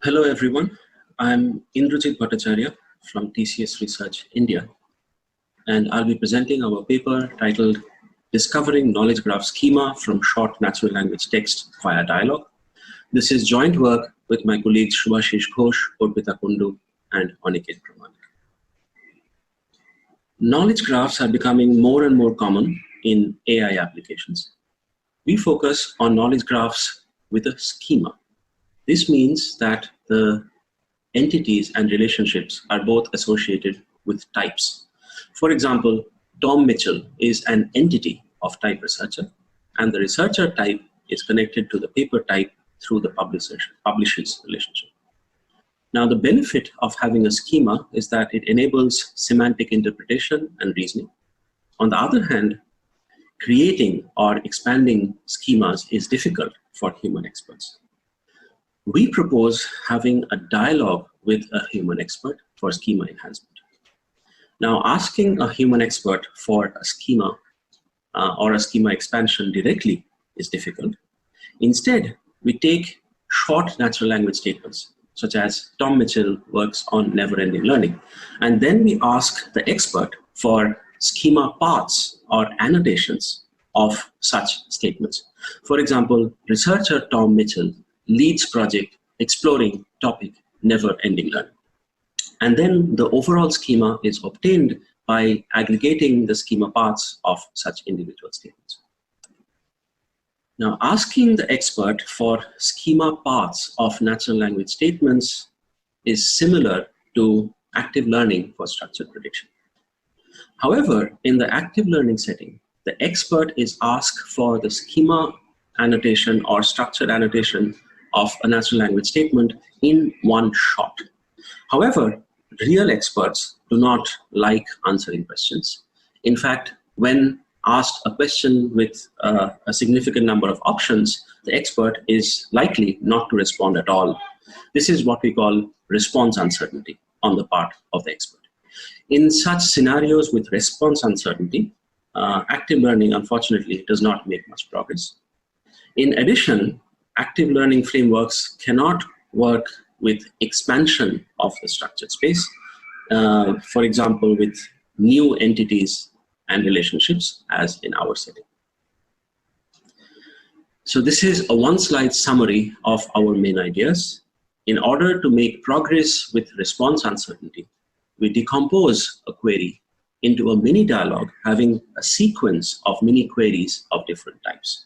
Hello everyone, I'm Indrajit Bhattacharya from TCS Research India, and I'll be presenting our paper titled Discovering Knowledge Graph Schema from Short Natural Language Text via Dialogue. This is joint work with my colleagues Shubhashish Ghosh, Urpita Kundu, and Aniket Pramani. Knowledge graphs are becoming more and more common in AI applications. We focus on knowledge graphs with a schema. This means that the entities and relationships are both associated with types. For example, Tom Mitchell is an entity of type researcher, and the researcher type is connected to the paper type through the publisher's relationship. Now, the benefit of having a schema is that it enables semantic interpretation and reasoning. On the other hand, creating or expanding schemas is difficult for human experts. We propose having a dialogue with a human expert for schema enhancement. Now, asking a human expert for a schema or a schema expansion directly is difficult. Instead, we take short natural language statements, such as Tom Mitchell works on never-ending learning, and then we ask the expert for schema paths or annotations of such statements. For example, researcher Tom Mitchell leads project exploring topic never-ending learning. And then the overall schema is obtained by aggregating the schema paths of such individual statements. Now, asking the expert for schema paths of natural language statements is similar to active learning for structured prediction. However, in the active learning setting, the expert is asked for the schema annotation or structured annotation of a natural language statement in one shot. However, real experts do not like answering questions. In fact, when asked a question with a significant number of options, the expert is likely not to respond at all. This is what we call response uncertainty on the part of the expert. In such scenarios with response uncertainty, active learning, unfortunately, does not make much progress. In addition, active learning frameworks cannot work with expansion of the structured space, for example, with new entities and relationships, as in our setting. So this is a one-slide summary of our main ideas. In order to make progress with response uncertainty, we decompose a query into a mini dialogue having a sequence of mini queries of different types.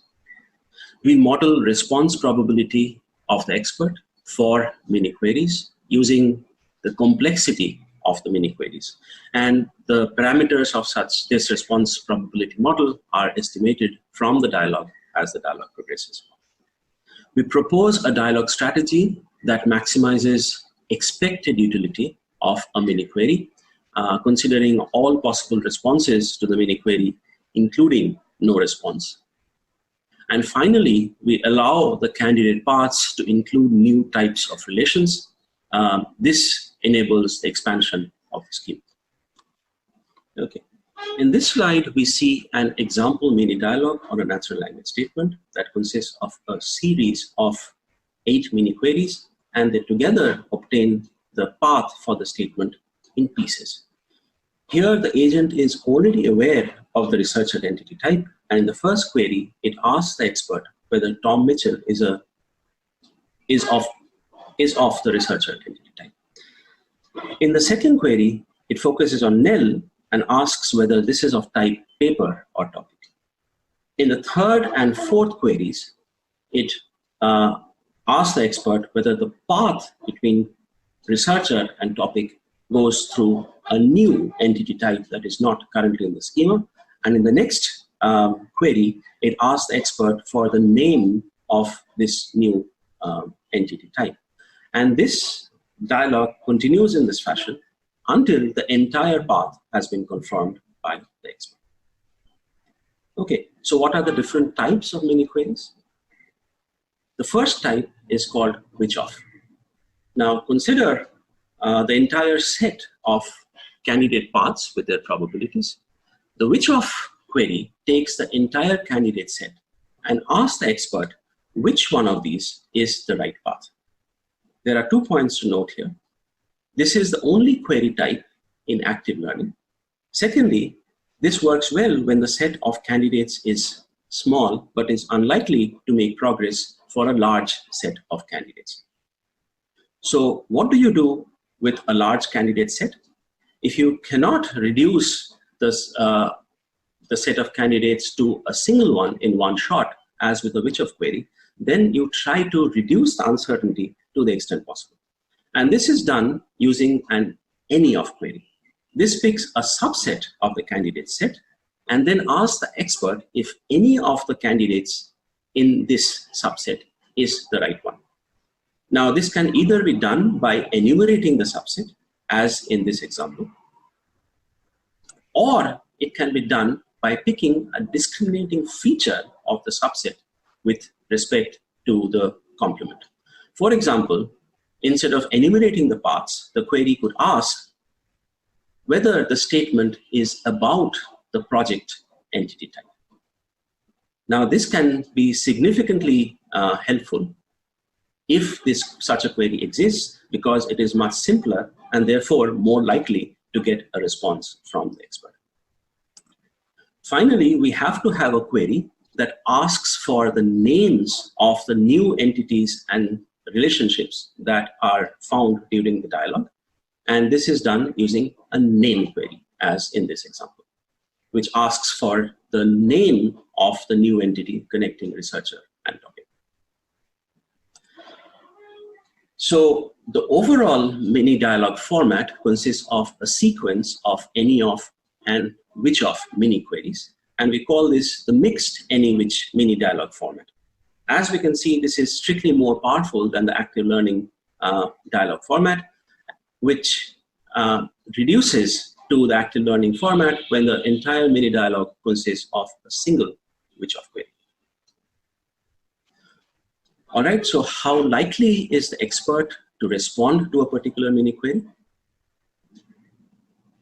We model response probability of the expert for mini queries using the complexity of the mini queries. And the parameters of this response probability model are estimated from the dialogue as the dialogue progresses. We propose a dialogue strategy that maximizes expected utility of a mini query, considering all possible responses to the mini query, including no response. And finally, we allow the candidate paths to include new types of relations. This enables the expansion of the schema. Okay. In this slide, we see an example mini dialogue on a natural language statement that consists of a series of 8 mini queries, and they together obtain the path for the statement in pieces. Here, the agent is already aware of the research identity type, and in the first query, it asks the expert whether Tom Mitchell is of the researcher identity type. In the second query, it focuses on Nell and asks whether this is of type paper or topic. In the third and fourth queries, it asks the expert whether the path between researcher and topic goes through a new entity type that is not currently in the schema. And in the next query, it asks the expert for the name of this new entity type. And this dialogue continues in this fashion until the entire path has been confirmed by the expert. Okay, so what are the different types of mini queries? The first type is called which of. Now consider the entire set of candidate paths with their probabilities. The which of query takes the entire candidate set and asks the expert which one of these is the right path. there are 2 points to note here. This is the only query type in active learning. Secondly, this works well when the set of candidates is small, but is unlikely to make progress for a large set of candidates. So what do you do with a large candidate set? If you cannot reduce this, the set of candidates to a single one in one shot, as with the which of query, then you try to reduce the uncertainty to the extent possible. And this is done using an any of query. This picks a subset of the candidate set and then asks the expert if any of the candidates in this subset is the right one. Now, this can either be done by enumerating the subset, as in this example, or it can be done by picking a discriminating feature of the subset with respect to the complement. For example, instead of enumerating the paths, the query could ask whether the statement is about the project entity type. Now, this can be significantly helpful if such a query exists, because it is much simpler and therefore more likely to get a response from the expert. Finally, we have to have a query that asks for the names of the new entities and relationships that are found during the dialogue. And this is done using a name query, as in this example, which asks for the name of the new entity connecting researcher and topic. So the overall mini dialogue format consists of a sequence of any of and which of mini queries, and we call this the mixed any which mini dialogue format. As we can see, this is strictly more powerful than the active learning dialogue format, which reduces to the active learning format when the entire mini dialogue consists of a single which of query. All right, so how likely is the expert to respond to a particular mini query?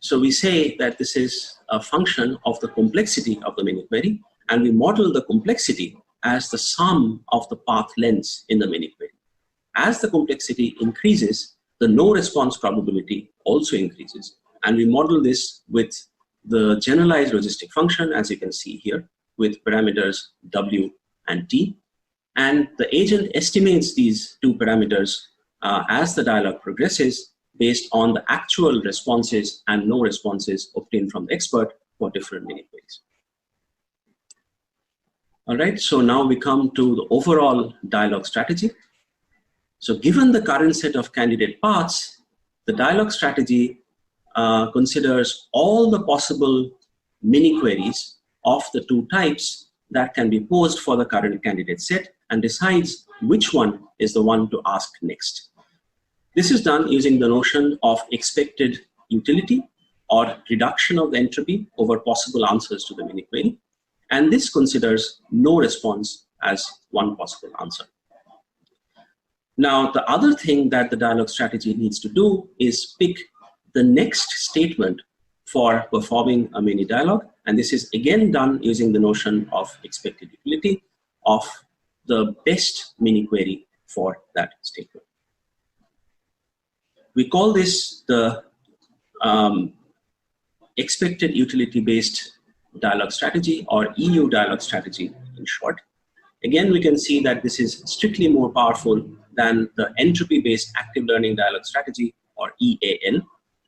So we say that this is a function of the complexity of the mini query, and we model the complexity as the sum of the path lengths in the mini query. As the complexity increases, the no response probability also increases, and we model this with the generalized logistic function, as you can see here, with parameters W and T. And the agent estimates these two parameters as the dialogue progresses based on the actual responses and no responses obtained from the expert for different mini queries. All right, so now we come to the overall dialogue strategy. So given the current set of candidate paths, the dialogue strategy considers all the possible mini queries of the two types that can be posed for the current candidate set and decides which one is the one to ask next. This is done using the notion of expected utility or reduction of the entropy over possible answers to the mini query. And this considers no response as one possible answer. Now, the other thing that the dialogue strategy needs to do is pick the next statement for performing a mini dialogue. And this is again done using the notion of expected utility of the best mini query for that statement. We call this the expected utility based dialogue strategy, or EU dialogue strategy in short. Again, we can see that this is strictly more powerful than the entropy based active learning dialogue strategy, or EAL.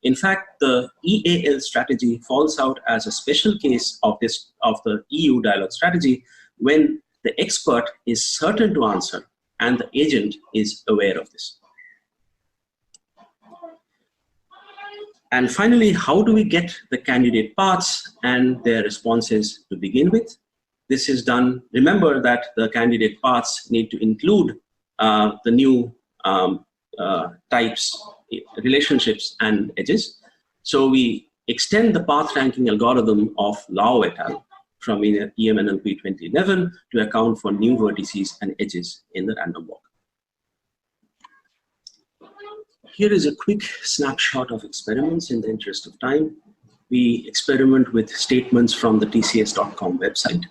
In fact, the EAL strategy falls out as a special case of the EU dialogue strategy when the expert is certain to answer and the agent is aware of this. And finally, how do we get the candidate paths and their responses to begin with? This is done, remember that the candidate paths need to include the new types, relationships, and edges. So we extend the path ranking algorithm of Lau et al. From EMNLP 2011 to account for new vertices and edges in the random walk. Here is a quick snapshot of experiments in the interest of time. We experiment with statements from the tcs.com website,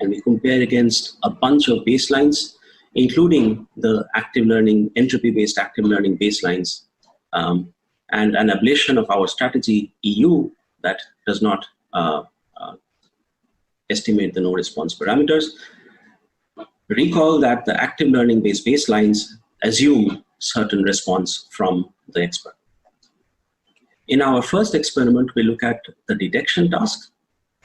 and we compare against a bunch of baselines. including the active learning, entropy-based active learning baselines, and an ablation of our strategy EU that does not estimate the no response parameters. Recall that the active learning based baselines assume certain response from the expert. In our first experiment, we look at the detection task,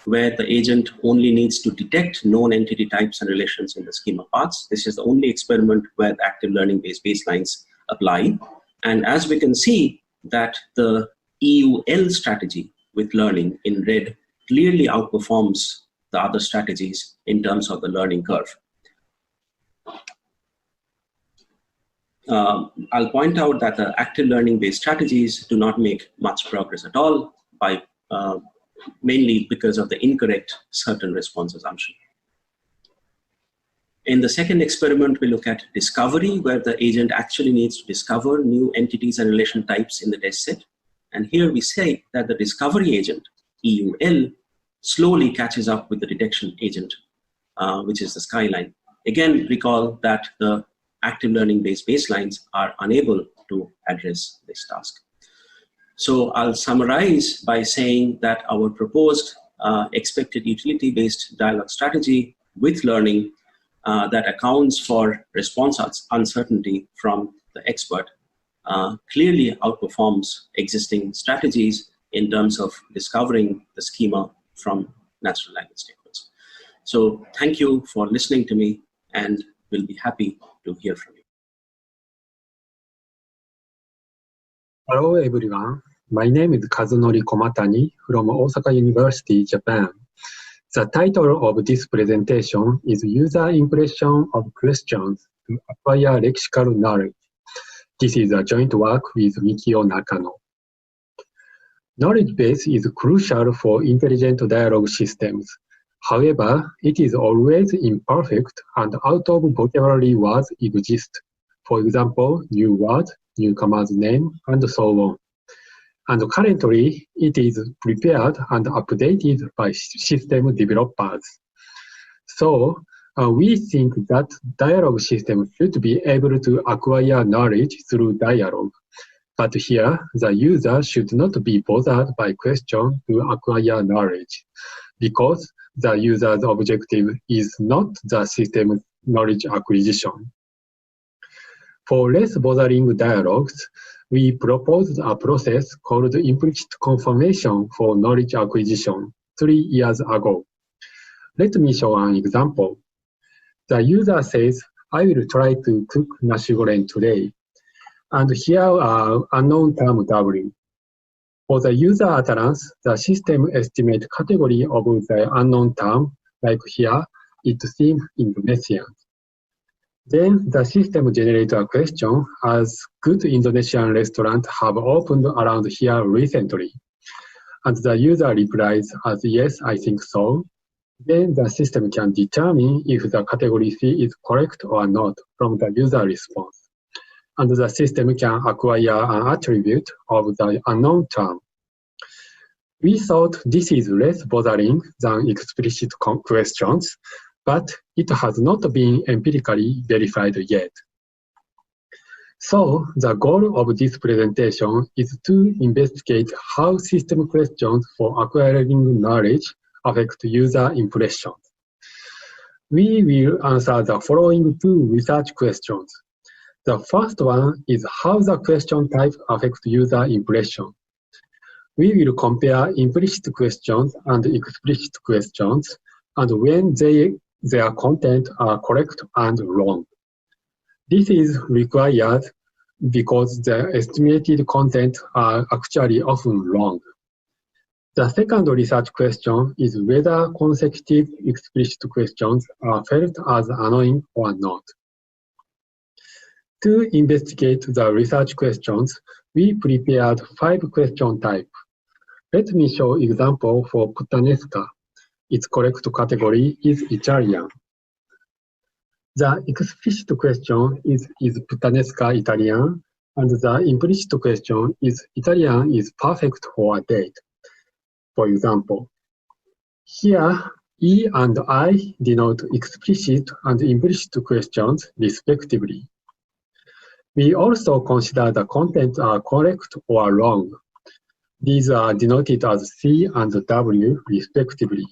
where the agent only needs to detect known entity types and relations in the schema paths. This is the only experiment where the active learning based baselines apply. And as we can see that the EUL strategy with learning in red clearly outperforms the other strategies in terms of the learning curve. I'll point out that the active learning based strategies do not make much progress at all, by mainly because of the incorrect certain response assumption. In the second experiment, we look at discovery, where the agent actually needs to discover new entities and relation types in the test set. And here we say that the discovery agent, EUL, slowly catches up with the detection agent, which is the skyline. Again, recall that the active learning based baselines are unable to address this task. So I'll summarize by saying that our proposed expected utility based dialogue strategy with learning that accounts for response uncertainty from the expert clearly outperforms existing strategies in terms of discovering the schema from natural language statements. So thank you for listening to me, and we'll be happy to hear from you. Hello everyone, my name is Kazunori Komatani from Osaka University, Japan. The title of this presentation is User Impression of Questions to Acquire Lexical Knowledge. This is a joint work with Mikio Nakano. Knowledge base is crucial for intelligent dialogue systems. However, it is always imperfect and out of vocabulary words exist. For example, new words, newcomer's name, and so on. And currently, it is prepared and updated by system developers. So, we think that dialogue systems should be able to acquire knowledge through dialogue. But here, the user should not be bothered by questions to acquire knowledge, because the user's objective is not the system's knowledge acquisition. For less bothering dialogues, we proposed a process called implicit confirmation for knowledge acquisition 3 years ago. Let me show an example. The user says, I will try to cook nasi goreng today. And here are unknown term W. For the user utterance, the system estimates category of the unknown term, like here, it seems Indonesian. Then the system generates a question as good Indonesian restaurants have opened around here recently. And the user replies as yes, I think so. Then the system can determine if the category C is correct or not from the user response. And the system can acquire an attribute of the unknown term. We thought this is less bothering than explicit questions, but it has not been empirically verified yet. So the goal of this presentation is to investigate how system questions for acquiring knowledge affect user impressions. We will answer the following 2 research questions. The first one is how the question type affects user impression. We will compare implicit questions and explicit questions and when their content are correct and wrong. This is required because the estimated content are actually often wrong. The second research question is whether consecutive explicit questions are felt as annoying or not. To investigate the research questions, we prepared 5 question types. Let me show example for puttanesca. Its correct category is Italian. The explicit question is puttanesca Italian? And the implicit question is Italian is perfect for a date. For example, here E and I denote explicit and implicit questions, respectively. We also consider the contents are correct or wrong. These are denoted as C and W, respectively.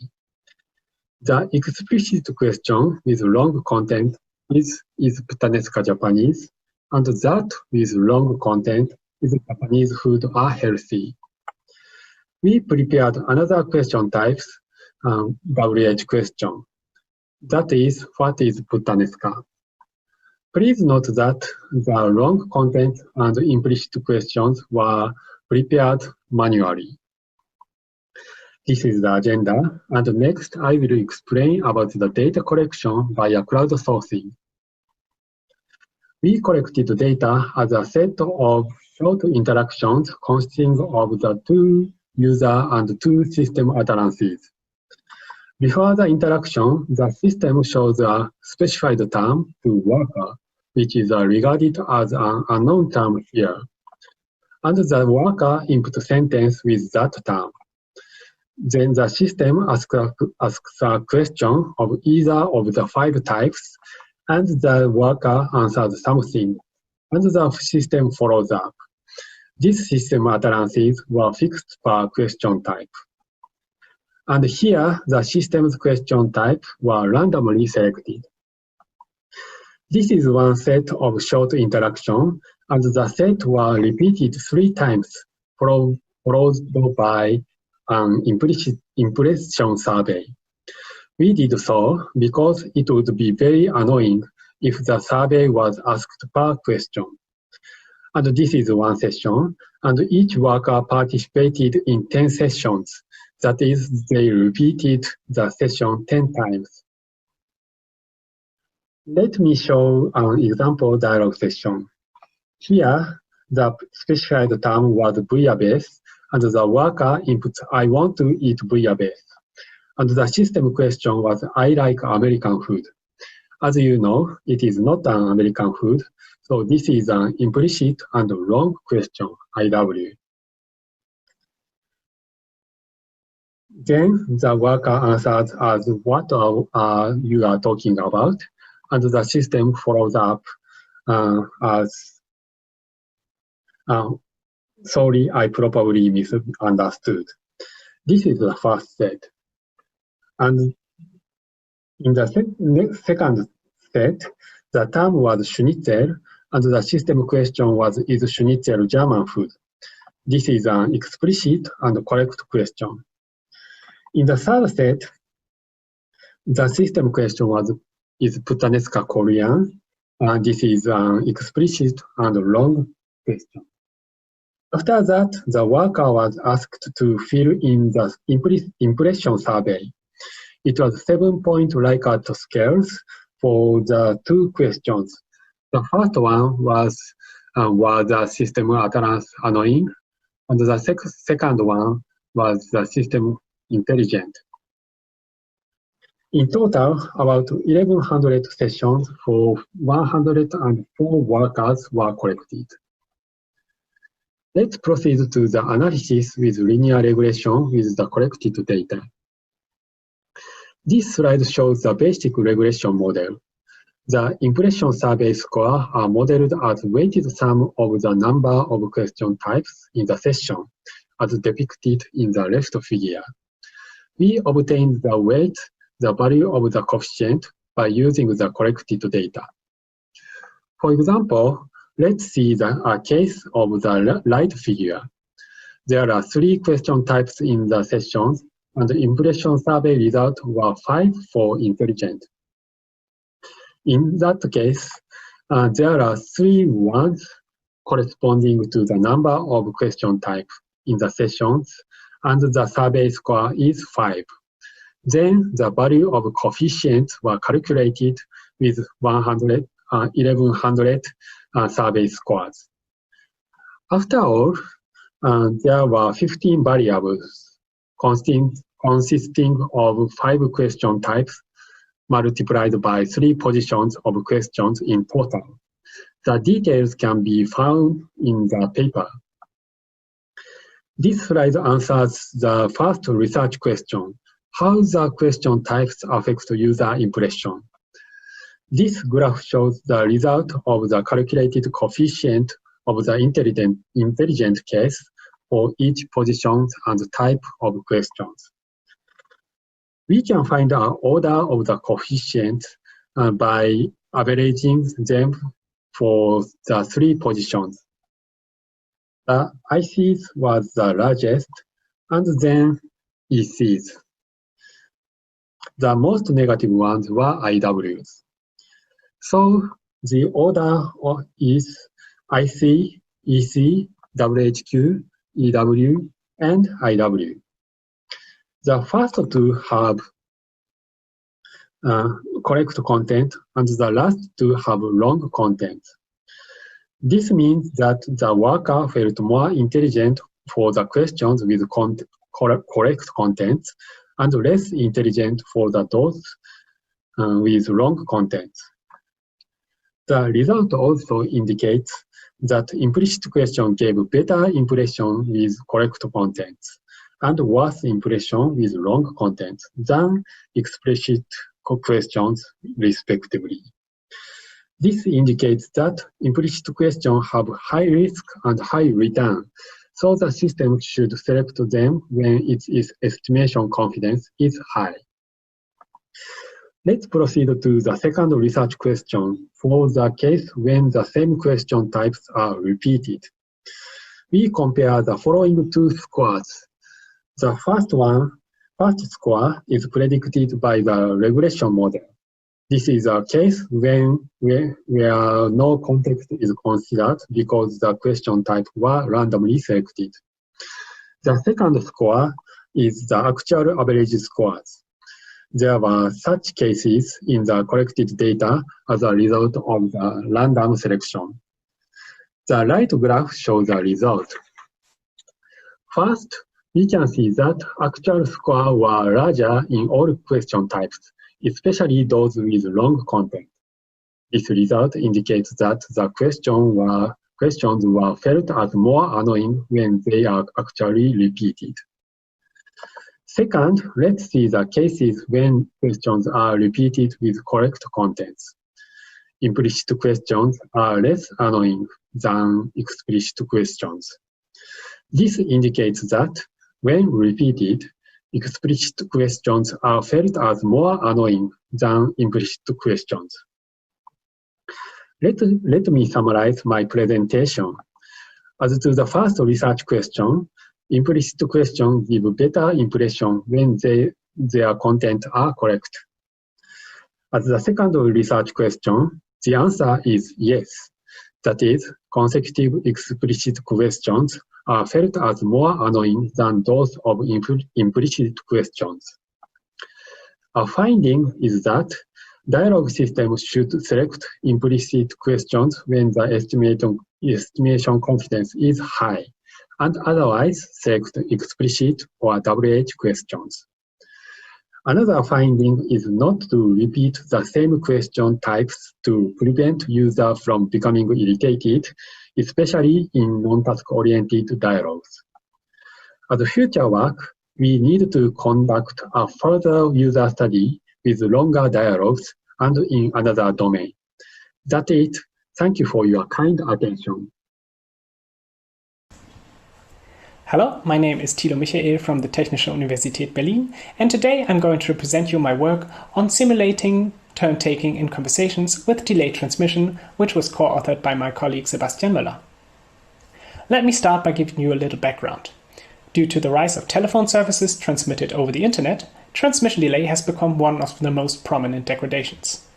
The explicit question with wrong content is Putanesca Japanese, and that with wrong content is Japanese food are healthy. We prepared another question types, WH question. That is, what is Putanesca? Please note that the wrong content and implicit questions were prepared manually. This is the agenda, and next I will explain about the data collection via crowdsourcing. We collected data as a set of short interactions consisting of the two user and two system utterances. Before the interaction, the system shows a specified term to worker, which is regarded as an unknown term here. And the worker input sentence with that term. Then the system asks a question of either of the 5 types, and the worker answers something, and the system follows up. These system utterances were fixed per question type. And here, the system's question type were randomly selected. This is one set of short interaction, and the set were repeated 3 times, followed by an impression survey. We did so because it would be very annoying if the survey was asked per question. And this is one session, and each worker participated in 10 sessions. That is, they repeated the session 10 times. Let me show an example dialogue session. Here, the specified term was bouillabaisse, and the worker inputs, I want to eat bouillabaisse. And the system question was, I like American food. As you know, it is not an American food, so this is an implicit and wrong question, IW. Then the worker answers as what you are talking about, and the system follows up as, sorry, I probably misunderstood. This is the first set. And in the second set, the term was schnitzel, and the system question was, is schnitzel German food? This is an explicit and correct question. In the third set, the system question was, is Putanesca Korean? This is an explicit and wrong question. After that, the worker was asked to fill in the impression survey. It was 7-point Likert scales for the 2 questions. The first one was the system utterance annoying, and the second one was the system intelligent. In total, about 1,100 sessions for 104 workers were collected. Let's proceed to the analysis with linear regression with the collected data. This slide shows the basic regression model. The impression survey score are modeled as weighted sum of the number of question types in the session, as depicted in the left figure. We obtained the weight, the value of the coefficient, by using the collected data. For example, let's see a case of the right figure. There are 3 question types in the sessions, and the impression survey results were 5 for intelligent. In that case, there are 3 ones corresponding to the number of question types in the sessions, and the survey score is 5. Then the value of coefficients were calculated with 1,100 survey scores. After all, there were 15 variables consisting of 5 question types multiplied by 3 positions of questions in total. The details can be found in the paper. This slide answers the first research question, how the question types affect user impression. This graph shows the result of the calculated coefficient of the intelligent case for each position and type of questions. We can find an order of the coefficients by averaging them for the 3 positions. The ICs was the largest, and then ECs. The most negative ones were IWs. So the order is IC, EC, WHQ, EW, and IW. The first two have correct content, and the last two have wrong content. This means that the worker felt more intelligent for the questions with correct content, and less intelligent for those with wrong content. The result also indicates that implicit question gave better impression with correct content and worse impression with wrong content than explicit questions, respectively. This indicates that implicit questions have high risk and high return, so the system should select them when its estimation confidence is high. Let's proceed to the second research question for the case when the same question types are repeated. We compare the following 2 scores. The first score is predicted by the regression model. This is a case where no context is considered because the question type were randomly selected. The second score is the actual average scores. There were such cases in the collected data as a result of the random selection. The right graph shows the result. First, we can see that actual scores were larger in all question types, especially those with wrong content. This result indicates that the questions were felt as more annoying when they are actually repeated. Second, let's see the cases when questions are repeated with correct contents. Implicit questions are less annoying than explicit questions. This indicates that when repeated, explicit questions are felt as more annoying than implicit questions. Let me summarize my presentation. As to the first research question, implicit questions give better impression when their content are correct. As the second research question, the answer is yes. That is, consecutive explicit questions are felt as more annoying than those of implicit questions. Our finding is that dialogue systems should select implicit questions when the estimation confidence is high, and otherwise select explicit or WH questions. Another finding is not to repeat the same question types to prevent users from becoming irritated, especially in non-task-oriented dialogues. As future work, we need to conduct a further user study with longer dialogues and in another domain. That's it. Thank you for your kind attention. Hello, my name is Thilo Michael from the Technische Universität Berlin, and today I'm going to present you my work on simulating turn-taking in conversations with delayed transmission, which was co-authored by my colleague Sebastian Möller. Let me start by giving you a little background. Due to the rise of telephone services transmitted over the internet, transmission delay has become one of the most prominent degradations.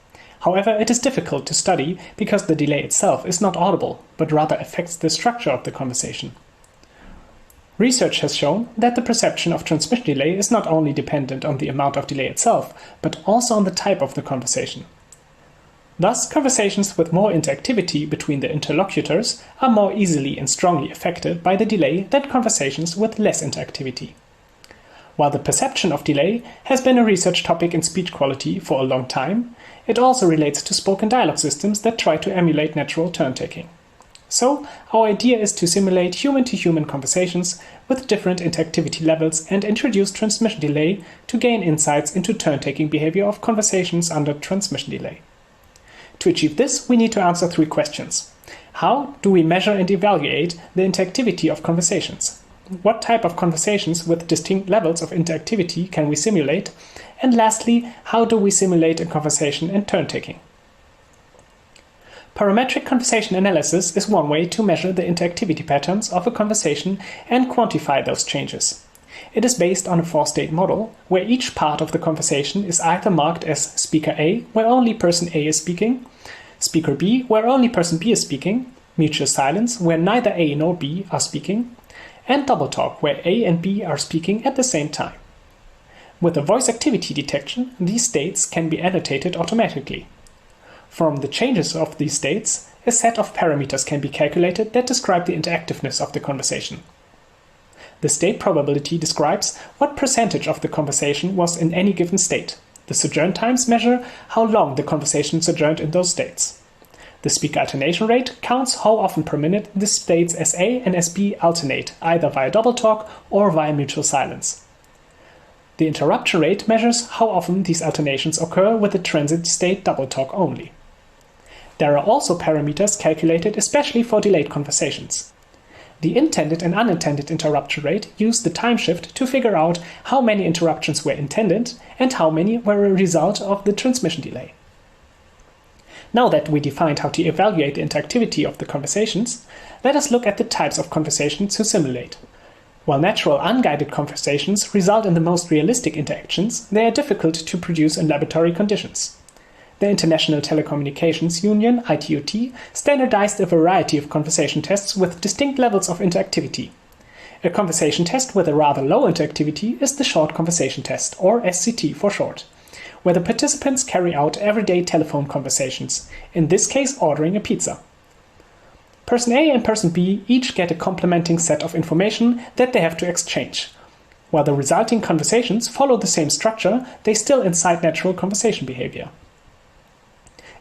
However, it is difficult to study because the delay itself is not audible, but rather affects the structure of the conversation. Research has shown that the perception of transmission delay is not only dependent on the amount of delay itself, but also on the type of the conversation. Thus, conversations with more interactivity between the interlocutors are more easily and strongly affected by the delay than conversations with less interactivity. While the perception of delay has been a research topic in speech quality for a long time, it also relates to spoken dialogue systems that try to emulate natural turn-taking. So, our idea is to simulate human-to-human conversations with different interactivity levels and introduce transmission delay to gain insights into turn-taking behavior of conversations under transmission delay. To achieve this, we need to answer 3 questions. How do we measure and evaluate the interactivity of conversations? What type of conversations with distinct levels of interactivity can we simulate? And lastly, how do we simulate a conversation and turn-taking? Parametric conversation analysis is one way to measure the interactivity patterns of a conversation and quantify those changes. It is based on a 4-state model, where each part of the conversation is either marked as speaker A, where only person A is speaking, speaker B, where only person B is speaking, mutual silence, where neither A nor B are speaking, and double talk, where A and B are speaking at the same time. With a voice activity detection, these states can be annotated automatically. From the changes of these states, a set of parameters can be calculated that describe the interactiveness of the conversation. The state probability describes what percentage of the conversation was in any given state. The sojourn times measure how long the conversation sojourned in those states. The speaker alternation rate counts how often per minute the states SA and SB alternate, either via double talk or via mutual silence. The interruption rate measures how often these alternations occur with the transit state double talk only. There are also parameters calculated especially for delayed conversations. The intended and unintended interruption rate use the time shift to figure out how many interruptions were intended and how many were a result of the transmission delay. Now that we defined how to evaluate the interactivity of the conversations, let us look at the types of conversations to simulate. While natural unguided conversations result in the most realistic interactions, they are difficult to produce in laboratory conditions. The International Telecommunications Union, ITUT, standardized a variety of conversation tests with distinct levels of interactivity. A conversation test with a rather low interactivity is the short conversation test, or SCT for short, where the participants carry out everyday telephone conversations, in this case ordering a pizza. Person A and person B each get a complementing set of information that they have to exchange. While the resulting conversations follow the same structure, they still incite natural conversation behavior.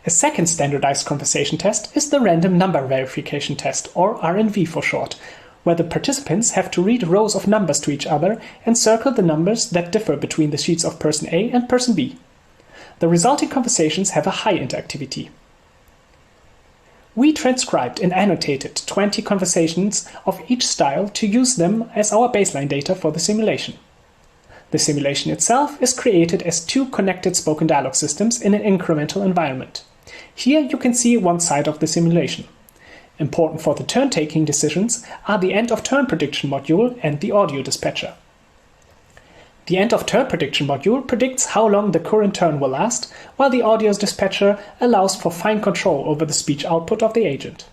A second standardized conversation test is the random number verification test, or RNV for short, where the participants have to read rows of numbers to each other and circle the numbers that differ between the sheets of person A and person B. The resulting conversations have a high interactivity. We transcribed and annotated 20 conversations of each style to use them as our baseline data for the simulation. The simulation itself is created as 2 connected spoken dialogue systems in an incremental environment. Here you can see one side of the simulation. Important for the turn-taking decisions are the end-of-turn prediction module and the audio dispatcher. The end-of-turn prediction module predicts how long the current turn will last, while the audio dispatcher allows for fine control over the speech output of the agent.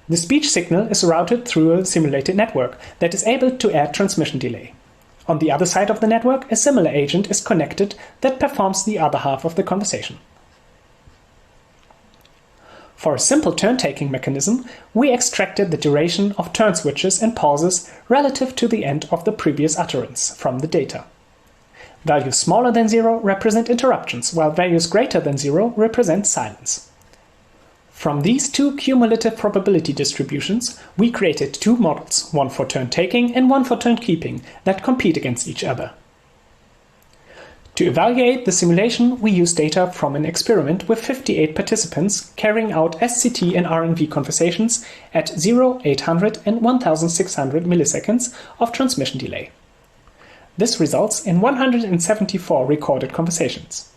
The speech signal is routed through a simulated network that is able to add transmission delay. On the other side of the network, a similar agent is connected that performs the other half of the conversation. For a simple turn-taking mechanism, we extracted the duration of turn switches and pauses relative to the end of the previous utterance from the data. Values smaller than 0 represent interruptions, while values greater than 0 represent silence. From these 2 cumulative probability distributions, we created 2 models, one for turn-taking and one for turn-keeping, that compete against each other. To evaluate the simulation, we used data from an experiment with 58 participants carrying out SCT and RNV conversations at 0, 800, and 1600 milliseconds of transmission delay. This results in 174 recorded conversations.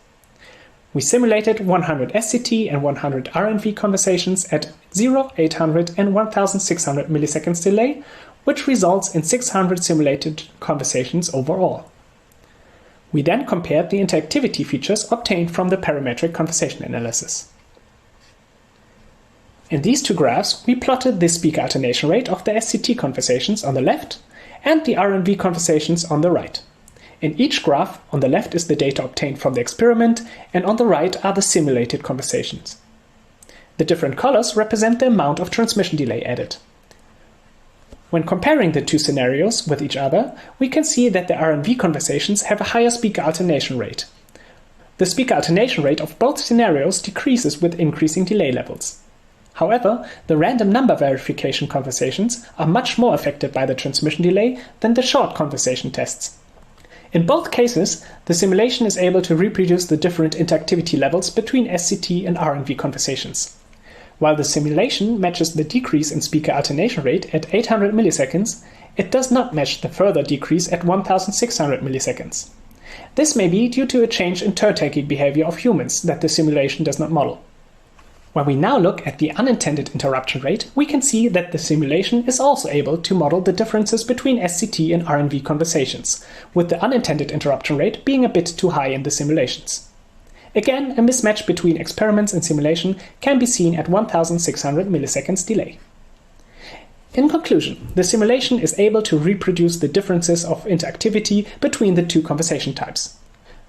We simulated 100 SCT and 100 RNV conversations at 0, 800, and 1600 milliseconds delay, which results in 600 simulated conversations overall. We then compared the interactivity features obtained from the parametric conversation analysis. In these 2 graphs, we plotted the speaker alternation rate of the SCT conversations on the left and the RNV conversations on the right. In each graph, on the left is the data obtained from the experiment, and on the right are the simulated conversations. The different colors represent the amount of transmission delay added. When comparing the 2 scenarios with each other, we can see that the RNV conversations have a higher speaker alternation rate. The speaker alternation rate of both scenarios decreases with increasing delay levels. However, the random number verification conversations are much more affected by the transmission delay than the short conversation tests. In both cases, the simulation is able to reproduce the different interactivity levels between SCT and RNV conversations. While the simulation matches the decrease in speaker alternation rate at 800 milliseconds, it does not match the further decrease at 1600 milliseconds. This may be due to a change in turn-taking behavior of humans that the simulation does not model. When we now look at the unintended interruption rate, we can see that the simulation is also able to model the differences between SCT and RNV conversations, with the unintended interruption rate being a bit too high in the simulations. Again, a mismatch between experiments and simulation can be seen at 1600 milliseconds delay. In conclusion, the simulation is able to reproduce the differences of interactivity between the two conversation types.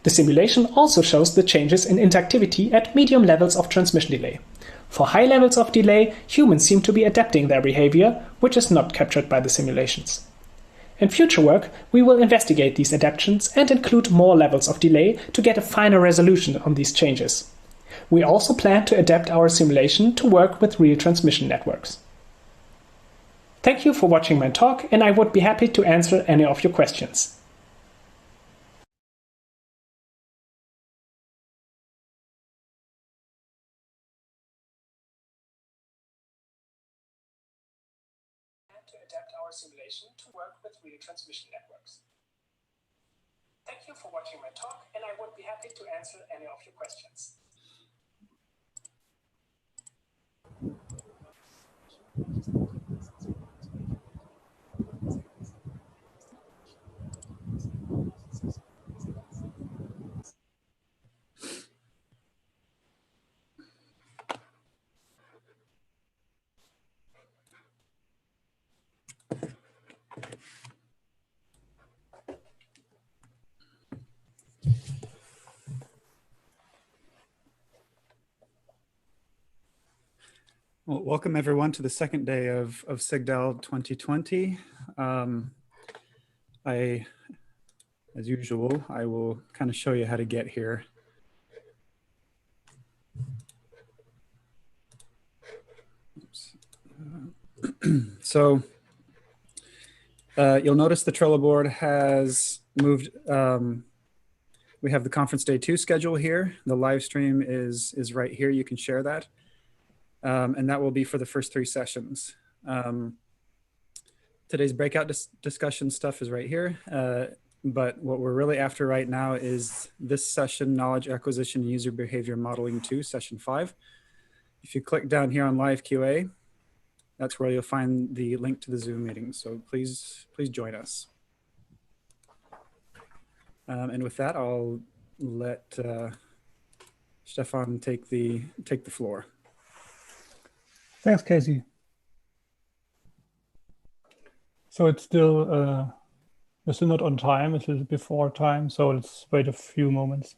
The simulation also shows the changes in interactivity at medium levels of transmission delay. For high levels of delay, humans seem to be adapting their behavior, which is not captured by the simulations. In future work, we will investigate these adaptations and include more levels of delay to get a finer resolution on these changes. We also plan to adapt our simulation to work with real transmission networks. Thank you for watching my talk, and I would be happy to answer any of your questions. To adapt our simulation to work with real transmission networks. Thank you for watching my talk, and I would be happy to answer any of your questions. Well, welcome everyone to the second day of SIGDIAL 2020. As usual, I will kind of show you how to get here. So you'll notice the Trello board has moved. We have the conference day 2 schedule here. The live stream is right here. You can share that. And that will be for the first 3 sessions. Today's breakout discussion stuff is right here. But what we're really after right now is this session, Knowledge Acquisition and User Behavior Modeling 2, session 5. If you click down here on live QA, that's where you'll find the link to the Zoom meeting. So please join us. And with that, I'll let Stefan take the floor. Thanks, Casey. So it's still we're still not on time. It's a little before time, so let's wait a few moments.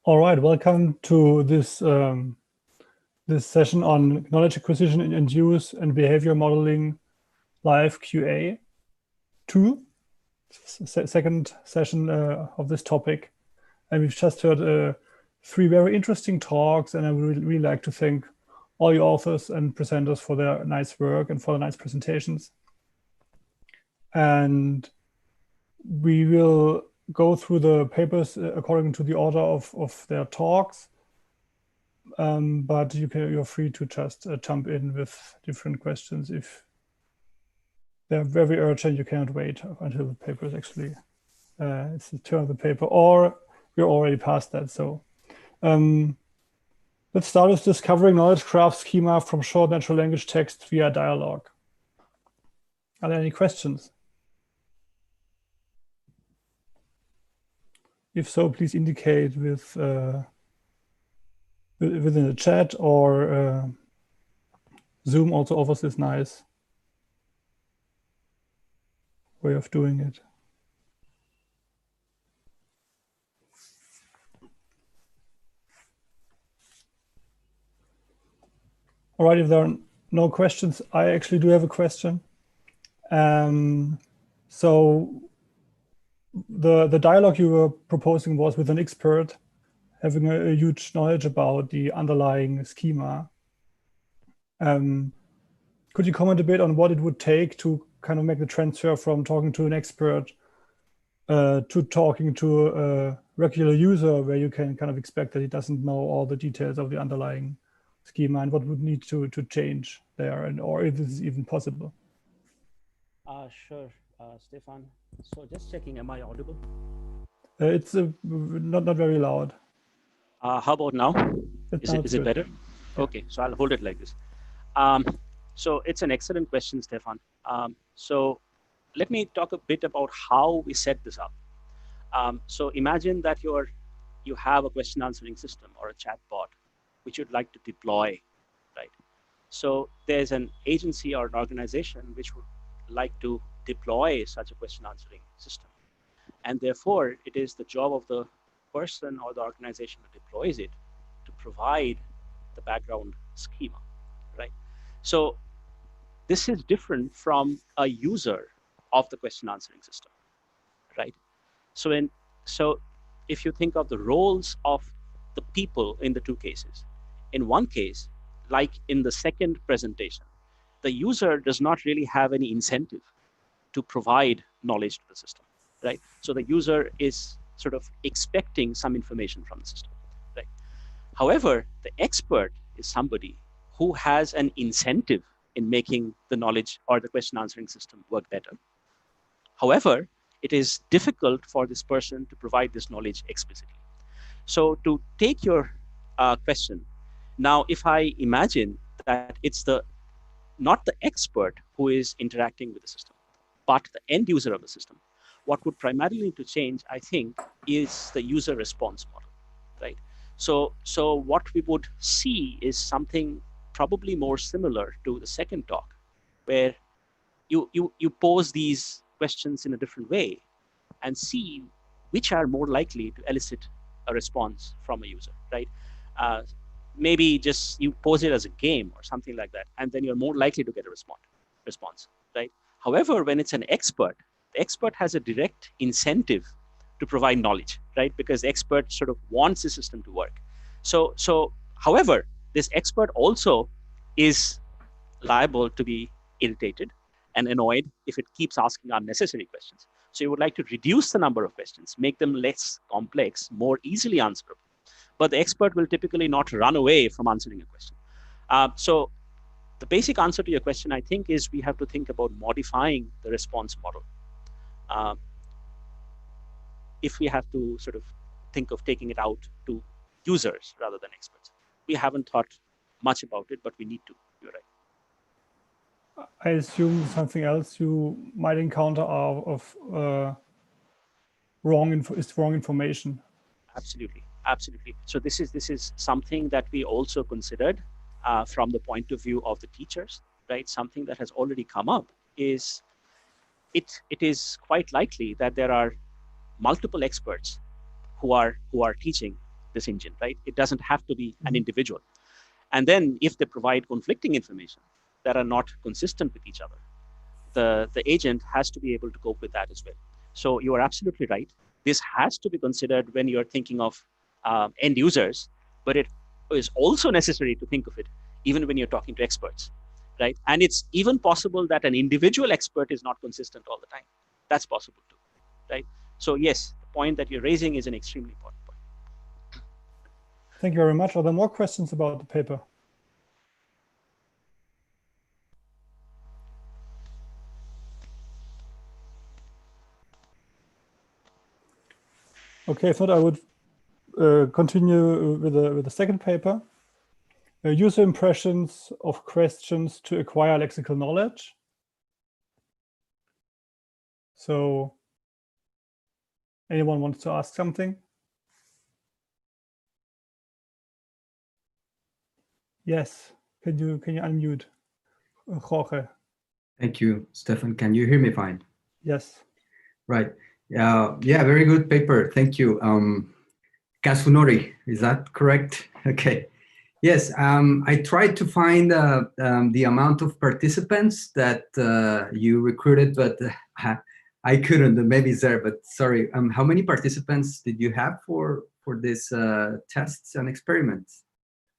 All right, welcome to this this session on knowledge acquisition and use and behavior modeling live QA 2, second session of this topic. And we've just heard 3 very interesting talks, and I would really like to thank all the authors and presenters for their nice work and for the nice presentations. And we will go through the papers according to the order of their talks, but you're free to just jump in with different questions if they're very urgent. You cannot wait until the paper is actually it's the turn of the paper, or we're already past that. So let's start with discovering knowledge graph schema from short natural language text via dialogue. Are there any questions? If so, please indicate with within the chat, or Zoom also offers this nice way of doing it. All right, if there are no questions, I actually do have a question. So the dialogue you were proposing was with an expert having a huge knowledge about the underlying schema. Could you comment a bit on what it would take to kind of make the transfer from talking to an expert to talking to a regular user, where you can kind of expect that he doesn't know all the details of the underlying schema, and what would need to change there, and or if this is even possible? Sure, Stefan. So just checking, am I audible? It's not very loud. How about now? Is it better? Yeah. Okay, so I'll hold it like this. So it's an excellent question, Stefan. So let me talk a bit about how we set this up. So imagine that you have a question answering system or a chatbot which you'd like to deploy, right? So there's an agency or an organization which would like to deploy such a question answering system. And therefore, it is the job of the person or the organization that deploys it to provide the background schema, right? So this is different from a user of the question answering system, right? So if you think of the roles of the people in the two cases, in one case, like in the second presentation, the user does not really have any incentive to provide knowledge to the system, right? So the user is sort of expecting some information from the system, right? However, the expert is somebody who has an incentive in making the knowledge or the question answering system work better. However, it is difficult for this person to provide this knowledge explicitly. So to take your question, now if I imagine that it's not the expert who is interacting with the system, but the end user of the system, what would primarily need to change, I think, is the user response model, right? So what we would see is something probably more similar to the second talk, where you pose these questions in a different way and see which are more likely to elicit a response from a user, right? Maybe just you pose it as a game or something like that, and then you're more likely to get a response, right? However, when it's an expert, the expert has a direct incentive to provide knowledge, right? Because the expert sort of wants the system to work. So however, this expert also is liable to be irritated and annoyed if it keeps asking unnecessary questions. So you would like to reduce the number of questions, make them less complex, more easily answerable. But the expert will typically not run away from answering a question. So the basic answer to your question, I think, is we have to think about modifying the response model. If we have to sort of think of taking it out to users rather than experts. We haven't thought much about it, but we need to. You're right. I assume something else you might encounter of wrong information. Absolutely. So this is something that we also considered from the point of view of the teachers, right? Something that has already come up is it is quite likely that there are multiple experts who are teaching this engine, right? It doesn't have to be an individual. And then if they provide conflicting information that are not consistent with each other, the agent has to be able to cope with that as well. So you are absolutely right. This has to be considered when you're thinking of end users, but it is also necessary to think of it even when you're talking to experts, right? And it's even possible that an individual expert is not consistent all the time. That's possible too, right? So yes, the point that you're raising is an extremely important point. Thank you very much. Are there more questions about the paper? Okay, if not, I would continue with the second paper. User impressions of questions to acquire lexical knowledge. So, anyone wants to ask something? Yes, can you unmute, Jorge? Thank you, Stefan. Can you hear me fine? Yes. Right. Yeah, very good paper. Thank you. Kazunori, is that correct? Okay. Yes, I tried to find the amount of participants that you recruited, but I couldn't. Maybe it's there, but sorry. How many participants did you have for this tests and experiments?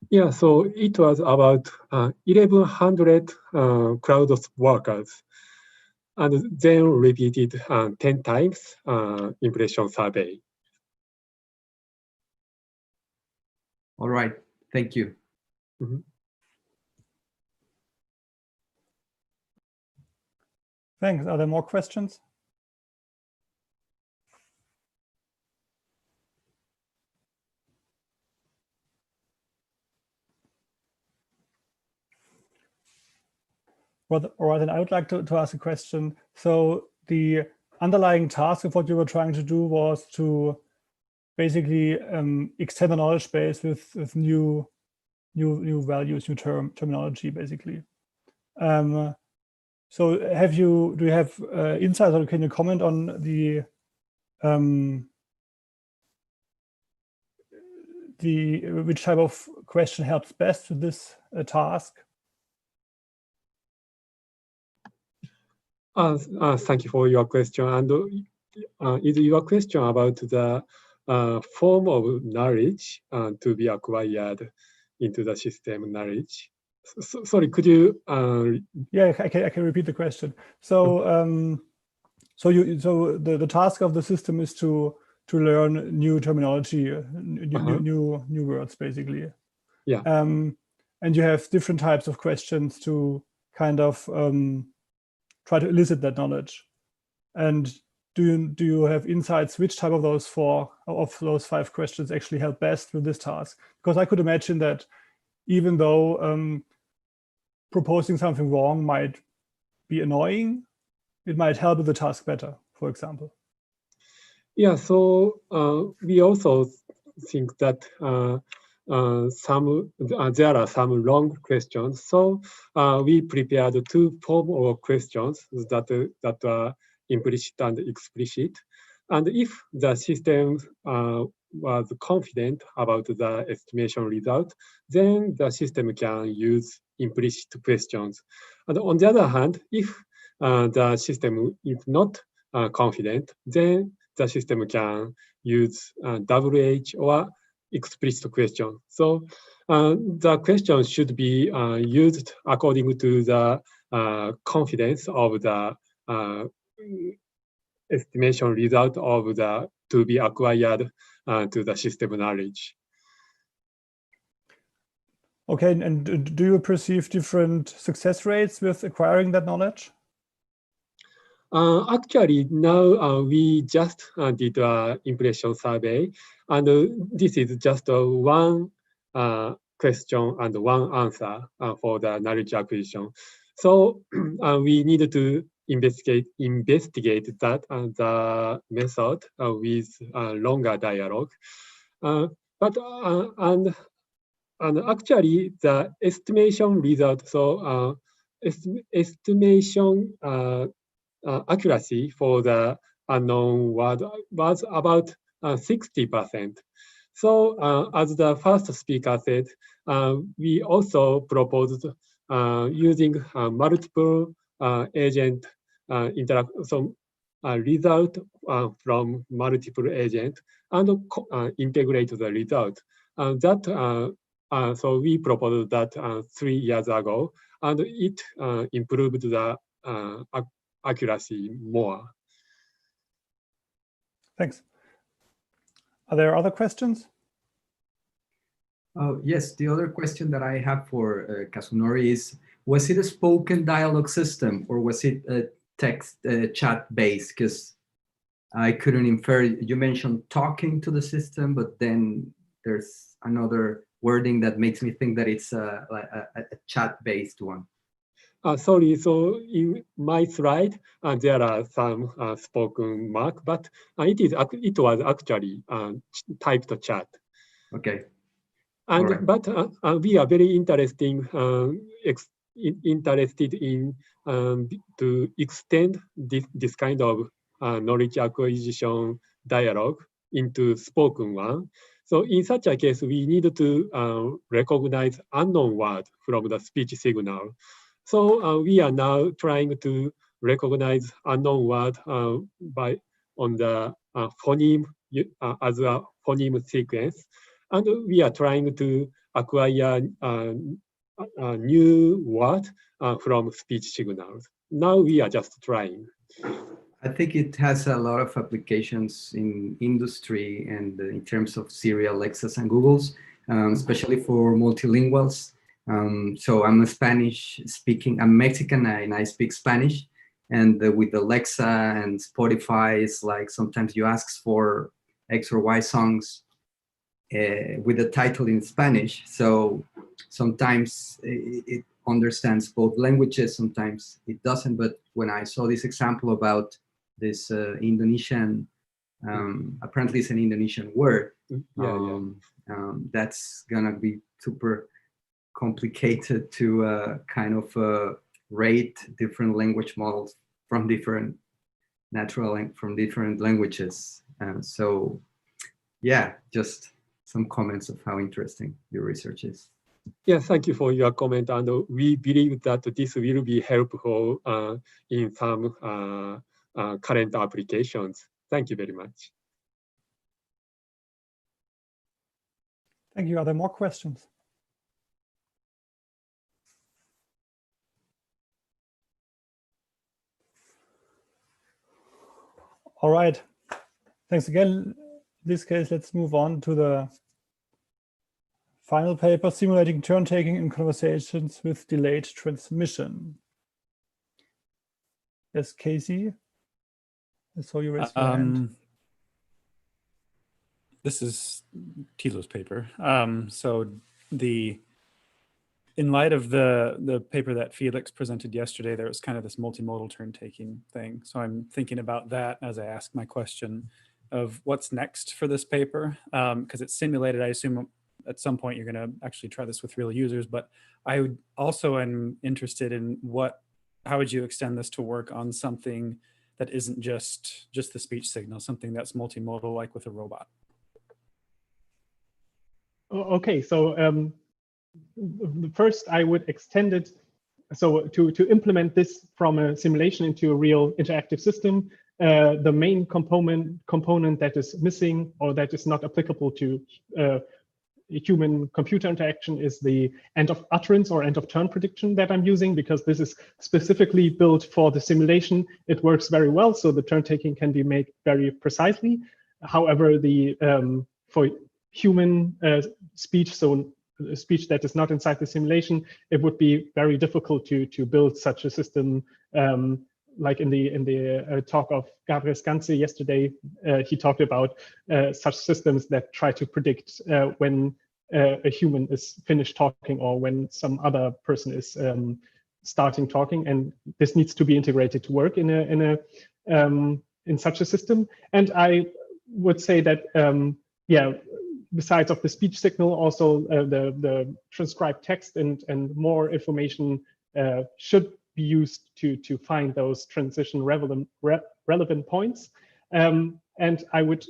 Yeah, so it was about 1,100 crowd workers, and then repeated 10 times impression survey. All right, thank you. Mm-hmm. Thanks. Are there more questions? Well, all right, then I would like to ask a question. So the underlying task of what you were trying to do was to basically extend the knowledge base with new values, new terminology, basically. So do you have insights, or can you comment on which type of question helps best with this task? Thank you for your question. And is your question about the form of knowledge to be acquired into the system knowledge? Sorry, could you? Yeah, I can repeat the question. So, the task of the system is to learn new terminology, new words, basically. Yeah. And you have different types of questions to kind of try to elicit that knowledge. And do you have insights which type of those 5 questions actually help best with this task? Because I could imagine that even though proposing something wrong might be annoying, it might help with the task better, for example. Yeah, so we also think that there are some long questions. So we prepared 2 forms of questions that are implicit and explicit. And if the system was confident about the estimation result, then the system can use implicit questions. And on the other hand, if the system is not confident, then the system can use WH or explicit question. So the question should be used according to the confidence of the estimation result of the to be acquired to the system knowledge. Okay, and do you perceive different success rates with acquiring that knowledge? Actually, now we just did an impression survey, and this is just one question and one answer for the knowledge acquisition. So we need to investigate that the method with longer dialogue. And actually, the estimation result, so estimation accuracy for the unknown word was about 60%. So as the first speaker said, we also proposed using multiple agent interaction result from multiple agent and integrate the result. So we proposed that 3 years ago, and it improved the accuracy more. Thanks. Are there other questions? Oh, yes, the other question that I have for Kazunori is, was it a spoken dialogue system or was it a text chat based? Because I couldn't infer, you mentioned talking to the system, but then there's another wording that makes me think that it's a chat based one. Sorry, so in my slide, there are some spoken mark, but it was actually typed chat. Okay. And right. But we are very interested in to extend this kind of knowledge acquisition dialogue into spoken one. So in such a case, we need to recognize unknown word from the speech signal. So we are now trying to recognize unknown word on the phoneme as a phoneme sequence. And we are trying to acquire a new word from speech signals. Now we are just trying. I think it has a lot of applications in industry and in terms of Siri, Alexas, and Googles, especially for multilinguals. So I'm a Spanish speaking, I'm Mexican and I speak Spanish. And with Alexa and Spotify, it's like sometimes you ask for X or Y songs with the title in Spanish. So sometimes it understands both languages, sometimes it doesn't. But when I saw this example about this Indonesian, apparently it's an Indonesian word, that's gonna be super complicated to kind of rate different language models from different languages. So yeah, just some comments of how interesting your research is. Yes, thank you for your comment. And we believe that this will be helpful in some current applications. Thank you very much. Thank you. Are there more questions? All right. Thanks again. In this case, let's move on to the final paper, simulating turn-taking in conversations with delayed transmission. Yes, Casey, I saw you raise your hand. This is Thilo's paper. In light of the paper that Felix presented yesterday, there was kind of this multimodal turn-taking thing. So I'm thinking about that as I ask my question of what's next for this paper, because it's simulated. I assume at some point you're going to actually try this with real users, but I would also am interested in how would you extend this to work on something that isn't just the speech signal, something that's multimodal, like with a robot. Okay, so first I would extend it. So to implement this from a simulation into a real interactive system, the main component that is missing or that is not applicable to human-computer interaction is the end of utterance or end of turn prediction that I'm using, because this is specifically built for the simulation. It works very well, so the turn taking can be made very precisely. However, for human speech, so speech that is not inside the simulation, it would be very difficult to build such a system. Like in the talk of Gabriel Scanzi yesterday, he talked about such systems that try to predict when a human is finished talking or when some other person is starting talking, and this needs to be integrated to work in such a system. And I would say that besides of the speech signal, also the transcribed text and more information should be used to find those transition relevant points. And And I would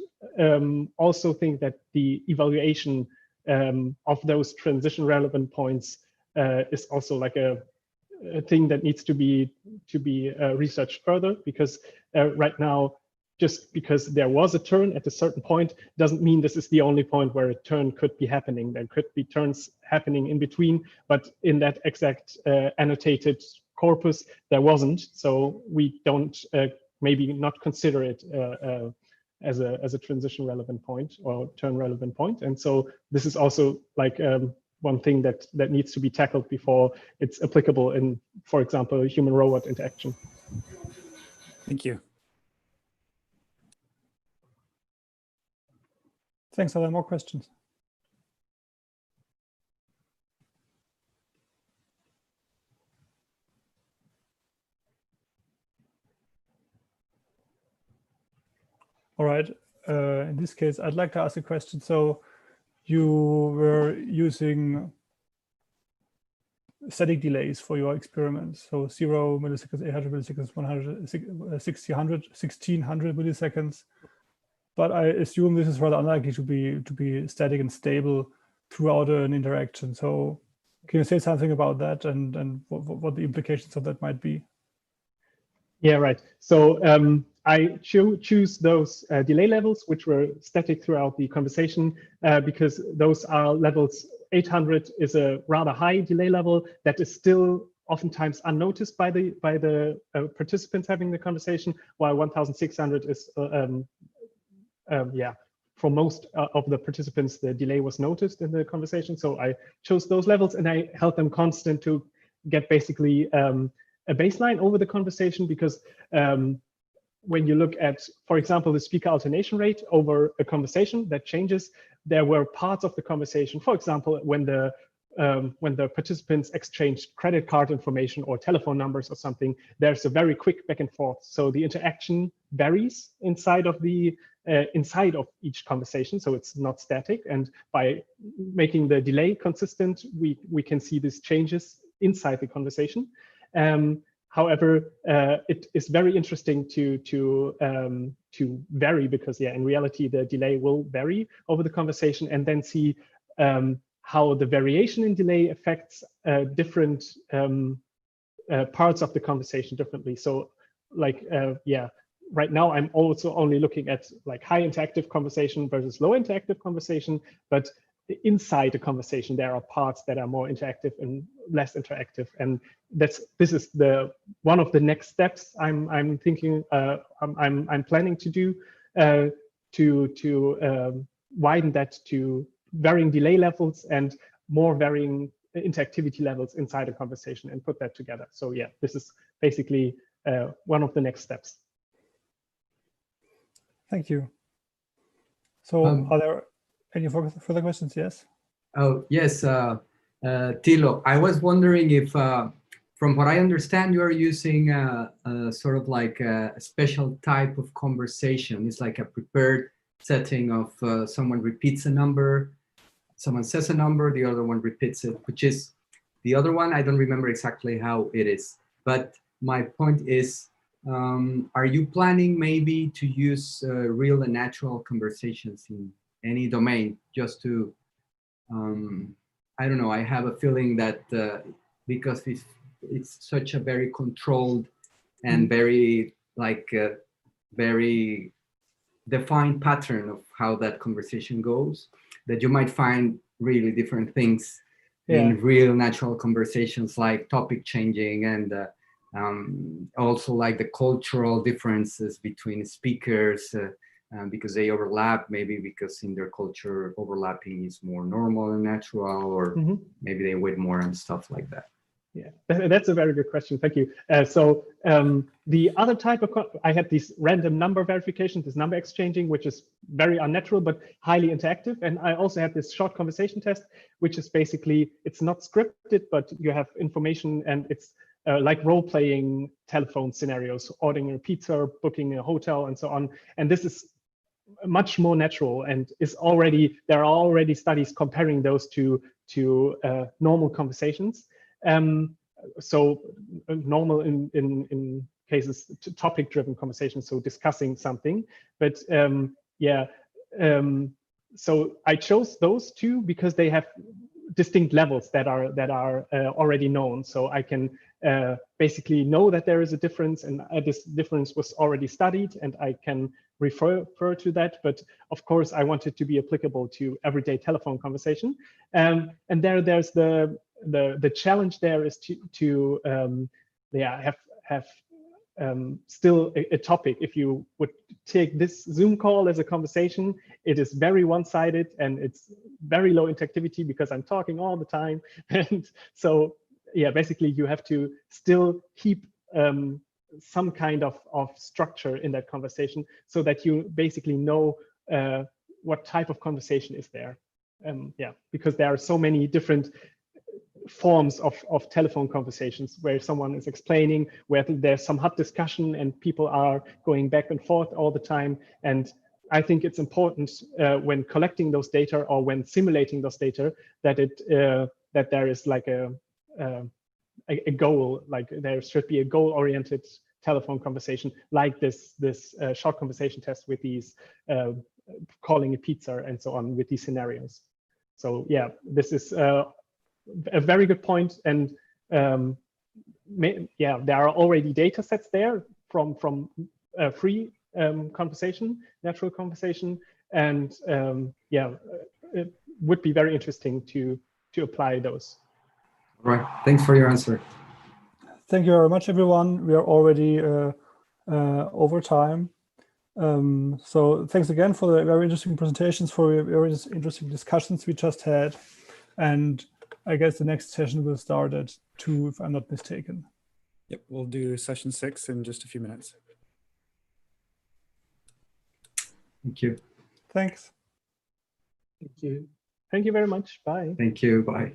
also think that the evaluation of those transition relevant points is also like a thing that needs to be researched further, because right now, just because there was a turn at a certain point doesn't mean this is the only point where a turn could be happening. There could be turns happening in between, but in that exact annotated corpus, there wasn't. So we don't maybe not consider it as a transition relevant point or turn relevant point. And so this is also like one thing that needs to be tackled before it's applicable in, for example, human-robot interaction. Thank you. Thanks. Are there more questions? All right. In this case, I'd like to ask a question. So you were using static delays for your experiments. So 0 milliseconds, 800 milliseconds, 1600 milliseconds. But I assume this is rather unlikely to be static and stable throughout an interaction. So can you say something about that and what the implications of that might be? Yeah, right. So I choose those delay levels which were static throughout the conversation because those are levels. 800 is a rather high delay level that is still oftentimes unnoticed by the participants having the conversation, while 1600 is yeah, for most of the participants, the delay was noticed in the conversation. So I chose those levels and I held them constant to get basically a baseline over the conversation, because when you look at, for example, the speaker alternation rate over a conversation that changes, there were parts of the conversation, for example, when the participants exchanged credit card information or telephone numbers or something, there's a very quick back and forth. So the interaction varies inside of each conversation, so it's not static. And by making the delay consistent, we can see these changes inside the conversation. However, it is very interesting to vary, because yeah, in reality the delay will vary over the conversation, and then see how the variation in delay affects different parts of the conversation differently. So like yeah, right now I'm also only looking at like high interactive conversation versus low interactive conversation, but inside the conversation there are parts that are more interactive and less interactive, and this is one of the next steps I'm thinking I'm planning to do to widen that to varying delay levels and more varying interactivity levels inside a conversation and put that together. So yeah, this is basically one of the next steps. Thank you. So are there any further questions? Yes. Oh, yes, Tilo, I was wondering if, from what I understand, you are using sort of like a special type of conversation. It's like a prepared setting of someone repeats a number, someone says a number, the other one repeats it, which is the other one. I don't remember exactly how it is, but my point is, are you planning maybe to use real and natural conversations in any domain, just to, I don't know, I have a feeling that because it's such a very controlled and very like very defined pattern of how that conversation goes, that you might find really different things in real natural conversations, like topic changing and also like the cultural differences between speakers because they overlap, maybe because in their culture overlapping is more normal and natural, or maybe they wait more and stuff like that. Yeah, that's a very good question. Thank you. So the other type of, I had this random number verification, this number exchanging, which is very unnatural, but highly interactive. And I also had this short conversation test, which is basically, it's not scripted, but you have information, and it's like role-playing telephone scenarios, ordering a pizza, booking a hotel, and so on. And this is much more natural, and is already, there are already studies comparing those to normal conversations. So normal in cases, topic-driven conversations, so discussing something. But so I chose those two because they have distinct levels that are already known. So I can basically know that there is a difference, and this difference was already studied, and I can refer to that. But of course, I want it to be applicable to everyday telephone conversation. And there's the challenge there is to have still a topic. If you would take this Zoom call as a conversation, it is very one-sided and it's very low interactivity because I'm talking all the time. And so, yeah, basically you have to still keep some kind of structure in that conversation so that you basically know what type of conversation is there. Yeah, because there are so many different forms of telephone conversations where someone is explaining, where there's some hot discussion and people are going back and forth all the time. And I think it's important when collecting those data or when simulating those data that that there is like a goal, like there should be a goal-oriented telephone conversation, like this short conversation test with these calling a pizza and so on with these scenarios. So yeah, this is a very good point, and yeah, there are already data sets there from free conversation, natural conversation, and yeah, it would be very interesting to apply those. All right, thanks for your answer. Thank you very much, everyone. We are already over time. So thanks again for the very interesting presentations, for the very interesting discussions we just had, and I guess the next session will start at 2, if I'm not mistaken. Yep, we'll do session 6 in just a few minutes. Thank you. Thanks. Thank you. Thank you very much. Bye. Thank you. Bye.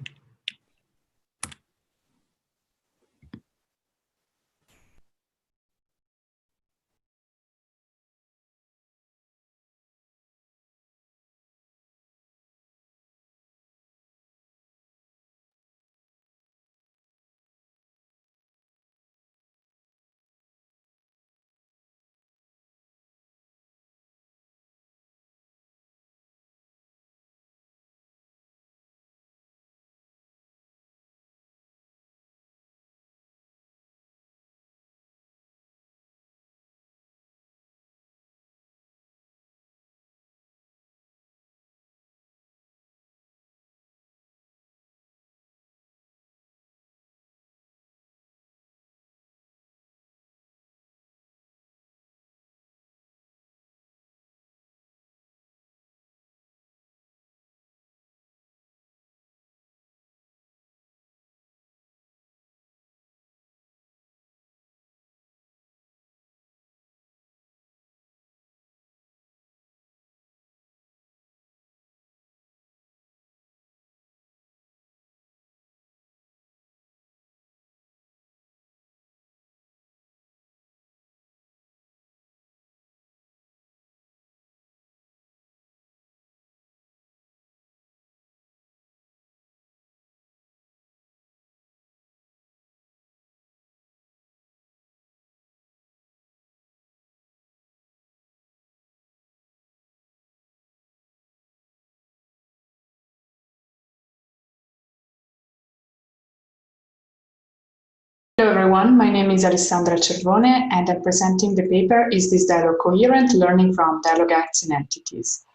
Hello everyone, my name is Alessandra Cervone and I'm presenting the paper Is this dialogue coherent? Learning from dialogue acts and entities.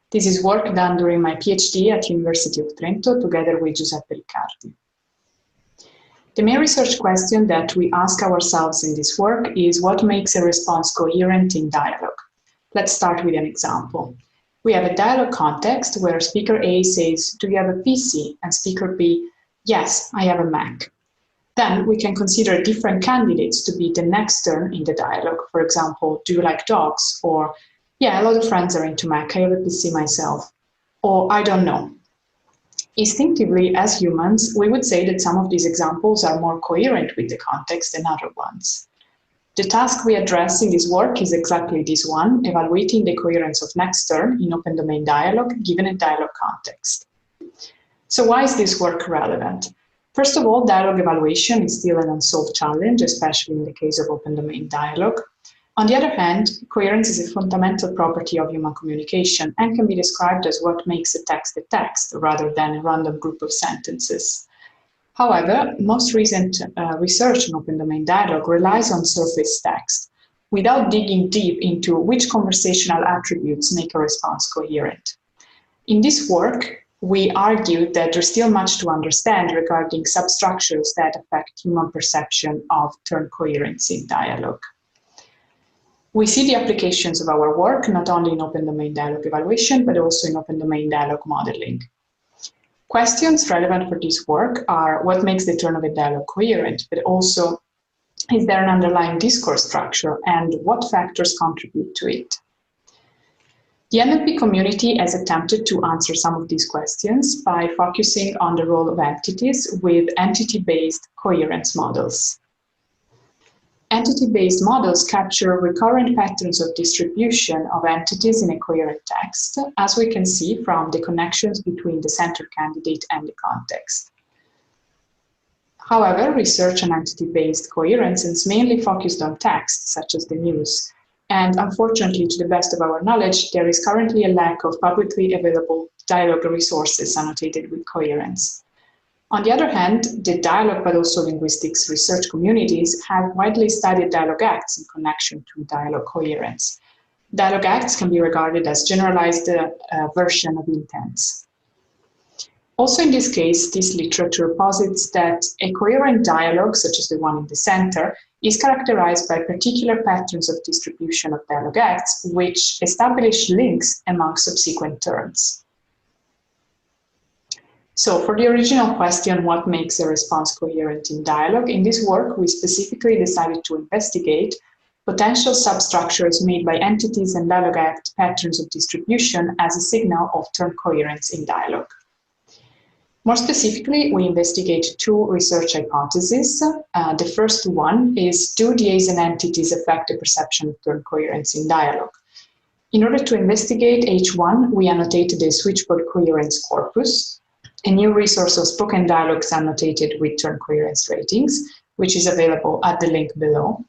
This is work done during my PhD at University of Trento together with Giuseppe Riccardi. The main research question that we ask ourselves in this work is what makes a response coherent in dialogue? Let's start with an example. We have a dialogue context where speaker A says, "Do you have a PC?" and speaker B, "Yes, I have a Mac." Then we can consider different candidates to be the next turn in the dialogue. For example, "Do you like dogs?" Or, "Yeah, a lot of friends are into Mac, I have a PC myself." Or, "I don't know." Instinctively, as humans, we would say that some of these examples are more coherent with the context than other ones. The task we address in this work is exactly this one, evaluating the coherence of next turn in open domain dialogue given a dialogue context. So why is this work relevant? First of all, dialogue evaluation is still an unsolved challenge, especially in the case of open domain dialogue. On the other hand, coherence is a fundamental property of human communication and can be described as what makes a text rather than a random group of sentences. However, most recent research on open domain dialogue relies on surface text, without digging deep into which conversational attributes make a response coherent. In this work, we argued that there's still much to understand regarding substructures that affect human perception of term coherence in dialogue. We see the applications of our work not only in open domain dialogue evaluation, but also in open domain dialogue modeling. Questions relevant for this work are what makes the turn of a dialogue coherent, but also is there an underlying discourse structure and what factors contribute to it? The NLP community has attempted to answer some of these questions by focusing on the role of entities with entity-based coherence models. Entity-based models capture recurrent patterns of distribution of entities in a coherent text, as we can see from the connections between the center candidate and the context. However, research on entity-based coherence is mainly focused on text, such as the news, and unfortunately, to the best of our knowledge, there is currently a lack of publicly available dialogue resources annotated with coherence. On the other hand, the dialogue but also linguistics research communities have widely studied dialogue acts in connection to dialogue coherence. Dialogue acts can be regarded as generalized version of intents. Also in this case, this literature posits that a coherent dialogue, such as the one in the center, is characterized by particular patterns of distribution of dialogue acts, which establish links among subsequent terms. So for the original question, what makes a response coherent in dialogue? In this work, we specifically decided to investigate potential substructures made by entities and dialogue act patterns of distribution as a signal of term coherence in dialogue. More specifically, we investigate two research hypotheses. The first one is, do the ASIN entities affect the perception of term coherence in dialogue? In order to investigate H1, we annotated a switchboard coherence corpus, a new resource of spoken dialogues annotated with term coherence ratings, which is available at the link below.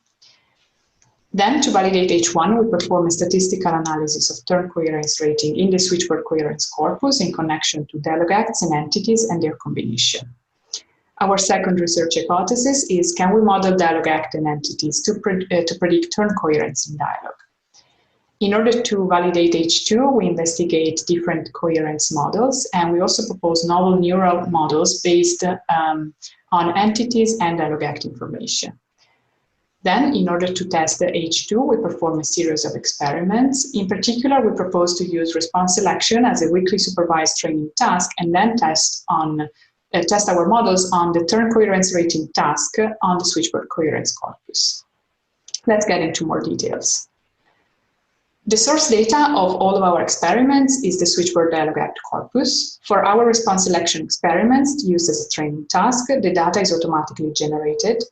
Then, to validate H1, we perform a statistical analysis of term coherence rating in the switchboard coherence corpus in connection to dialogue acts and entities and their combination. Our second research hypothesis is, can we model dialogue act and entities to predict term coherence in dialogue? In order to validate H2, we investigate different coherence models, and we also propose novel neural models based on entities and dialogue act information. Then, in order to test the H2, we perform a series of experiments. In particular, we propose to use response selection as a weekly supervised training task, and then test our models on the term coherence rating task on the switchboard coherence corpus. Let's get into more details. The source data of all of our experiments is the switchboard dialogue act corpus. For our response selection experiments used as a training task, the data is automatically generated.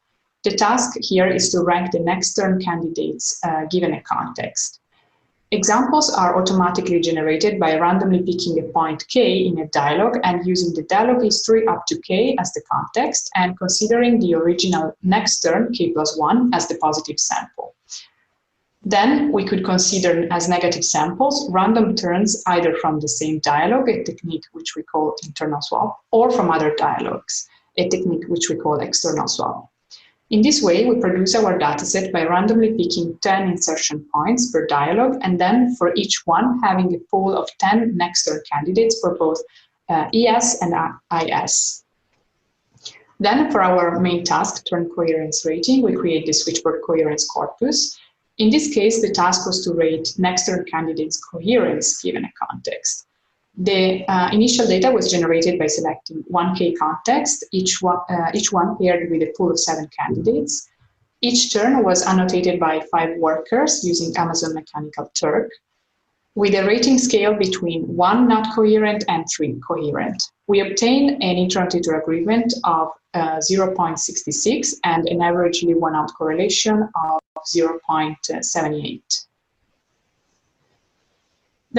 The task here is to rank the next term candidates given a context. Examples are automatically generated by randomly picking a point k in a dialogue and using the dialogue history up to k as the context and considering the original next term, k+1, as the positive sample. Then we could consider as negative samples random turns either from the same dialogue, a technique which we call internal swap, or from other dialogues, a technique which we call external swap. In this way, we produce our dataset by randomly picking 10 insertion points per dialogue, and then for each one having a pool of 10 next term candidates for both ES and IS. Then for our main task, term coherence rating, we create the switchboard coherence corpus. In this case, the task was to rate next term candidates' coherence given a context. The initial data was generated by selecting 1K context, each one paired with a pool of 7 candidates. Each turn was annotated by 5 workers using Amazon Mechanical Turk, with a rating scale between 1 not coherent and 3 coherent. We obtained an inter-entity agreement of 0.66 and an averagely one-out correlation of 0.78.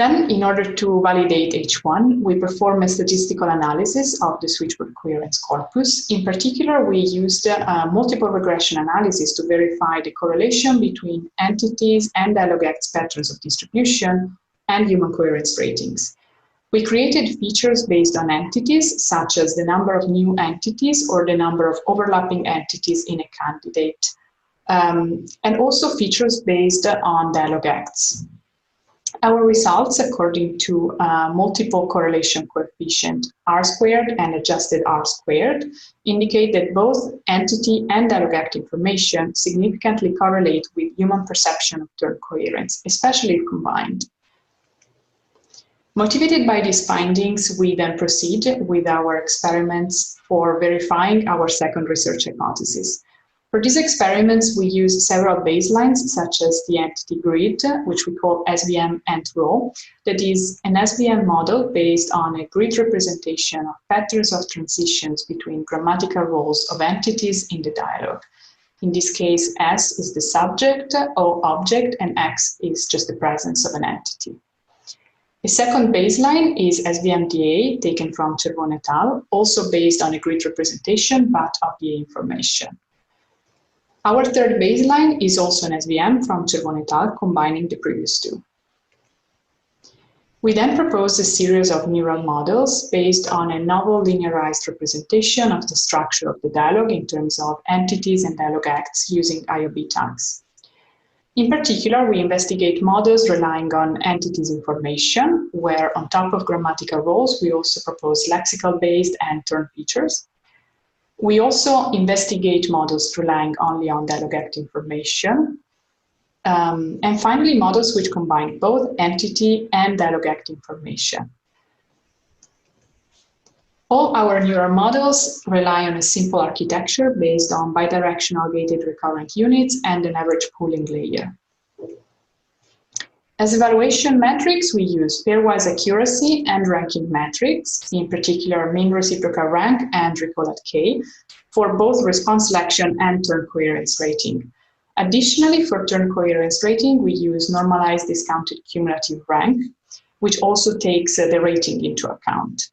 Then, in order to validate H1, we perform a statistical analysis of the switchboard coherence corpus. In particular, we used multiple regression analysis to verify the correlation between entities and dialog acts patterns of distribution and human coherence ratings. We created features based on entities, such as the number of new entities or the number of overlapping entities in a candidate, and also features based on dialog acts. Our results, according to multiple correlation coefficient R² and adjusted R², indicate that both entity and dialog act information significantly correlate with human perception of turn coherence, especially if combined. Motivated by these findings, we then proceed with our experiments for verifying our second research hypothesis. For these experiments, we use several baselines, such as the entity grid, which we call SVM and row, that is an SVM model based on a grid representation of patterns of transitions between grammatical roles of entities in the dialogue. In this case, S is the subject, O object, and X is just the presence of an entity. A second baseline is SVM-DA, taken from Cervone et al., also based on a grid representation, but of DA information. Our third baseline is also an SVM from Cervone et al., combining the previous two. We then propose a series of neural models based on a novel linearized representation of the structure of the dialogue in terms of entities and dialogue acts using IOB tags. In particular, we investigate models relying on entities information, where on top of grammatical roles, we also propose lexical-based and turn features. We also investigate models relying only on dialog act information. And finally, models which combine both entity and dialog act information. All our neural models rely on a simple architecture based on bidirectional gated recurrent units and an average pooling layer. As evaluation metrics, we use pairwise accuracy and ranking metrics, in particular mean reciprocal rank and recall at K, for both response selection and turn coherence rating. Additionally, for turn coherence rating, we use normalized discounted cumulative rank, which also takes the rating into account.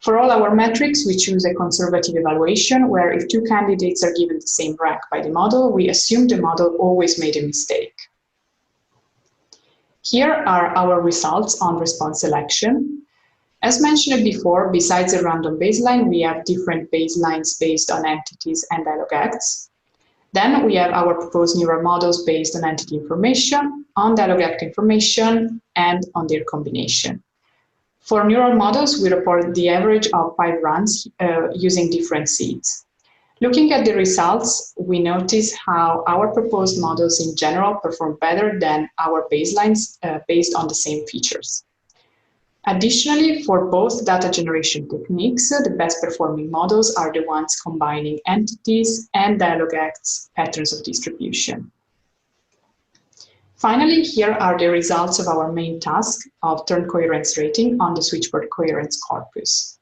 For all our metrics, we choose a conservative evaluation where if two candidates are given the same rank by the model, we assume the model always made a mistake. Here are our results on response selection. As mentioned before, besides a random baseline, we have different baselines based on entities and dialog acts. Then we have our proposed neural models based on entity information, on dialog act information, and on their combination. For neural models, we report the average of 5 runs using different seeds. Looking at the results, we notice how our proposed models in general perform better than our baselines based on the same features. Additionally, for both data generation techniques, the best performing models are the ones combining entities and dialog acts patterns of distribution. Finally, here are the results of our main task of turn coherence rating on the switchboard coherence corpus.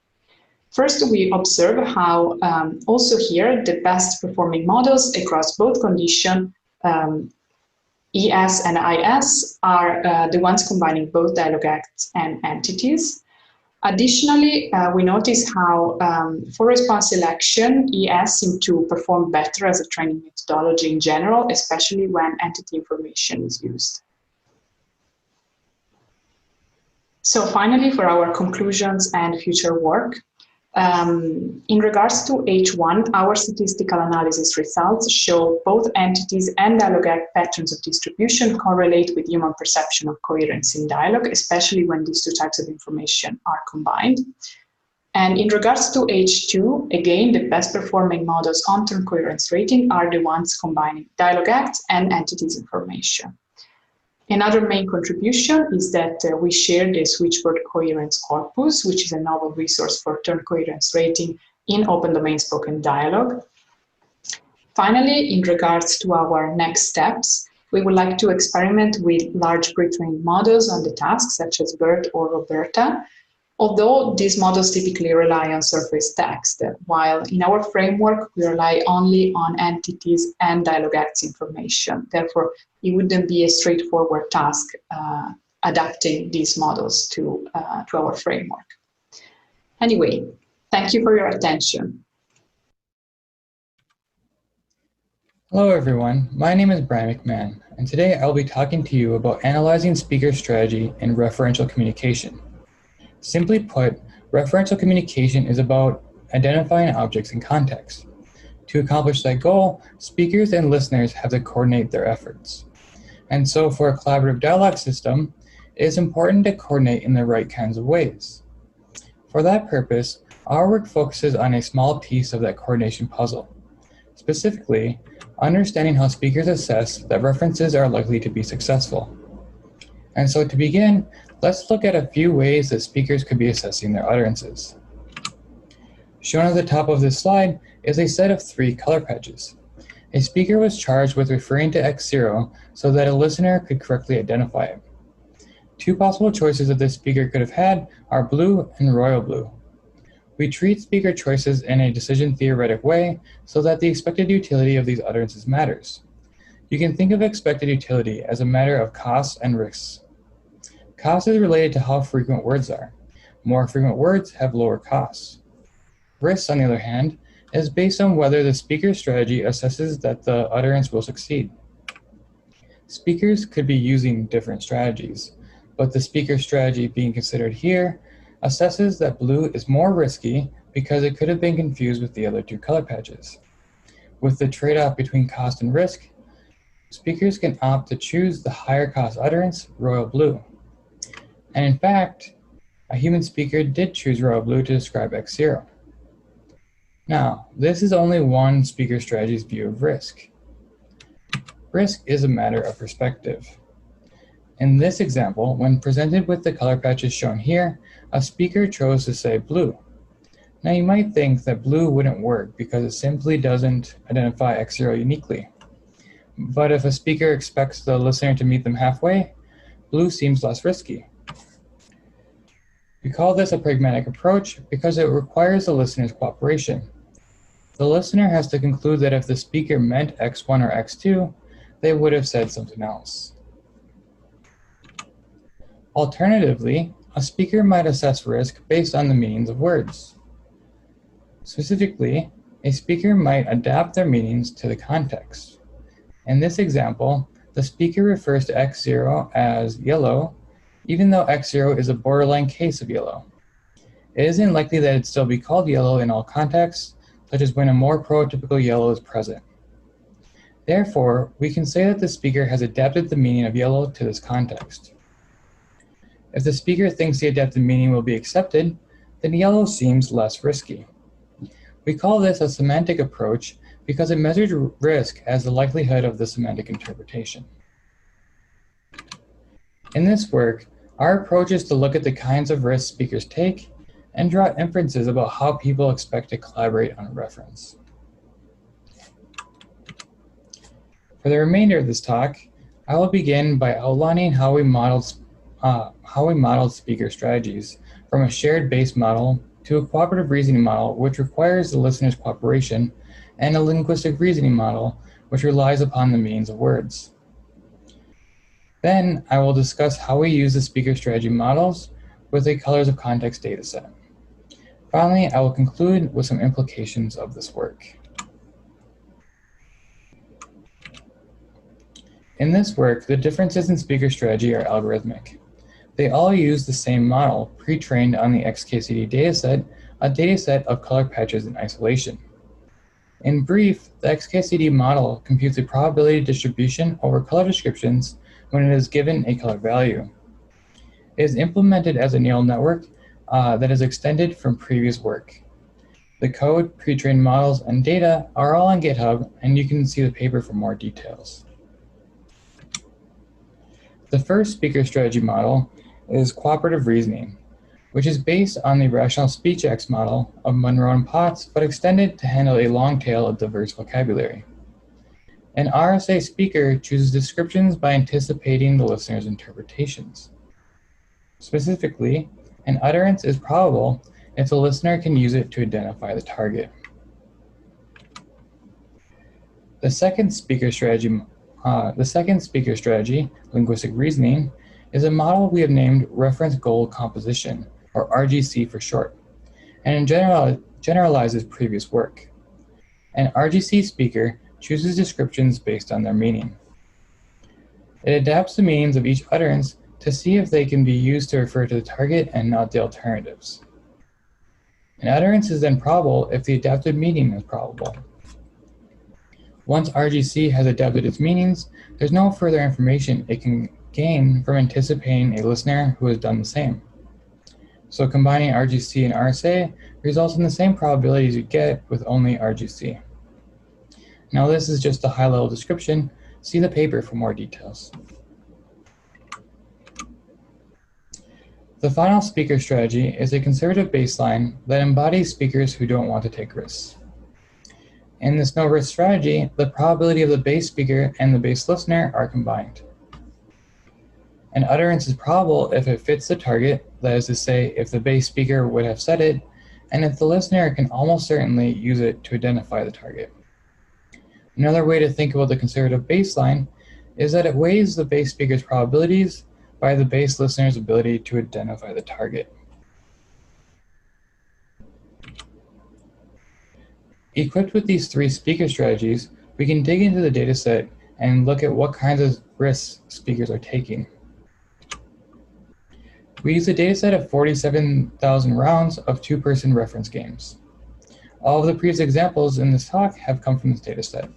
First, we observe how also here the best performing models across both condition ES and IS are the ones combining both dialog acts and entities. Additionally, we notice how for response selection, ES seem to perform better as a training methodology in general, especially when entity information is used. So finally, for our conclusions and future work, in regards to H1, our statistical analysis results show both entities and dialog act patterns of distribution correlate with human perception of coherence in dialogue, especially when these two types of information are combined. And in regards to H2, again, the best performing models on turn coherence rating are the ones combining dialog acts and entities information. Another main contribution is that we share the switchboard coherence corpus, which is a novel resource for turn coherence rating in open domain spoken dialogue. Finally, in regards to our next steps, we would like to experiment with large pre-trained models on the tasks such as BERT or Roberta, although these models typically rely on surface text, while in our framework, we rely only on entities and dialog acts information. Therefore, it wouldn't be a straightforward task adapting these models to our framework. Anyway, thank you for your attention. Hello everyone, my name is Brian McMahon, and today I'll be talking to you about analyzing speaker strategy in referential communication. Simply put, referential communication is about identifying objects in context. To accomplish that goal, speakers and listeners have to coordinate their efforts. And so for a collaborative dialogue system, it is important to coordinate in the right kinds of ways. For that purpose, our work focuses on a small piece of that coordination puzzle. Specifically, understanding how speakers assess that references are likely to be successful. And so to begin, let's look at a few ways that speakers could be assessing their utterances. Shown at the top of this slide is a set of 3 color patches. A speaker was charged with referring to X0 so that a listener could correctly identify it. 2 possible choices that this speaker could have had are blue and royal blue. We treat speaker choices in a decision theoretic way so that the expected utility of these utterances matters. You can think of expected utility as a matter of costs and risks. Cost is related to how frequent words are. More frequent words have lower costs. Risk, on the other hand, is based on whether the speaker's strategy assesses that the utterance will succeed. Speakers could be using different strategies, but the speaker strategy being considered here assesses that blue is more risky because it could have been confused with the other 2 color patches. With the trade-off between cost and risk, speakers can opt to choose the higher cost utterance, royal blue. And in fact, a human speaker did choose royal blue to describe X0. Now, this is only one speaker strategy's view of risk. Risk is a matter of perspective. In this example, when presented with the color patches shown here, a speaker chose to say blue. Now you might think that blue wouldn't work because it simply doesn't identify X0 uniquely. But if a speaker expects the listener to meet them halfway, blue seems less risky. We call this a pragmatic approach because it requires the listener's cooperation. The listener has to conclude that if the speaker meant X1 or X2, they would have said something else. Alternatively, a speaker might assess risk based on the meanings of words. Specifically, a speaker might adapt their meanings to the context. In this example, the speaker refers to X0 as yellow, even though X0 is a borderline case of yellow. It isn't likely that it'd still be called yellow in all contexts, such as when a more prototypical yellow is present. Therefore, we can say that the speaker has adapted the meaning of yellow to this context. If the speaker thinks the adapted meaning will be accepted, then yellow seems less risky. We call this a semantic approach because it measures risk as the likelihood of the semantic interpretation. In this work, our approach is to look at the kinds of risks speakers take and draw inferences about how people expect to collaborate on a reference. For the remainder of this talk, I will begin by outlining how we modeled speaker strategies from a shared base model to a cooperative reasoning model, which requires the listener's cooperation, and a linguistic reasoning model, which relies upon the meanings of words. Then I will discuss how we use the speaker strategy models with a colors of context dataset. Finally, I will conclude with some implications of this work. In this work, the differences in speaker strategy are algorithmic. They all use the same model, pre-trained on the XKCD dataset, a dataset of color patches in isolation. In brief, the XKCD model computes a probability distribution over color descriptions when it is given a color value. It is implemented as a neural network that is extended from previous work. The code, pre-trained models, and data are all on GitHub, and you can see the paper for more details. The first speaker strategy model is cooperative reasoning, which is based on the rational speech X model of Monroe and Potts, but extended to handle a long tail of diverse vocabulary. An RSA speaker chooses descriptions by anticipating the listener's interpretations. Specifically, an utterance is probable if the listener can use it to identify the target. The second speaker strategy, linguistic reasoning, is a model we have named Reference Goal Composition, or RGC for short, and in general generalizes previous work. An RGC speaker chooses descriptions based on their meaning. It adapts the meanings of each utterance to see if they can be used to refer to the target and not the alternatives. An utterance is then probable if the adapted meaning is probable. Once RGC has adapted its meanings, there's no further information it can gain from anticipating a listener who has done the same. So combining RGC and RSA results in the same probabilities you get with only RGC. Now this is just a high-level description. See the paper for more details. The final speaker strategy is a conservative baseline that embodies speakers who don't want to take risks. In this no-risk strategy, the probability of the base speaker and the base listener are combined. An utterance is probable if it fits the target, that is to say, if the base speaker would have said it, and if the listener can almost certainly use it to identify the target. Another way to think about the conservative baseline is that it weighs the base speaker's probabilities by the base listener's ability to identify the target. Equipped with these three speaker strategies, we can dig into the dataset and look at what kinds of risks speakers are taking. We use a dataset of 47,000 rounds of two-person reference games. All of the previous examples in this talk have come from this dataset.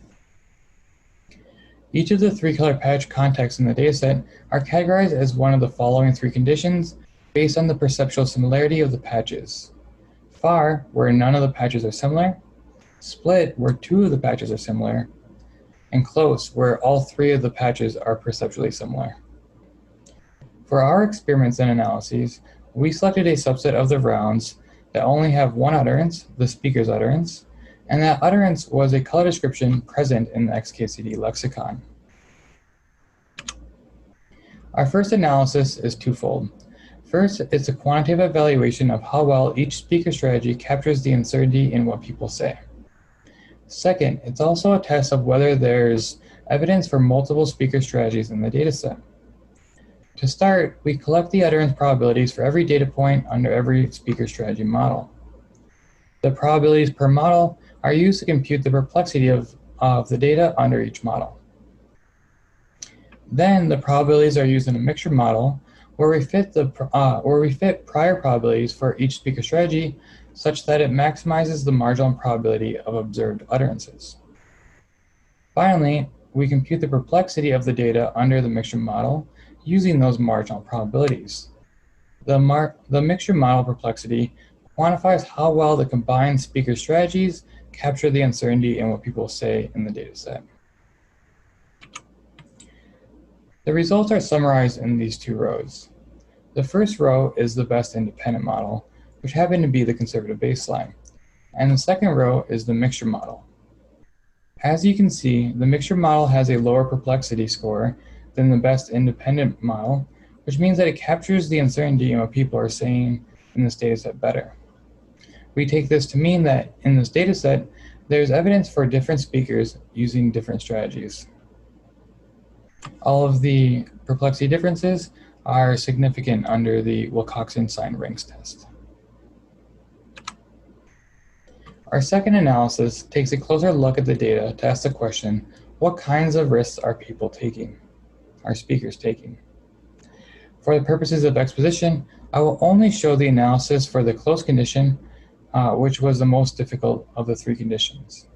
Each of the three-color patch contexts in the dataset are categorized as one of the following three conditions based on the perceptual similarity of the patches. Far, where none of the patches are similar, split, where two of the patches are similar, and close, where all three of the patches are perceptually similar. For our experiments and analyses, we selected a subset of the rounds that only have one utterance, the speaker's utterance, and that utterance was a color description present in the XKCD lexicon. Our first analysis is twofold. First, it's a quantitative evaluation of how well each speaker strategy captures the uncertainty in what people say. Second, it's also a test of whether there's evidence for multiple speaker strategies in the dataset. To start, we collect the utterance probabilities for every data point under every speaker strategy model. The probabilities per model are used to compute the perplexity of the data under each model. Then the probabilities are used in a mixture model where we fit prior probabilities for each speaker strategy such that it maximizes the marginal probability of observed utterances. Finally, we compute the perplexity of the data under the mixture model using those marginal probabilities. The mixture model perplexity quantifies how well the combined speaker strategies capture the uncertainty in what people say in the dataset. The results are summarized in these two rows. The first row is the best independent model, which happened to be the conservative baseline, and the second row is the mixture model. As you can see, the mixture model has a lower perplexity score than the best independent model, which means that it captures the uncertainty in what people are saying in this dataset better. We take this to mean that in this dataset, there's evidence for different speakers using different strategies. All of the perplexity differences are significant under the Wilcoxon sign rings test. Our second analysis takes a closer look at the data to ask the question, what kinds of risks are people taking? Are speakers taking? For the purposes of exposition, I will only show the analysis for the close condition, which was the most difficult of the three conditions.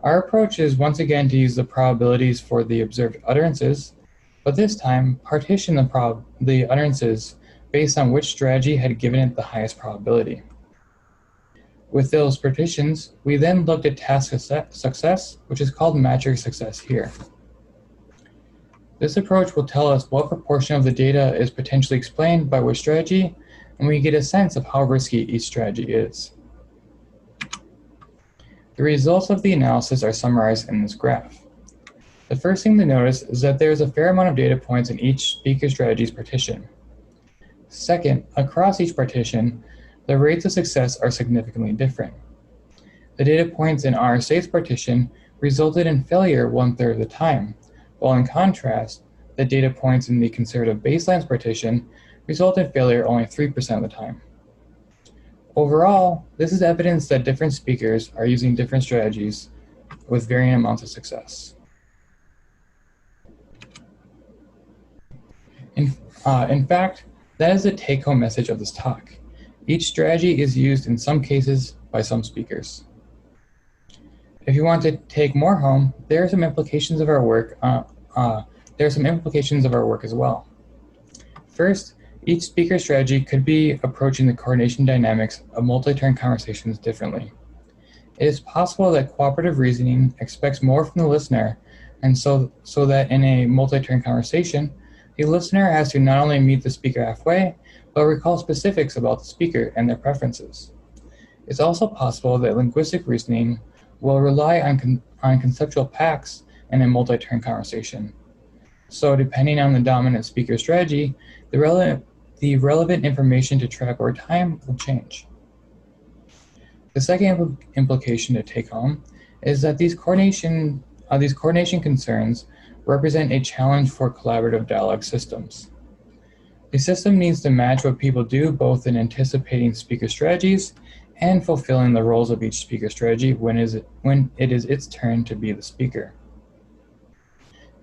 Our approach is once again to use the probabilities for the observed utterances, but this time partition the utterances based on which strategy had given it the highest probability. With those partitions, we then looked at task success, which is called metric success here. This approach will tell us what proportion of the data is potentially explained by which strategy, and we get a sense of how risky each strategy is. The results of the analysis are summarized in this graph. The first thing to notice is that there is a fair amount of data points in each speaker strategy's partition. Second, across each partition, the rates of success are significantly different. The data points in RSA's partition resulted in failure 1/3 of the time, while in contrast, that data points in the conservative baselines partition result in failure only 3% of the time. Overall, this is evidence that different speakers are using different strategies with varying amounts of success. In fact, that is the take-home message of this talk. Each strategy is used in some cases by some speakers. If you want to take more home, there are some implications of our work. As well. First, each speaker strategy could be approaching the coordination dynamics of multi-turn conversations differently. It is possible that cooperative reasoning expects more from the listener, and so that in a multi-turn conversation, the listener has to not only meet the speaker halfway, but recall specifics about the speaker and their preferences. It's also possible that linguistic reasoning will rely on conceptual packs in a multi-turn conversation. So depending on the dominant speaker strategy, the relevant information to track over time will change. The second implication to take home is that these coordination concerns represent a challenge for collaborative dialogue systems. The system needs to match what people do both in anticipating speaker strategies and fulfilling the roles of each speaker strategy when it is its turn to be the speaker.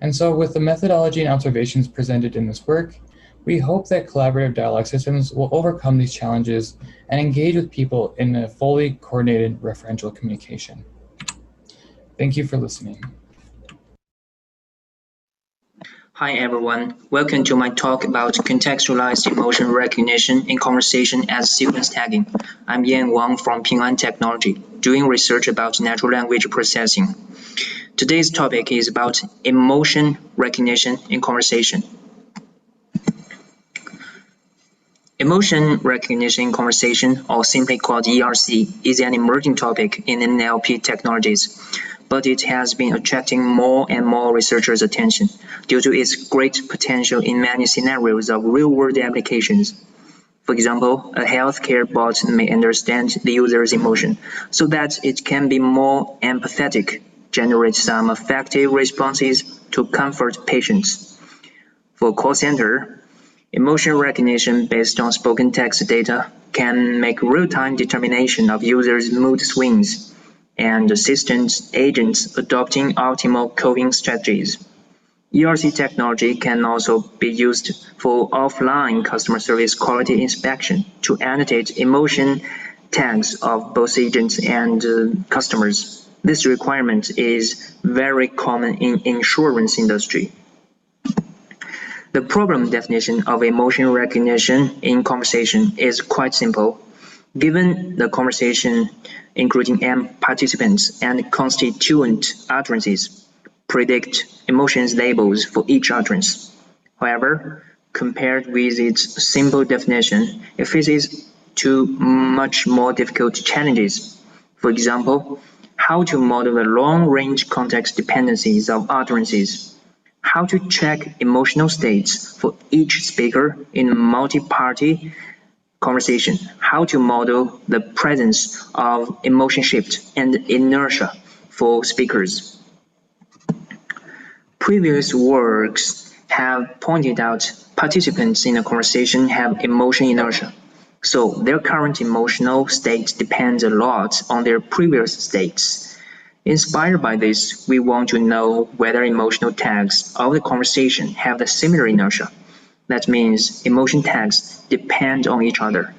And so with the methodology and observations presented in this work, we hope that collaborative dialogue systems will overcome these challenges and engage with people in a fully coordinated referential communication. Thank you for listening. Hi everyone, welcome to my talk about contextualized emotion recognition in conversation as sequence tagging. I'm Yan Wang from Ping An Technology, doing research about natural language processing. Today's topic is about emotion recognition in conversation. Emotion recognition in conversation, or simply called ERC, is an emerging topic in NLP technologies, but it has been attracting more and more researchers' attention due to its great potential in many scenarios of real-world applications. For example, a healthcare bot may understand the user's emotion so that it can be more empathetic, generate some effective responses to comfort patients. For a call center, emotion recognition based on spoken text data can make real-time determination of users' mood swings and assist agents adopting optimal coping strategies. ERC technology can also be used for offline customer service quality inspection to annotate emotion tags of both agents and customers. This requirement is very common in insurance industry. The problem definition of emotion recognition in conversation is quite simple. Given the conversation, including participants and constituent utterances, predict emotions labels for each utterance. However, compared with its simple definition, it faces two much more difficult challenges. For example, how to model the long-range context dependencies of utterances, how to check emotional states for each speaker in a multi-party conversation, how to model the presence of emotion shift and inertia for speakers. Previous works have pointed out participants in a conversation have emotion inertia, so their current emotional state depends a lot on their previous states. Inspired by this, we want to know whether emotional tags of the conversation have the similar inertia. That means emotion tags depend on each other.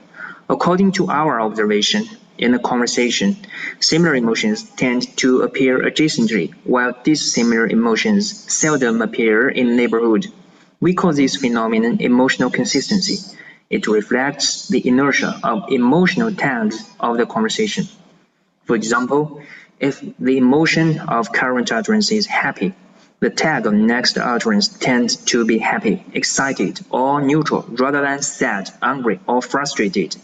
According to our observation, in a conversation, similar emotions tend to appear adjacently, while dissimilar emotions seldom appear in the neighborhood. We call this phenomenon emotional consistency. It reflects the inertia of emotional tags of the conversation. For example, if the emotion of current utterance is happy, the tag of next utterance tends to be happy, excited, or neutral rather than sad, angry, or frustrated.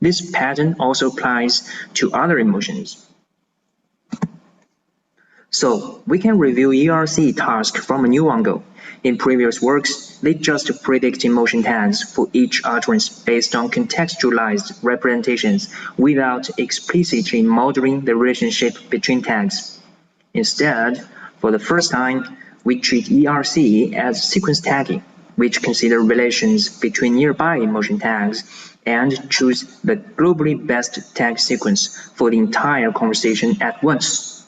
This pattern also applies to other emotions. So, we can review ERC task from a new angle. In previous works, they just predict emotion tags for each utterance based on contextualized representations without explicitly modeling the relationship between tags. Instead, for the first time, we treat ERC as sequence tagging, which consider relations between nearby emotion tags and choose the globally best tag sequence for the entire conversation at once.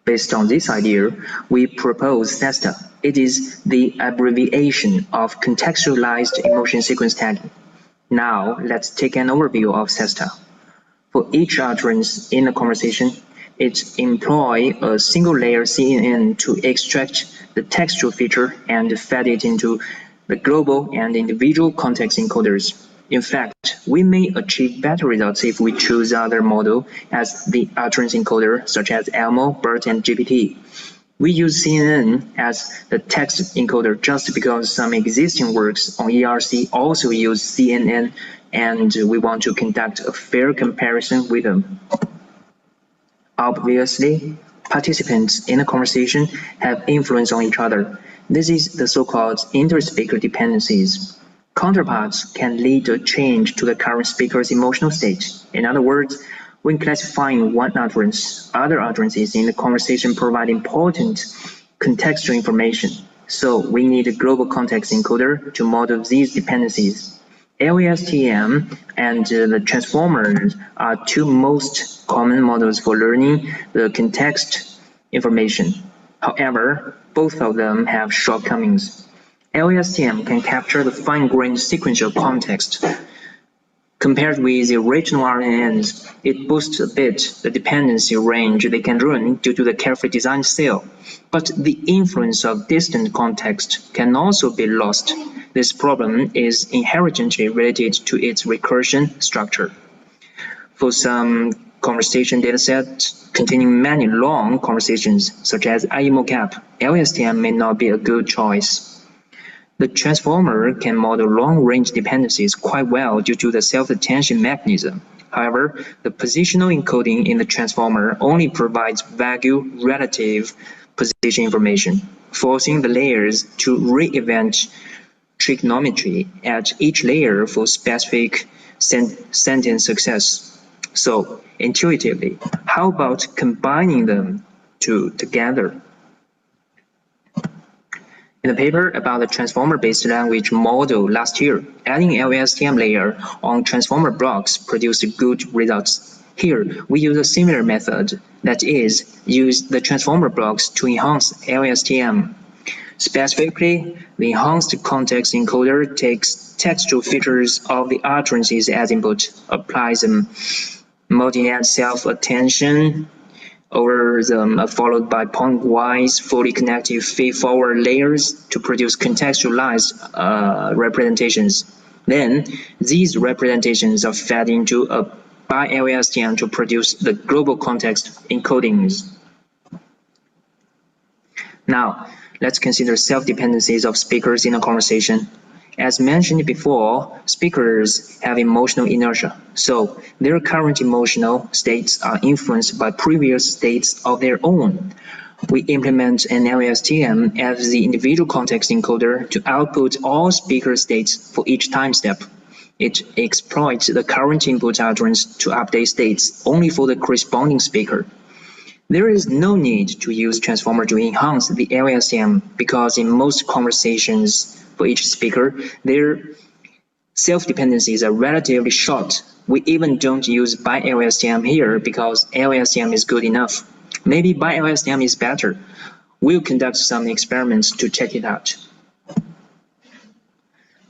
Based on this idea, we propose SIGDIAL. It is the abbreviation of contextualized emotion sequence tagging. Now, let's take an overview of SIGDIAL. For each utterance in a conversation, it employs a single-layer CNN to extract the textual feature and fed it into the global and individual context encoders. In fact, we may achieve better results if we choose other model as the utterance encoder, such as Elmo, BERT, and GPT. We use CNN as the text encoder just because some existing works on ERC also use CNN, and we want to conduct a fair comparison with them. Obviously, participants in a conversation have influence on each other. This is the so-called inter-speaker dependencies. Counterparts can lead to a change to the current speaker's emotional state. In other words, when classifying one utterance, other utterances in the conversation provide important contextual information. So we need a global context encoder to model these dependencies. LSTM and the transformers are two most common models for learning the context information. However, both of them have shortcomings. LSTM can capture the fine-grained sequential context. Compared with the original RNNs, it boosts a bit the dependency range they can run due to the carefully designed cell. But the influence of distant context can also be lost. This problem is inherently related to its recursion structure. For some conversation datasets containing many long conversations, such as IEMOCAP, LSTM may not be a good choice. The transformer can model long-range dependencies quite well due to the self-attention mechanism. However, the positional encoding in the transformer only provides vague relative position information, forcing the layers to re-event trigonometry at each layer for specific sentence success. So, intuitively, how about combining them together? In the paper about the transformer-based language model last year, adding LSTM layer on transformer blocks produced good results. Here, we use a similar method, that is, use the transformer blocks to enhance LSTM. Specifically, the enhanced context encoder takes textual features of the utterances as input, applies a multi-net self-attention over them, followed by point-wise fully connected feed-forward layers to produce contextualized representations. Then, these representations are fed into a by LSTM to produce the global context encodings. Now, let's consider self-dependencies of speakers in a conversation. As mentioned before, speakers have emotional inertia, so their current emotional states are influenced by previous states of their own. We implement an LSTM as the individual context encoder to output all speaker states for each time step. It exploits the current input utterance to update states only for the corresponding speaker. There is no need to use transformer to enhance the LSTM because in most conversations for each speaker, their self-dependencies are relatively short. We even don't use by LSTM here because LSTM is good enough. Maybe by LSTM is better. We'll conduct some experiments to check it out.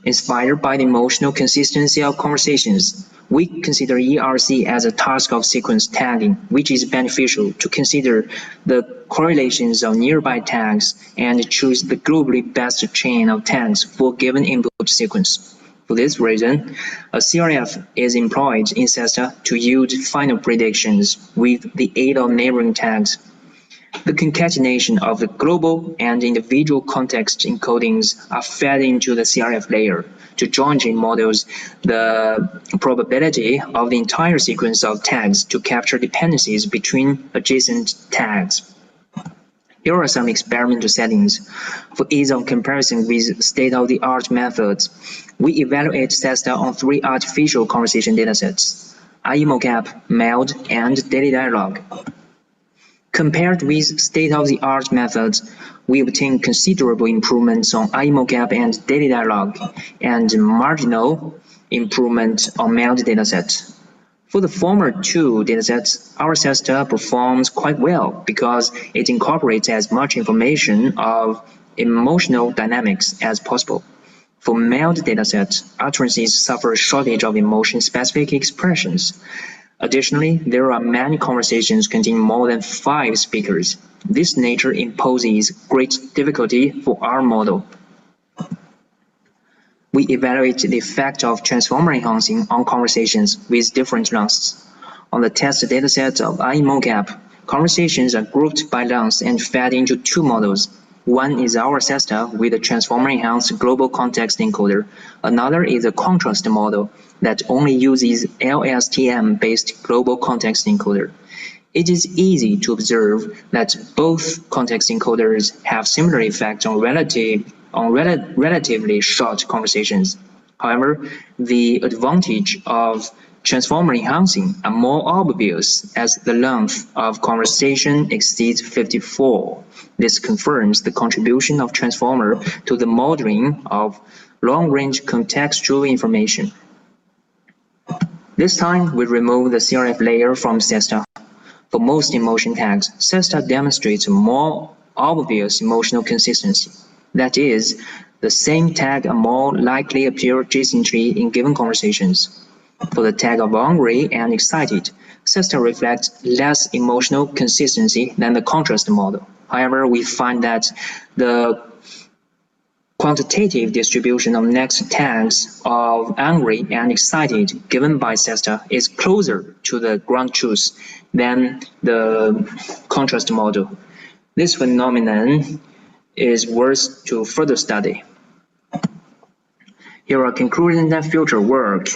Inspired by the emotional consistency of conversations, we consider ERC as a task of sequence tagging, which is beneficial to consider the correlations of nearby tags and choose the globally best chain of tags for a given input sequence. For this reason, a CRF is employed in SIGDIAL to yield final predictions with the aid of neighboring tags. The concatenation of the global and individual context encodings are fed into the CRF layer to jointly model the probability of the entire sequence of tags to capture dependencies between adjacent tags. Here are some experimental settings. For ease of comparison with state-of-the-art methods, we evaluate SIGDIAL on 3 artificial conversation datasets: IEMOCAP, MELD, and daily dialogue. Compared with state-of-the-art methods, we obtain considerable improvements on IMO gap and daily dialogue, and marginal improvement on MELD dataset. For the former two datasets, our SIGDIAL performs quite well because it incorporates as much information of emotional dynamics as possible. For MELD dataset, utterances suffer a shortage of emotion-specific expressions. Additionally, there are many conversations containing more than 5 speakers. This nature imposes great difficulty for our model. We evaluate the effect of transformer enhancing on conversations with different lengths. On the test dataset of IMO gap, conversations are grouped by length and fed into 2 models. One is our SIGDIAL with a transformer-enhanced global context encoder. Another is a contrast model that only uses LSTM-based global context encoder. It is easy to observe that both context encoders have similar effects on relatively short conversations. However, the advantage of transformer enhancing are more obvious as the length of conversation exceeds 54. This confirms the contribution of transformer to the modeling of long-range contextual information. This time, we remove the CRF layer from SIGDIAL. For most emotion tags, SIGDIAL demonstrates a more obvious emotional consistency. That is, the same tag are more likely appear adjacently in given conversations. For the tag of angry and excited, SIGDIAL reflects less emotional consistency than the contrast model. However, we find that the quantitative distribution of next tags of angry and excited given by SIGDIAL is closer to the ground truth than the contrast model. This phenomenon is worth to further study. Here are conclusions and future work.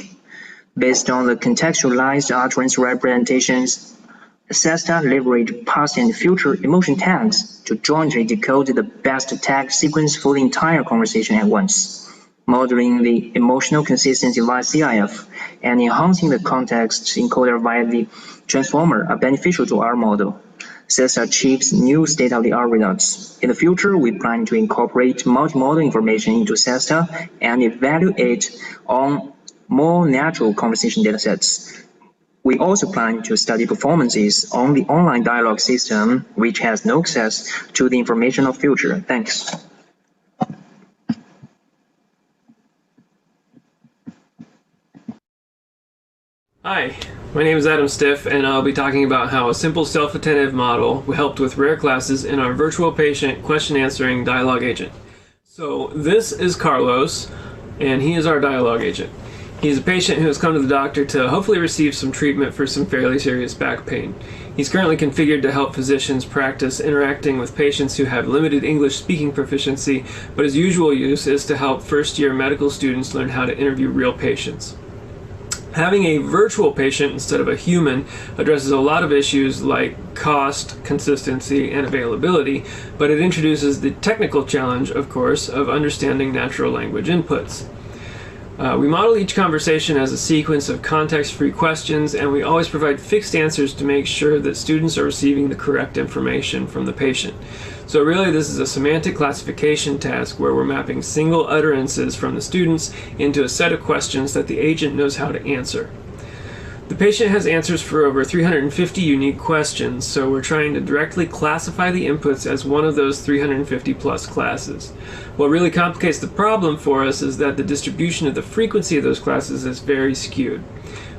Based on the contextualized utterance representations, SIGDIAL leveraged past and future emotion tags to jointly decode the best tag sequence for the entire conversation at once. Modeling the emotional consistency via CIF and enhancing the context encoder via the transformer are beneficial to our model. SIGDIAL achieves new state-of-the-art results. In the future, we plan to incorporate multimodal information into SIGDIAL and evaluate on more natural conversation datasets. We also plan to study performances on the online dialogue system, which has no access to the information of future. Thanks. Hi, my name is Adam Stiff, and I'll be talking about how a simple self-attentive model helped with rare classes in our virtual patient question-answering dialogue agent. So this is Carlos, and he is our dialogue agent. He's a patient who has come to the doctor to hopefully receive some treatment for some fairly serious back pain. He's currently configured to help physicians practice interacting with patients who have limited English speaking proficiency, but his usual use is to help first-year medical students learn how to interview real patients. Having a virtual patient instead of a human addresses a lot of issues like cost, consistency, and availability, but it introduces the technical challenge, of course, of understanding natural language inputs. We model each conversation as a sequence of context-free questions, and we always provide fixed answers to make sure that students are receiving the correct information from the patient. So really, this is a semantic classification task where we're mapping single utterances from the students into a set of questions that the agent knows how to answer. The patient has answers for over 350 unique questions, so we're trying to directly classify the inputs as one of those 350 plus classes. What really complicates the problem for us is that the distribution of the frequency of those classes is very skewed.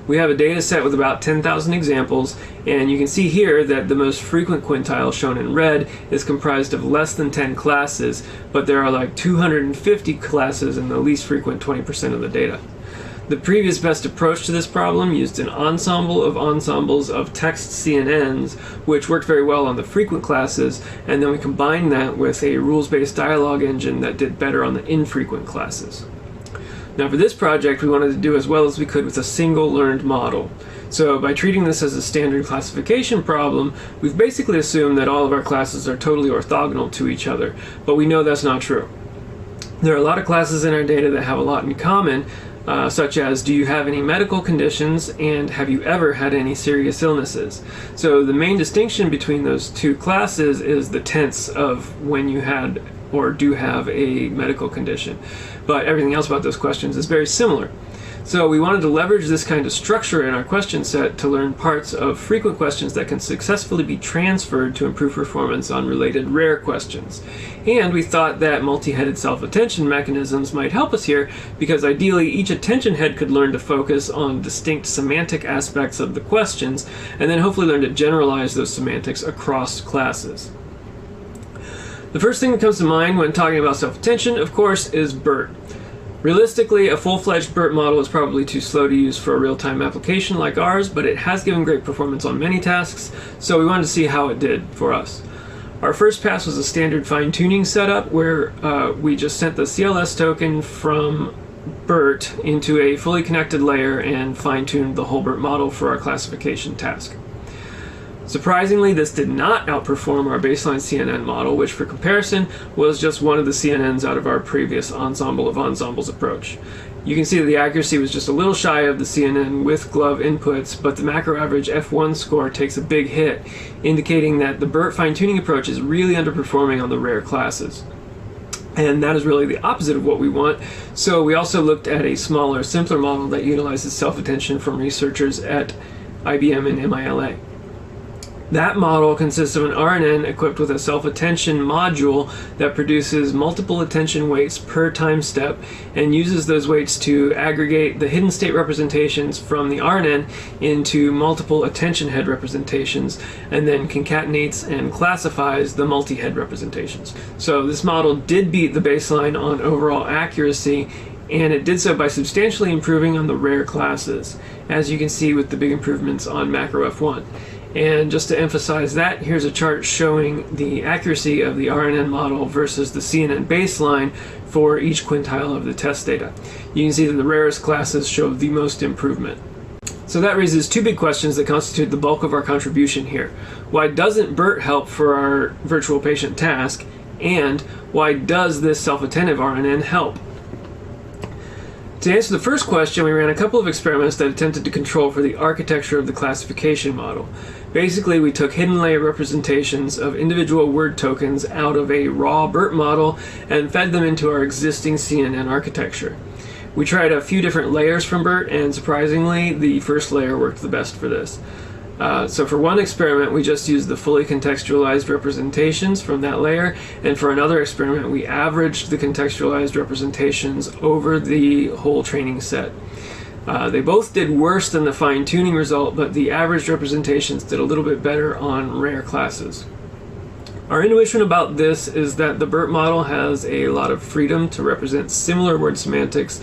We have a data set with about 10,000 examples, and you can see here that the most frequent quintile, shown in red, is comprised of less than 10 classes, but there are like 250 classes in the least frequent 20% of the data. The previous best approach to this problem used an ensemble of ensembles of text CNNs, which worked very well on the frequent classes, and then we combined that with a rules-based dialogue engine that did better on the infrequent classes. Now for this project, we wanted to do as well as we could with a single learned model. So by treating this as a standard classification problem, we've basically assumed that all of our classes are totally orthogonal to each other, but we know that's not true. There are a lot of classes in our data that have a lot in common, such as, do you have any medical conditions, and have you ever had any serious illnesses? So the main distinction between those two classes is the tense of when you had or do have a medical condition. But everything else about those questions is very similar. So we wanted to leverage this kind of structure in our question set to learn parts of frequent questions that can successfully be transferred to improve performance on related rare questions. And we thought that multi-headed self-attention mechanisms might help us here, because ideally each attention head could learn to focus on distinct semantic aspects of the questions, and then hopefully learn to generalize those semantics across classes. The first thing that comes to mind when talking about self-attention, of course, is BERT. Realistically, a full-fledged BERT model is probably too slow to use for a real-time application like ours, but it has given great performance on many tasks, so we wanted to see how it did for us. Our first pass was a standard fine-tuning setup where we just sent the CLS token from BERT into a fully connected layer and fine-tuned the whole BERT model for our classification task. Surprisingly, this did not outperform our baseline CNN model, which for comparison was just one of the CNNs out of our previous ensemble of ensembles approach. You can see that the accuracy was just a little shy of the CNN with glove inputs, but the macro average F1 score takes a big hit, indicating that the BERT fine-tuning approach is really underperforming on the rare classes. And that is really the opposite of what we want. So we also looked at a smaller, simpler model that utilizes self-attention from researchers at IBM and MILA. That model consists of an RNN equipped with a self-attention module that produces multiple attention weights per time step and uses those weights to aggregate the hidden state representations from the RNN into multiple attention head representations, and then concatenates and classifies the multi-head representations. So this model did beat the baseline on overall accuracy, and it did so by substantially improving on the rare classes, as you can see with the big improvements on macro F1. And just to emphasize that, here's a chart showing the accuracy of the RNN model versus the CNN baseline for each quintile of the test data. You can see that the rarest classes show the most improvement. So that raises two big questions that constitute the bulk of our contribution here. Why doesn't BERT help for our virtual patient task? And why does this self-attentive RNN help? To answer the first question, we ran a couple of experiments that attempted to control for the architecture of the classification model. Basically, we took hidden layer representations of individual word tokens out of a raw BERT model and fed them into our existing CNN architecture. We tried a few different layers from BERT, and surprisingly, the first layer worked the best for this. So for one experiment, we just used the fully contextualized representations from that layer, and for another experiment, we averaged the contextualized representations over the whole training set. They both did worse than the fine-tuning result, but the averaged representations did a little bit better on rare classes. Our intuition about this is that the BERT model has a lot of freedom to represent similar word semantics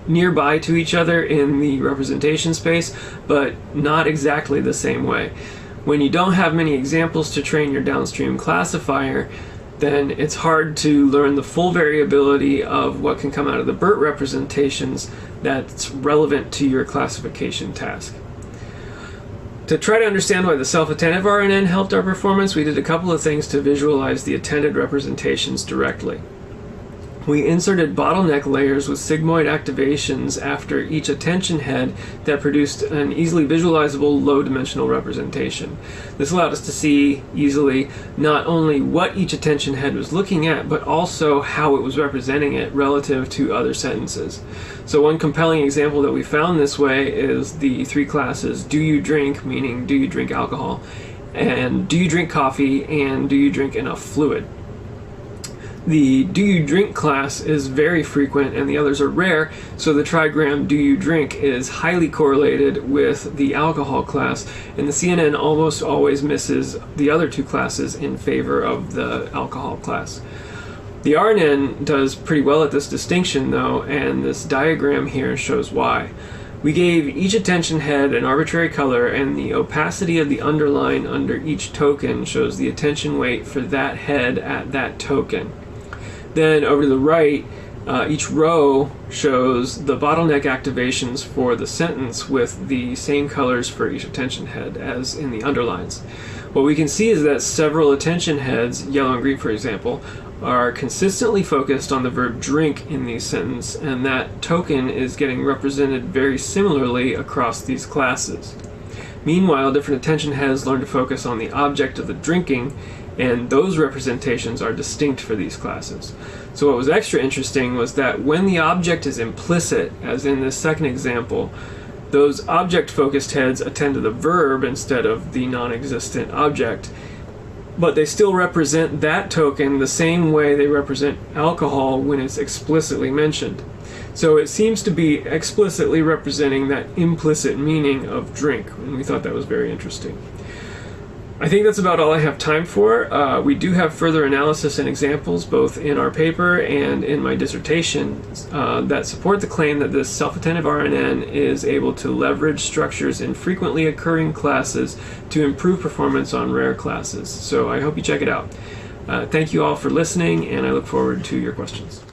nearby to each other in the representation space, but not exactly the same way. When you don't have many examples to train your downstream classifier, then it's hard to learn the full variability of what can come out of the BERT representations that's relevant to your classification task. To try to understand why the self-attentive RNN helped our performance, we did a couple of things to visualize the attended representations directly. We inserted bottleneck layers with sigmoid activations after each attention head that produced an easily visualizable low-dimensional representation. This allowed us to see easily not only what each attention head was looking at, but also how it was representing it relative to other sentences. So one compelling example that we found this way is the three classes: do you drink, meaning do you drink alcohol, and do you drink coffee, and do you drink enough fluid. The do you drink class is very frequent and the others are rare, so the trigram do you drink is highly correlated with the alcohol class, and the CNN almost always misses the other two classes in favor of the alcohol class. The RNN does pretty well at this distinction though, and this diagram here shows why. We gave each attention head an arbitrary color, and the opacity of the underline under each token shows the attention weight for that head at that token. Then over to the right, each row shows the bottleneck activations for the sentence with the same colors for each attention head as in the underlines. What we can see is that several attention heads, yellow and green for example, are consistently focused on the verb drink in these sentences, and that token is getting represented very similarly across these classes. Meanwhile, different attention heads learn to focus on the object of the drinking, and those representations are distinct for these classes. So what was extra interesting was that when the object is implicit, as in this second example, those object-focused heads attend to the verb instead of the non-existent object, but they still represent that token the same way they represent alcohol when it's explicitly mentioned. So it seems to be explicitly representing that implicit meaning of drink, and we thought that was very interesting. I think that's about all I have time for. We do have further analysis and examples both in our paper and in my dissertation that support the claim that this self-attentive RNN is able to leverage structures in frequently occurring classes to improve performance on rare classes. So I hope you check it out. Thank you all for listening, and I look forward to your questions.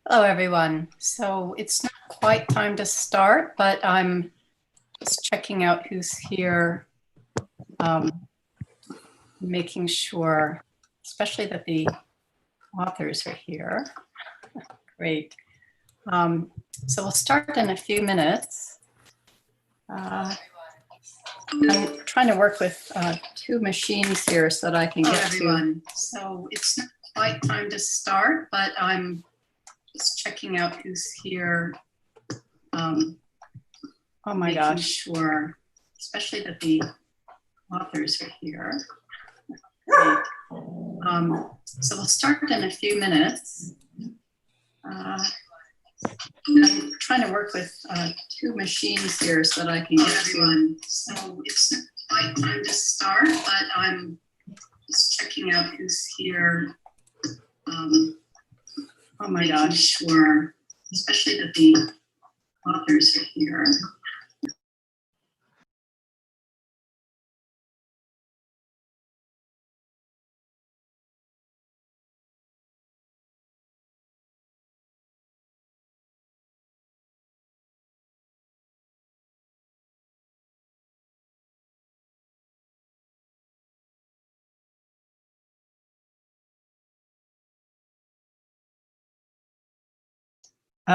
Hello, everyone. So it's not quite time to start, but I'm just checking out who's here, making sure, especially that the authors are here. Great. So we'll start in a few minutes. I'm trying to work with two machines here so that I can get everyone. So it's not quite time to start, but I'm just checking out who's here. Oh my gosh. Sure, especially that the authors are here. Great. So we'll start in a few minutes. I'm trying to work with two machines here so that I can get everyone. So it's not quite time to start, but I'm just checking out who's here. Oh my gosh, sure, especially that the authors are here.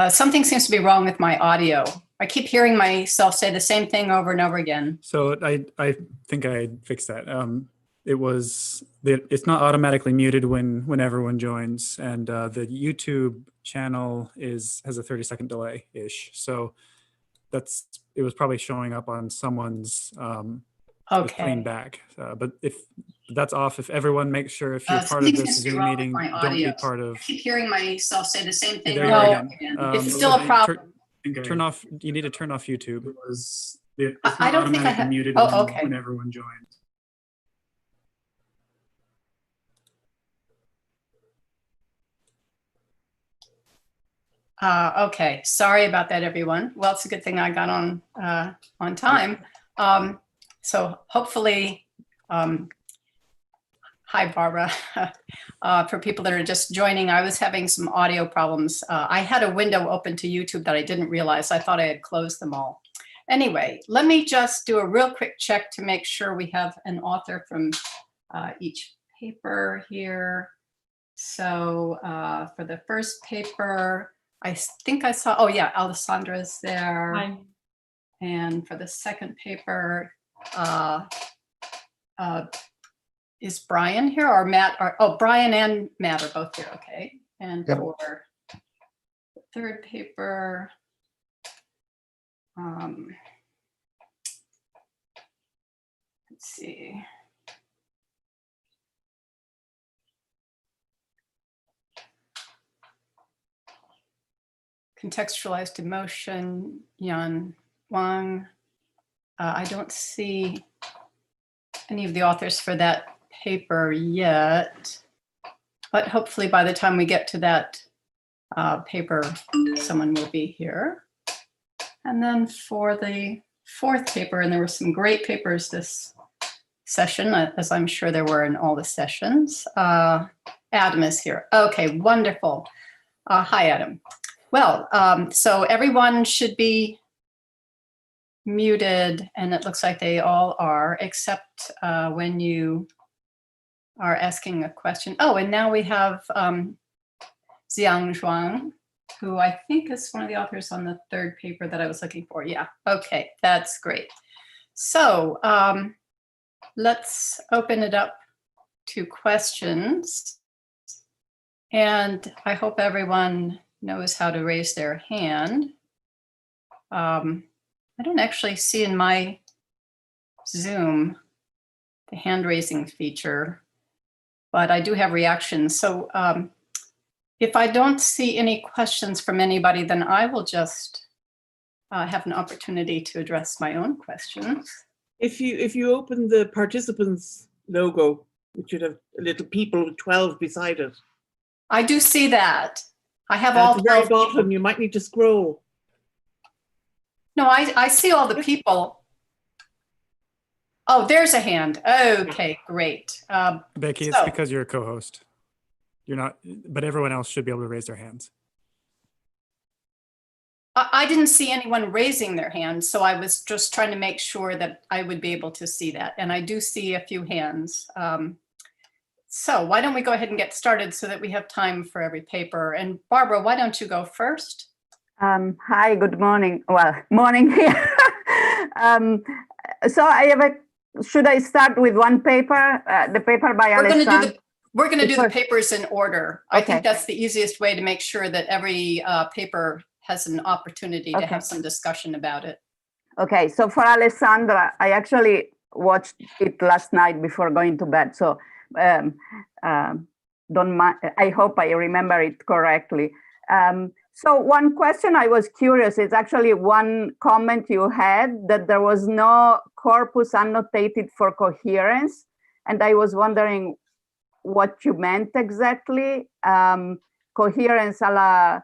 Something seems to be wrong with my audio. I keep hearing myself say the same thing over and over again. So I think I fixed that. It's not automatically muted when everyone joins, and the YouTube channel has a 30-second delay-ish. So it was probably showing up on someone's playing back. But if that's off, if everyone makes sure if you're part of this Zoom meeting, don't be part of. I keep hearing myself say the same thing. There you are again. It's still a problem. Turn off. You need to turn off YouTube. I don't think I have. Muted okay. when everyone joins. Okay, sorry about that, everyone. Well, it's a good thing I got on time. So hopefully, hi, Barbara. For people that are just joining, I was having some audio problems. I had a window open to YouTube that I didn't realize. I thought I had closed them all. Anyway, let me just do a real quick check to make sure we have an author from each paper here. So for the first paper, I think I saw, oh yeah, Alessandra's there. Hi. And for the second paper, is Brian here or Matt? Oh, Brian and Matt are both here, okay. And Yep. for the third paper. Let's see. Contextualized emotion, Yan Wang. I don't see any of the authors for that paper yet, but hopefully by the time we get to that paper, someone will be here. And then for the fourth paper, and there were some great papers this session, as I'm sure there were in all the sessions. Adam is here. Okay, wonderful. Hi, Adam. Well, so everyone should be muted, and it looks like they all are, except when you are asking a question. Oh, and now we have Xiang Zhuang, who I think is one of the authors on the third paper that I was looking for. Yeah, okay, that's great. So let's open it up to questions. And I hope everyone knows how to raise their hand. I don't actually see in my Zoom the hand raising feature, but I do have reactions. So if I don't see any questions from anybody, then I will just have an opportunity to address my own questions. If you open the participants logo, which should have a little people with 12 beside it. I do see that. I have all 12 at the very bottom, people. you might need to scroll. No, I see all the people. Oh, there's a hand. Okay, great. Becky, it's because you're a co-host. You're not, but everyone else should be able to raise their hands. I didn't see anyone raising their hands, so I was just trying to make sure that I would be able to see that. And I do see a few hands. So why don't we go ahead and get started so that we have time for every paper. And Barbara, why don't you go first? Hi, good morning. Well, morning here. So I have should I start with one paper, the paper by Alessandra? We're going to do the papers in order. Okay. I think that's the easiest way to make sure that every paper has an opportunity to have some discussion about it. Okay, so for Alessandra, I actually watched it last night before going to bed. So don't mind, I hope I remember it correctly. So one question I was curious, it's actually one comment you had that there was no corpus annotated for coherence. And I was wondering what you meant exactly. Coherence a la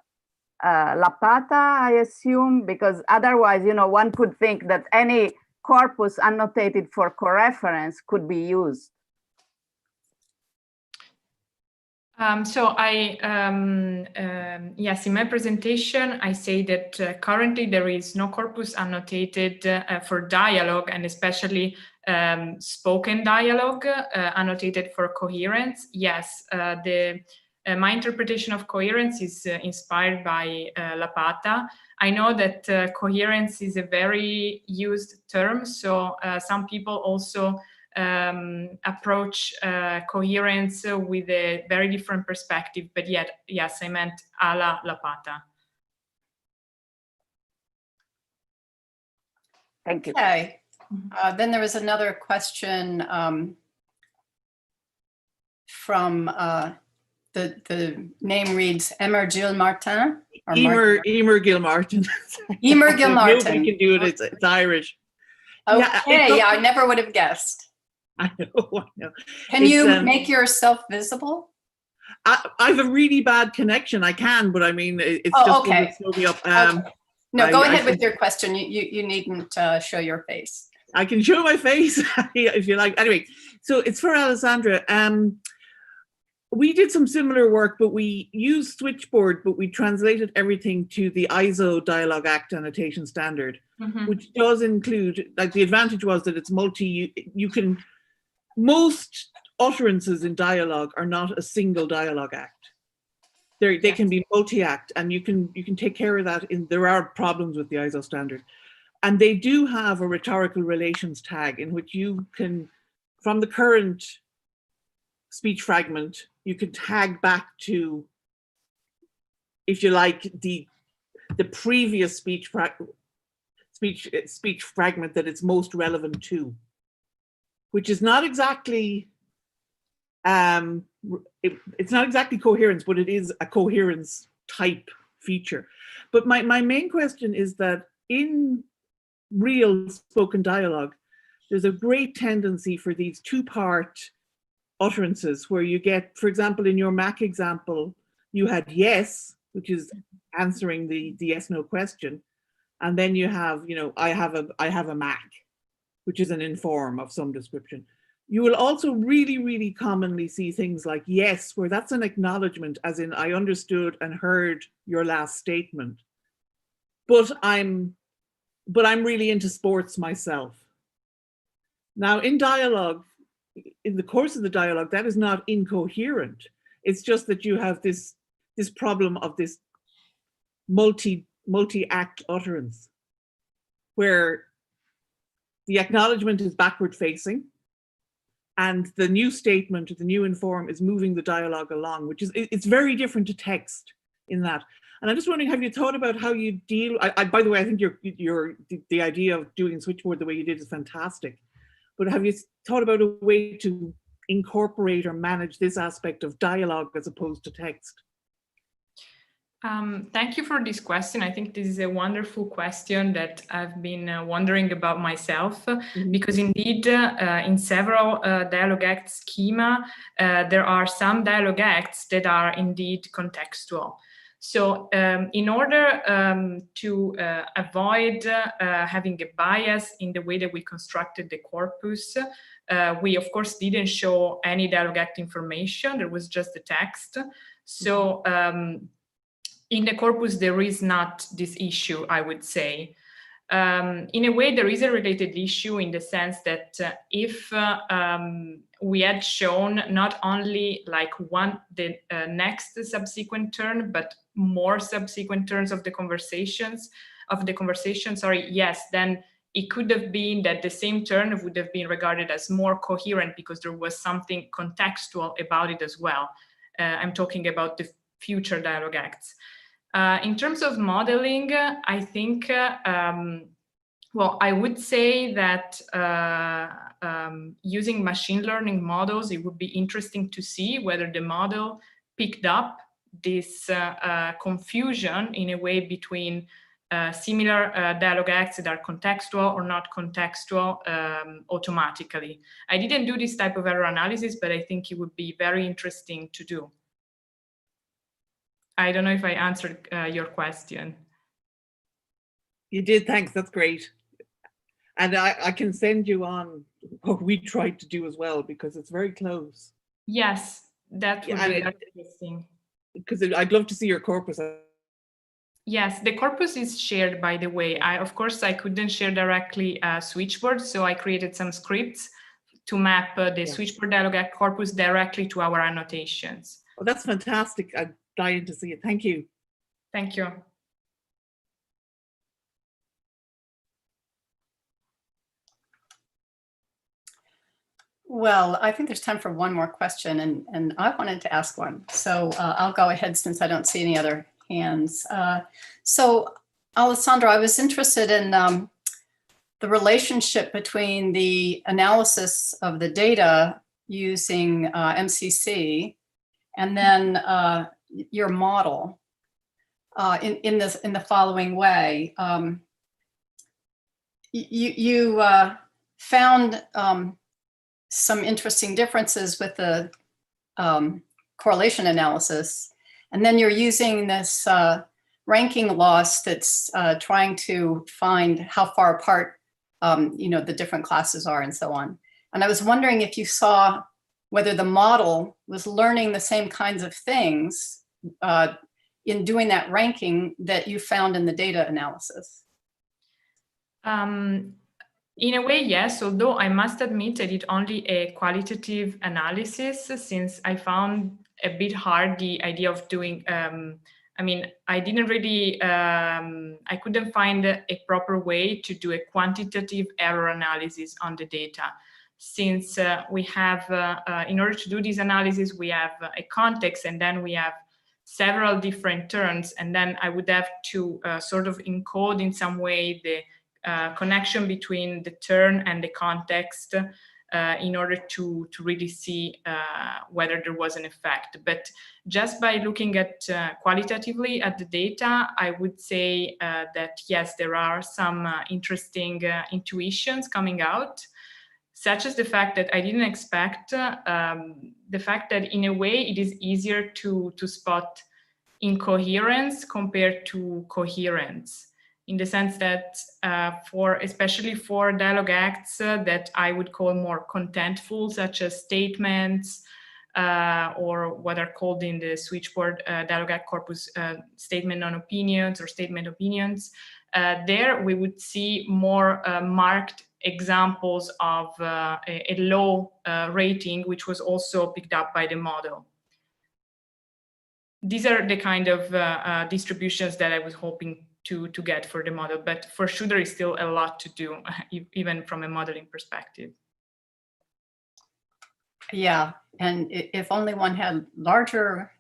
Lapata, I assume, because otherwise, you know, one could think that any corpus annotated for coreference could be used. So yes, in my presentation, I say that currently there is no corpus annotated for dialogue, and especially spoken dialogue annotated for coherence. Yes, my interpretation of coherence is inspired by Lapata. I know that coherence is a very used term, so some people also approach coherence with a very different perspective, but yet, yes, I meant a la Lapata. Thank you. Okay. Then there was another question from the name reads Emer Gil Martin. Emer Gil-Martin. Emer Gil-Martin. Nobody can do it. It's Irish. Okay, yeah, I never would have guessed. I know. Can you make yourself visible? I have a really bad connection. I can, but I mean, it's just going to slow me up. Okay. No, go ahead with your question. You needn't show your face. I can show my face if you like. Anyway, so it's for Alessandra. We did some similar work, but we used Switchboard, but we translated everything to the ISO Dialogue Act Annotation Standard, which does include, like, the advantage was that it's most utterances in dialogue are not a single dialogue act. They can be multi-act, and you can take care of that. There are problems with the ISO standard. And they do have a rhetorical relations tag in which you can, from the current speech fragment, you can tag back to, if you like, the the previous speech fragment that it's most relevant to, which is not exactly it's not exactly coherence, but it is a coherence type feature. But my main question is that in real spoken dialogue, there's a great tendency for these two-part utterances where you get, for example, in your Mac example, you had yes, which is answering the yes/no question, and then you have, you know, I have a Mac, which is an inform of some description. You will also really commonly see things like yes, where that's an acknowledgement, as in I understood and heard your last statement, but I'm really into sports myself. Now in dialogue, in the course of the dialogue, that is not incoherent. It's just that you have this problem of this multi-act utterance, where the acknowledgement is backward facing, and the new statement, the new inform, is moving the dialogue along, which is, it's very different to text in that. And I'm just wondering, have you thought about how you deal? By the way, I think the idea of doing switchboard the way you did is fantastic. But have you thought about a way to incorporate or manage this aspect of dialogue as opposed to text? Thank you for this question. I think this is a wonderful question that I've been wondering about myself, because indeed in several dialogue act schema, there are some dialogue acts that are indeed contextual. So in order to avoid having a bias in the way that we constructed the corpus, we of course didn't show any dialogue act information. There was just the text. So in the corpus, there is not this issue, I would say. In a way, there is a related issue in the sense that if we had shown not only like the next subsequent turn, but more subsequent turns of the conversation, yes, then it could have been that the same turn would have been regarded as more coherent because there was something contextual about it as well. I'm talking about the future dialogue acts. In terms of modeling, I think, well, I would say that using machine learning models, it would be interesting to see whether the model picked up this confusion in a way between similar dialogue acts that are contextual or not contextual automatically. I didn't do this type of error analysis, but I think it would be very interesting to do. I don't know if I answered your question. You did, thanks, that's great. And I can send you on what we tried to do as well, because it's very close. Yes, that would be very interesting. Because I'd love to see your corpus. Yes, the corpus is shared, by the way. Of course, I couldn't share directly switchboard, so I created some scripts to map the switchboard dialogue act corpus directly to our annotations. Oh, that's fantastic. I'm dying to see it. Thank you. Thank you. Well, I think there's time for one more question, and I wanted to ask one. So I'll go ahead since I don't see any other hands. So Alessandro, I was interested in the relationship between the analysis of the data using MCC and then your model in the following way. You found some interesting differences with the correlation analysis, and then you're using this ranking loss that's trying to find how far apart the different classes are and so on. And I was wondering if you saw whether the model was learning the same kinds of things in doing that ranking that you found in the data analysis. In a way, yes, although I must admit I did only a qualitative analysis since I found a bit hard the idea of doing, I mean, I didn't really, I couldn't find a proper way to do a quantitative error analysis on the data. Since we have, in order to do this analysis, we have a context and then we have several different turns, and then I would have to sort of encode in some way the connection between the turn and the context in order to really see whether there was an effect. But just by looking at qualitatively at the data, I would say that yes, there are some interesting intuitions coming out, such as the fact that I didn't expect the fact that in a way it is easier to spot incoherence compared to coherence, in the sense that especially for dialogue acts that I would call more contentful, such as statements, or what are called in the switchboard dialogue act corpus statement on opinions or statement opinions, there we would see more marked examples of a low rating, which was also picked up by the model. These are the kind of distributions that I was hoping to get for the model, but for sure there is still a lot to do, even from a modeling perspective. Yeah, and if only one had larger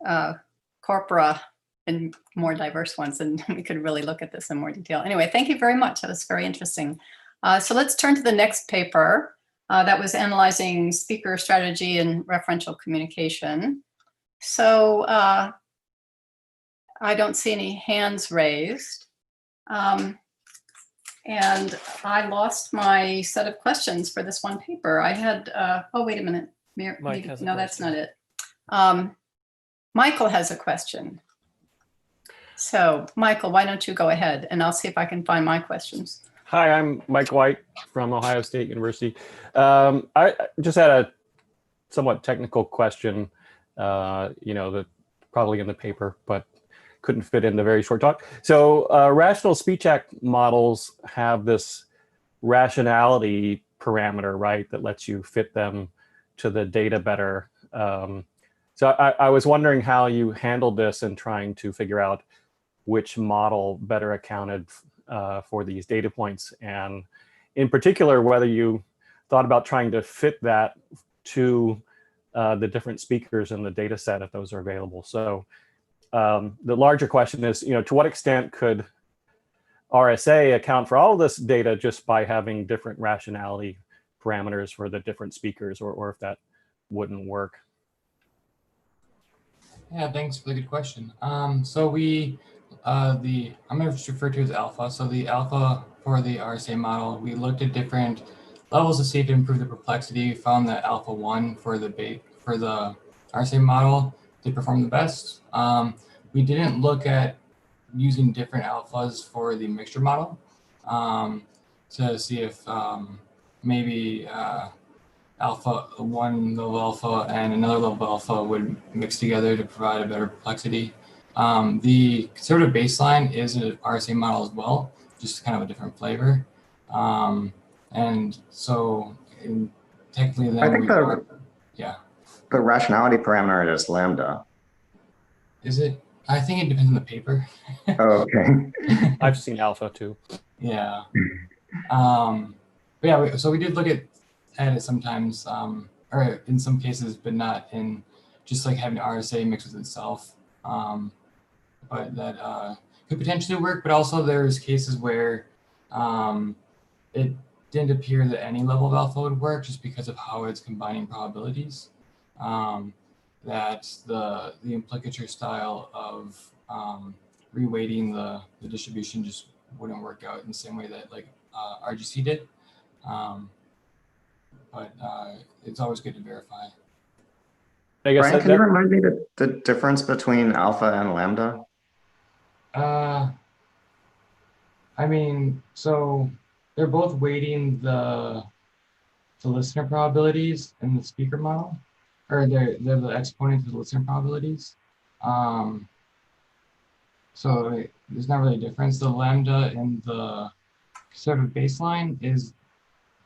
corpora and more diverse ones, then we could really look at this in more detail. Anyway, thank you very much. That was very interesting. So let's turn to the next paper that was analyzing speaker strategy and referential communication. So I don't see any hands raised. And I lost my set of questions for this one paper. I had, oh, wait a minute. No, that's not it. Michael has a question. So Michael, why don't you go ahead and I'll see if I can find my questions. Hi, I'm Mike White from Ohio State University. I just had a somewhat technical question, you know, that probably in the paper, but couldn't fit in the very short talk. So rational speech act models have this rationality parameter, right, that lets you fit them to the data better. So I was wondering how you handled this in trying to figure out which model better accounted for these data points, and in particular, whether you thought about trying to fit that to the different speakers in the data set if those are available. So the larger question is, you know, to what extent could RSA account for all of this data just by having different rationality parameters for the different speakers, or if that wouldn't work? Yeah, thanks for the good question. So we, I'm going to refer to as alpha. So the alpha for the RSA model, we looked at different levels to see if it improved the complexity. We found that alpha 1 for the RSA model did perform the best. We didn't look at using different alphas for the mixture model to see if maybe alpha 1 level alpha and another level alpha would mix together to provide a better complexity. The conservative baseline is an RSA model as well, just kind of a different flavor. And so technically then I think the rationality parameter is lambda. Is it? I think it depends on the paper. Oh, okay. I've seen alpha too. Yeah. But yeah, so we did look at it sometimes, or in some cases, but not in just like having RSA mixed with itself. But that could potentially work, but also there's cases where it didn't appear that any level of alpha would work just because of how it's combining probabilities. That the implicature style of reweighting the distribution just wouldn't work out in the same way that like RGC did. But it's always good to verify. I guess Brian, can you remind me the difference between alpha and lambda? I mean, so they're both weighting the listener probabilities in the speaker model, or they're the exponent of the listener probabilities. So there's not really a difference. The lambda in the sort of baseline is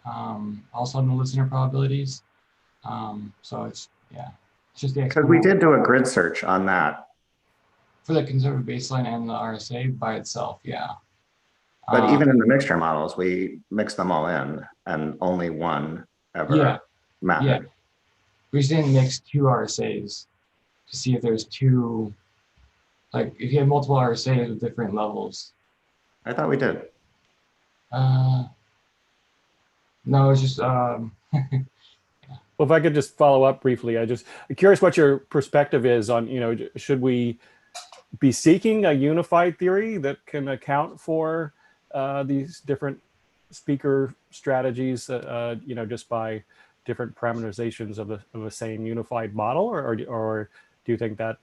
also in the listener probabilities. So it's, yeah, it's just the Because we did do a grid search on that. For the conservative baseline and the RSA by itself, yeah. But even in the mixture models, we mixed them all in and only one ever mattered. Yeah. We just didn't mix two RSAs to see if there's two Like if you had multiple RSAs with different levels. I thought we did. No, it's just Well, if I could just follow up briefly, I'm curious what your perspective is on, should we be seeking a unified theory that can account for these different speaker strategies, just by different parameterizations of the same unified model, or do you think that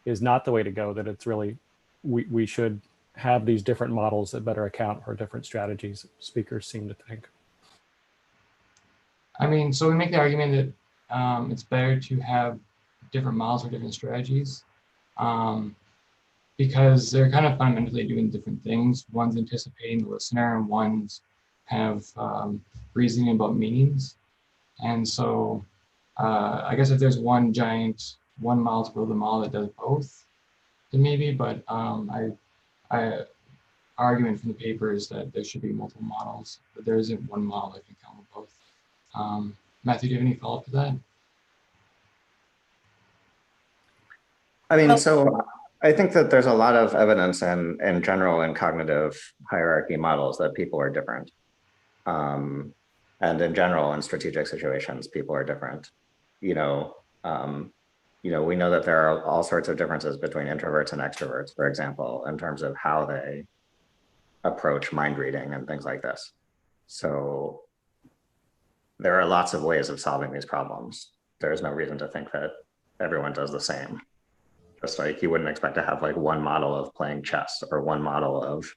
is not the way to go, that it's really, we should have these different models that better account for different strategies speakers seem to think? I mean, so we make the argument that it's better to have different models for different strategies because they're kind of fundamentally doing different things. One's anticipating the listener and one's kind of reasoning about meanings. And so I guess if there's one model to build a model that does both, then maybe, but our argument from the paper is that there should be multiple models, but there isn't one model that can count with both. Matthew, do you have any follow-up to that? I mean, so I think that there's a lot of evidence in general in cognitive hierarchy models that people are different. And in general, in strategic situations, people are different. We know that there are all sorts of differences between introverts and extroverts, for example, in terms of how they approach mind reading and things like this. So there are lots of ways of solving these problems. There is no reason to think that everyone does the same. Just like you wouldn't expect to have like one model of playing chess or one model of,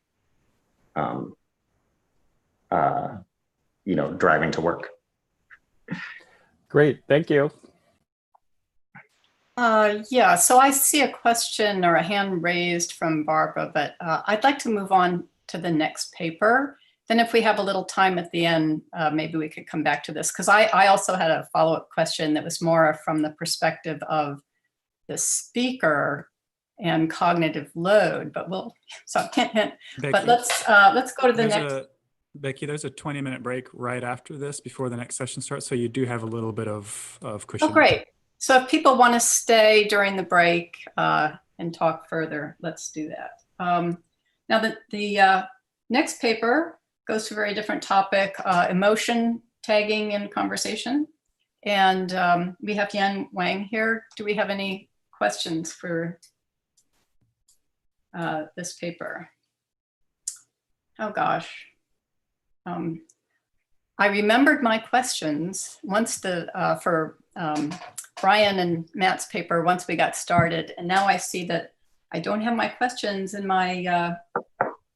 driving to work. Great, thank you. Yeah, so I see a question or a hand raised from Barbara, but I'd like to move on to the next paper. Then if we have a little time at the end, maybe we could come back to this, because I also had a follow-up question that was more from the perspective of the speaker and cognitive load, but but let's go to the next. Becky, there's a 20-minute break right after this before the next session starts, so you do have a little bit of cushion. Oh, great. So if people want to stay during the break and talk further, let's do that. Now the next paper goes to a very different topic, emotion tagging in conversation. And we have Yan Wang here. Do we have any questions for this paper? Oh gosh. I remembered my questions once for Brian and Matt's paper once we got started, and now I see that I don't have my questions in my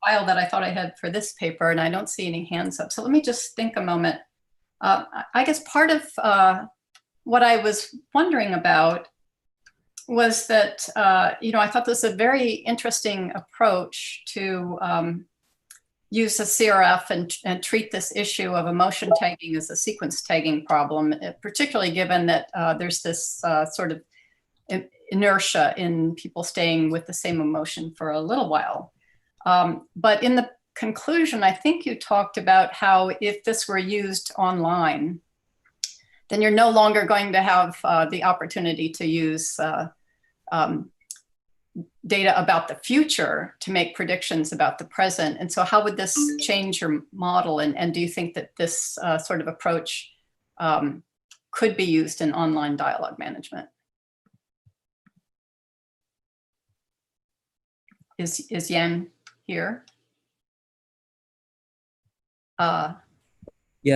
file that I thought I had for this paper, and I don't see any hands up. So let me just think a moment. I guess part of what I was wondering about was that, I thought this was a very interesting approach to use a CRF and treat this issue of emotion tagging as a sequence tagging problem, particularly given that there's this sort of inertia in people staying with the same emotion for a little while. But in the conclusion, I think you talked about how if this were used online, then you're no longer going to have the opportunity to use data about the future to make predictions about the present. And so how would this change your model? And do you think that this sort of approach could be used in online dialogue management? Is Yan here? Yeah,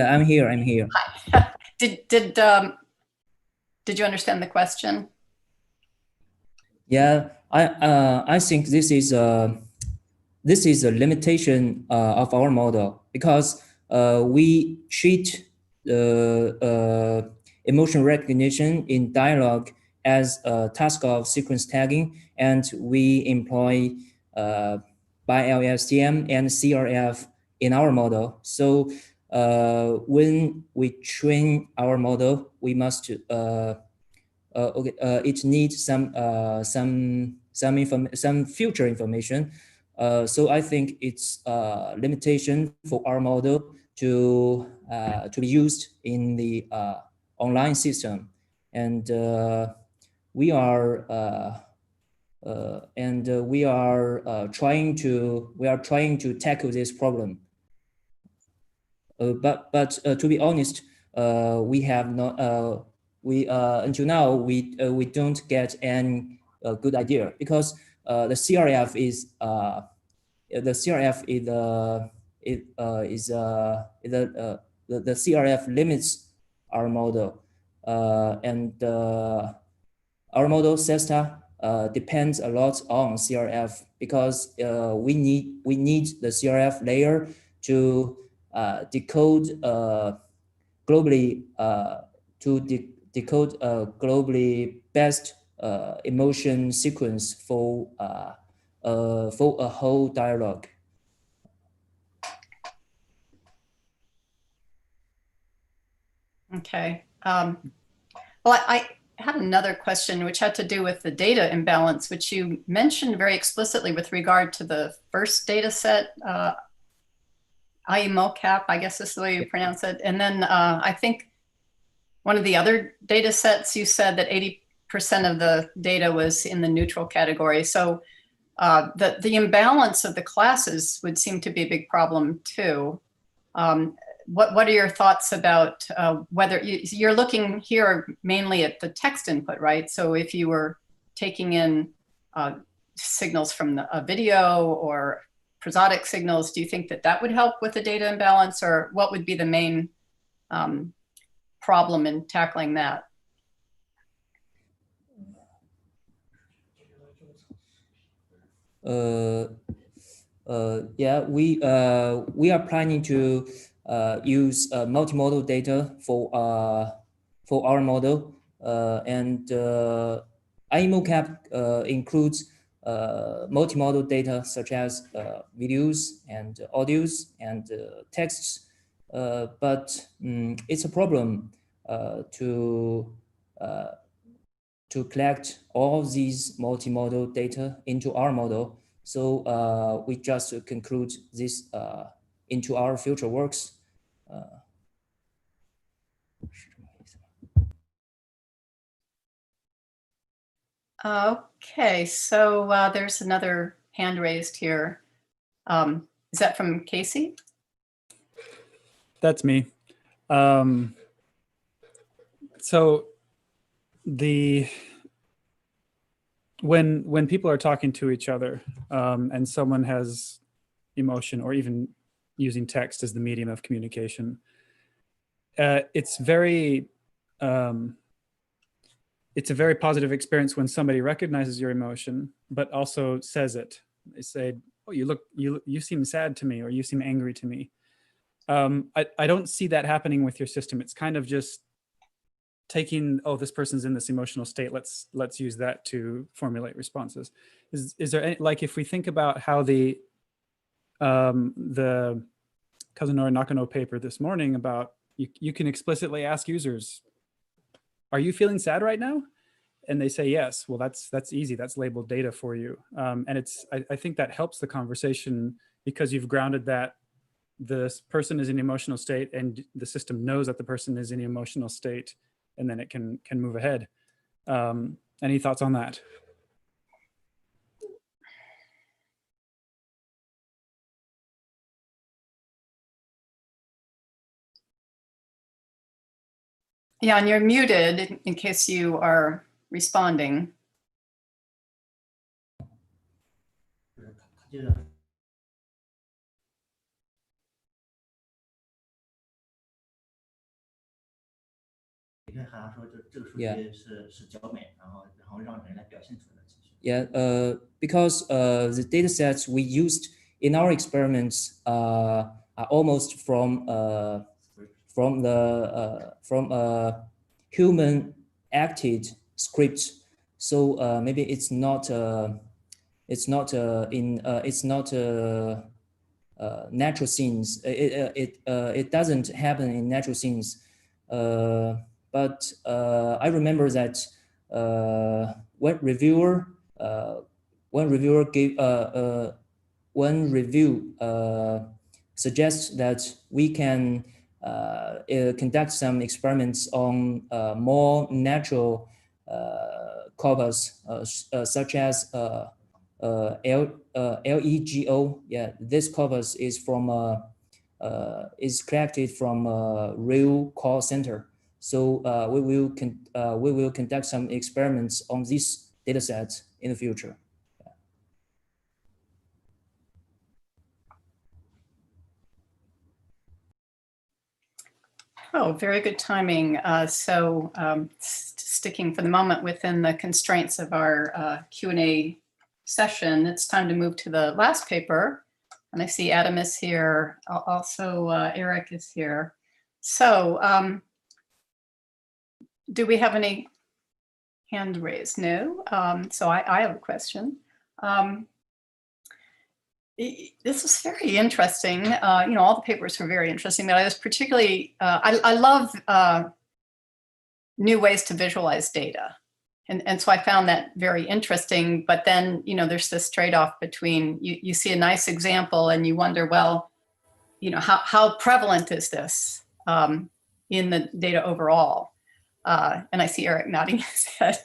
I'm here. Hi. Did you understand the question? Yeah, I think this is a limitation of our model, because we treat emotion recognition in dialogue as a task of sequence tagging, and we employ bi-LSTM and CRF in our model. So when we train our model, we must it needs some future information. So I think it's a limitation for our model to be used in the online system, and we are and we are trying to tackle this problem. But to be honest, we have not until now we don't get any good idea, because the CRF is the CRF limits our model, and our model SESTA depends a lot on CRF, because we need the CRF layer to decode globally decode globally best emotion sequence for a whole dialogue. Okay. Well, I had another question which had to do with the data imbalance, which you mentioned very explicitly with regard to the first data set, IMOCAP, I guess is the way you pronounce it. And then I think one of the other data sets, you said that 80% of the data was in the neutral category. So the imbalance of the classes would seem to be a big problem too. What are your thoughts about whether you're looking here mainly at the text input, right? So if you were taking in signals from a video or prosodic signals, do you think that that would help with the data imbalance, or what would be the main problem in tackling that? Yeah, we are planning to use multimodal data for our model, and IMOCAP includes multimodal data such as videos and audios and texts, but it's a problem to collect all these multimodal data into our model. So we just conclude this into our future works. Okay, so there's another hand raised here. Is that from Casey? That's me. So when people are talking to each other and someone has emotion, or even using text as the medium of communication, it's a very positive experience when somebody recognizes your emotion, but also says it. They say, "Oh, you seem sad to me," or "You seem angry to me." I don't see that happening with your system. It's kind of just taking, oh, this person's in this emotional state, let's use that to formulate responses. Is there any, like, if we think about how the Kazunori Nakano paper this morning about you can explicitly ask users, are you feeling sad right now? And they say yes. Well, that's easy. That's labeled data for you. And I think that helps the conversation, because you've grounded that this person is in an emotional state and the system knows that the person is in an emotional state, and then it can move ahead. Any thoughts on that? Yeah, and you're muted in case you are responding. Yeah, because the data sets we used in our experiments are almost from human acted scripts, so maybe it's not natural scenes. It doesn't happen in natural scenes. But I remember that when review suggests that we can conduct some experiments on more natural corpus, such as LEGO. Yeah, this corpus is from is collected from a real call center. So we will conduct some experiments on these data sets in the future. Oh, very good timing. Sticking for the moment within the constraints of our Q&A session, it's time to move to the last paper. And I see Adam is here. Also, Eric is here. So do we have any hand raised? No. So I have a question. This is very interesting. You know, all the papers were very interesting, but I was particularly, I love new ways to visualize data. And so I found that very interesting, but then, you know, there's this trade-off between, you see a nice example and you wonder, well, you know, how prevalent is this in the data overall? And I see Eric nodding his head.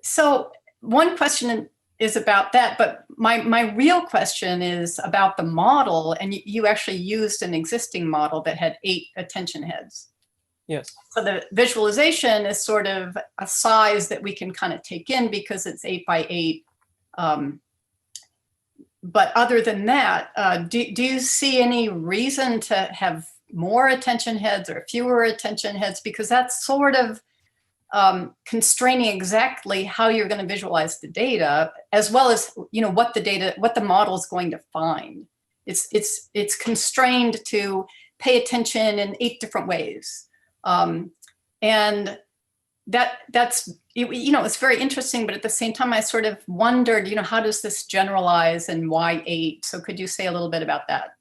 So one question is about that, but my real question is about the model, and you actually used an existing model that had 8 attention heads. Yes. So the visualization is sort of a size that we can kind of take in because it's 8 by 8. But other than that, do you see any reason to have more attention heads or fewer attention heads? Because that's sort of constraining exactly how you're going to visualize the data, as well as, you know, what the model is going to find. It's constrained to pay attention in 8 different ways. And that's, you know, it's very interesting, but at the same time, I sort of wondered, you know, how does this generalize and why 8? So could you say a little bit about that?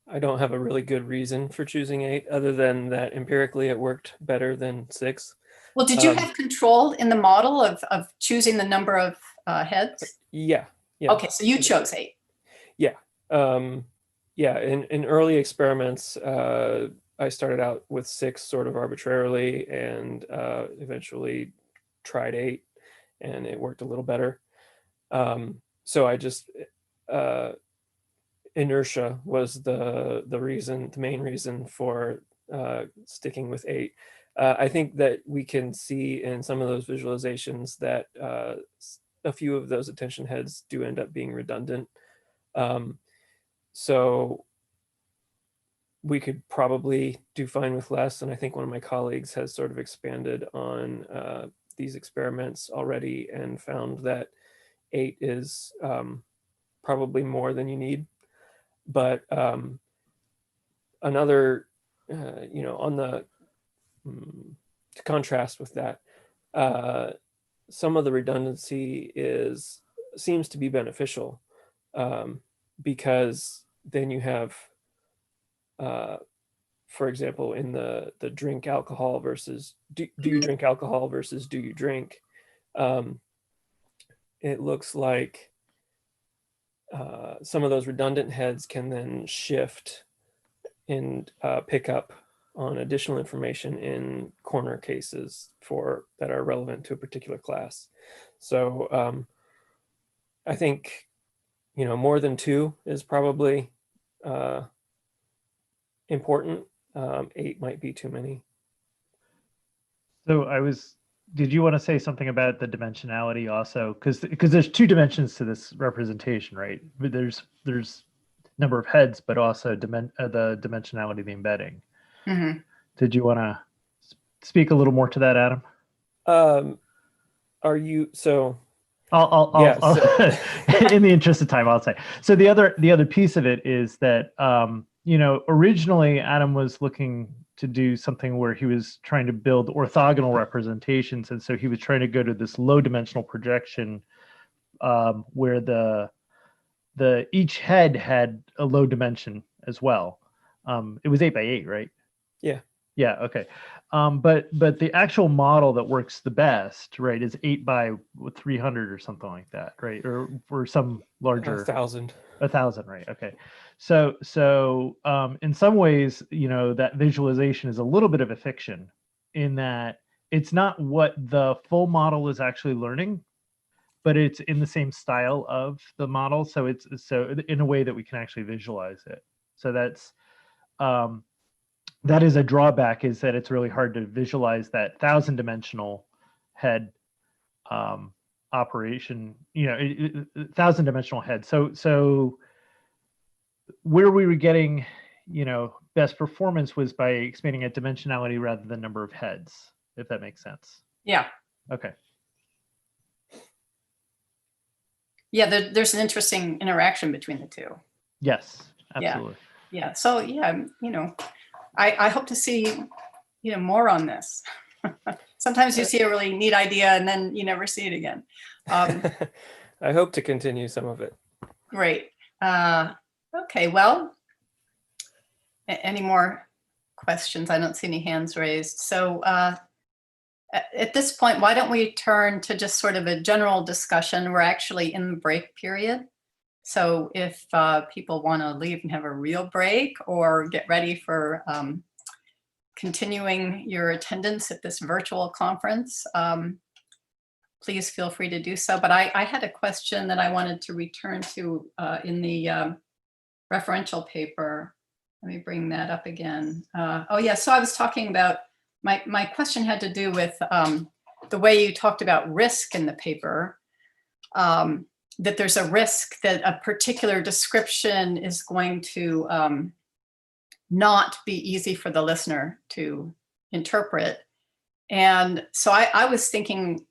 I don't have a really good reason for choosing 8, other than that empirically it worked better than 6. Well, did you have control in the model of choosing the number of heads? Yeah. Okay, so you chose 8. Yeah. Yeah, in early experiments, I started out with 6 sort of arbitrarily and eventually tried 8, and it worked a little better. So I just, inertia was the main reason for sticking with 8. I think that we can see in some of those visualizations that a few of those attention heads do end up being redundant. So we could probably do fine with less. And I think one of my colleagues has sort of expanded on these experiments already and found that 8 is probably more than you need. But another, you know, on the, to contrast with that, some of the redundancy seems to be beneficial because then you have, for example, in the drink alcohol versus do you drink alcohol versus do you drink, it looks like some of those redundant heads can then shift and pick up on additional information in corner cases that are relevant to a particular class. So I think, you know, more than 2 is probably important. 8 might be too many. So did you want to say something about the dimensionality also? Because there's 2 dimensions to this representation, right? There's number of heads, but also the dimensionality of the embedding. Mm-hmm. Did you want to speak a little more to that, Adam? Are you so? I'll in the interest of time, I'll say. So the other piece of it is that you know, originally Adam was looking to do something where he was trying to build orthogonal representations, and so he was trying to go to this low dimensional projection where each head had a low dimension as well. It was 8 by 8, right? Yeah. Yeah. Okay. But the actual model that works the best, right, is 8 by 300 or something like that, right? Or some larger. 1,000. 1,000, right? Okay. So in some ways, you know, that visualization is a little bit of a fiction in that it's not what the full model is actually learning, but it's in the same style of the model. So it's in a way that we can actually visualize it. So that's that is a drawback, is that it's really hard to visualize that 1,000-dimensional head operation, 1,000-dimensional head. So where we were getting, best performance was by expanding at dimensionality rather than number of heads, if that makes sense. Yeah. Okay. Yeah, there's an interesting interaction between the two. Yes, absolutely. Yeah. So yeah, I hope to see, more on this. Sometimes you see a really neat idea and then you never see it again. I hope to continue some of it. Great. Okay, well, any more questions? I don't see any hands raised. So at this point, why don't we turn to just sort of a general discussion? We're actually in the break period. So if people want to leave and have a real break or get ready for continuing your attendance at this virtual conference, please feel free to do so. But I had a question that I wanted to return to in the referential paper. Let me bring that up again. Oh yeah, so I was talking about, my question had to do with the way you talked about risk in the paper, that there's a risk that a particular description is going to not be easy for the listener to interpret. And so I was thinking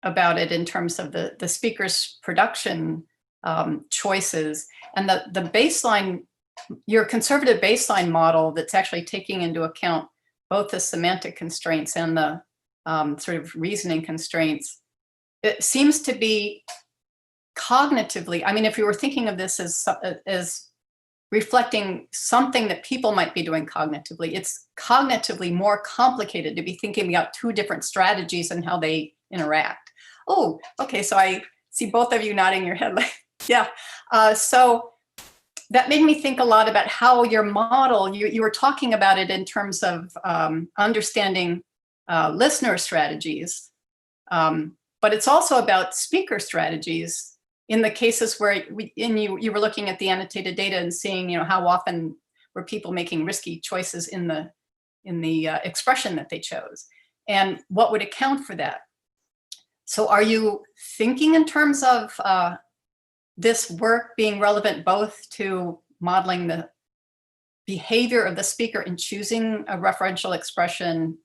about it in terms of the speaker's production choices, and the baseline, your conservative baseline model that's actually taking into account both the semantic constraints and the sort of reasoning constraints. It seems to be cognitively, I mean, if you were thinking of this as reflecting something that people might be doing cognitively, it's cognitively more complicated to be thinking about two different strategies and how they interact. Oh, okay, so I see both of you nodding your head like, yeah. So that made me think a lot about how your model, you were talking about it in terms of understanding listener strategies, but it's also about speaker strategies in the cases where you were looking at the annotated data and seeing, how often were people making risky choices in the expression that they chose, and what would account for that. So are you thinking in terms of this work being relevant both to modeling the behavior of the speaker in choosing a referential expression,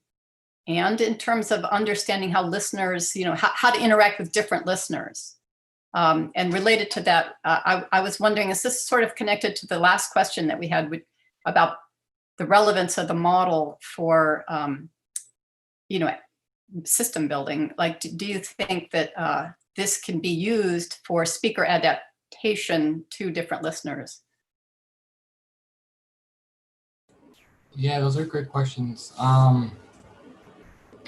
and in terms of understanding how listeners, how to interact with different listeners? And related to that, I was wondering, is this sort of connected to the last question that we had about the relevance of the model for, system building? Like, do you think that this can be used for speaker adaptation to different listeners? Yeah, those are great questions.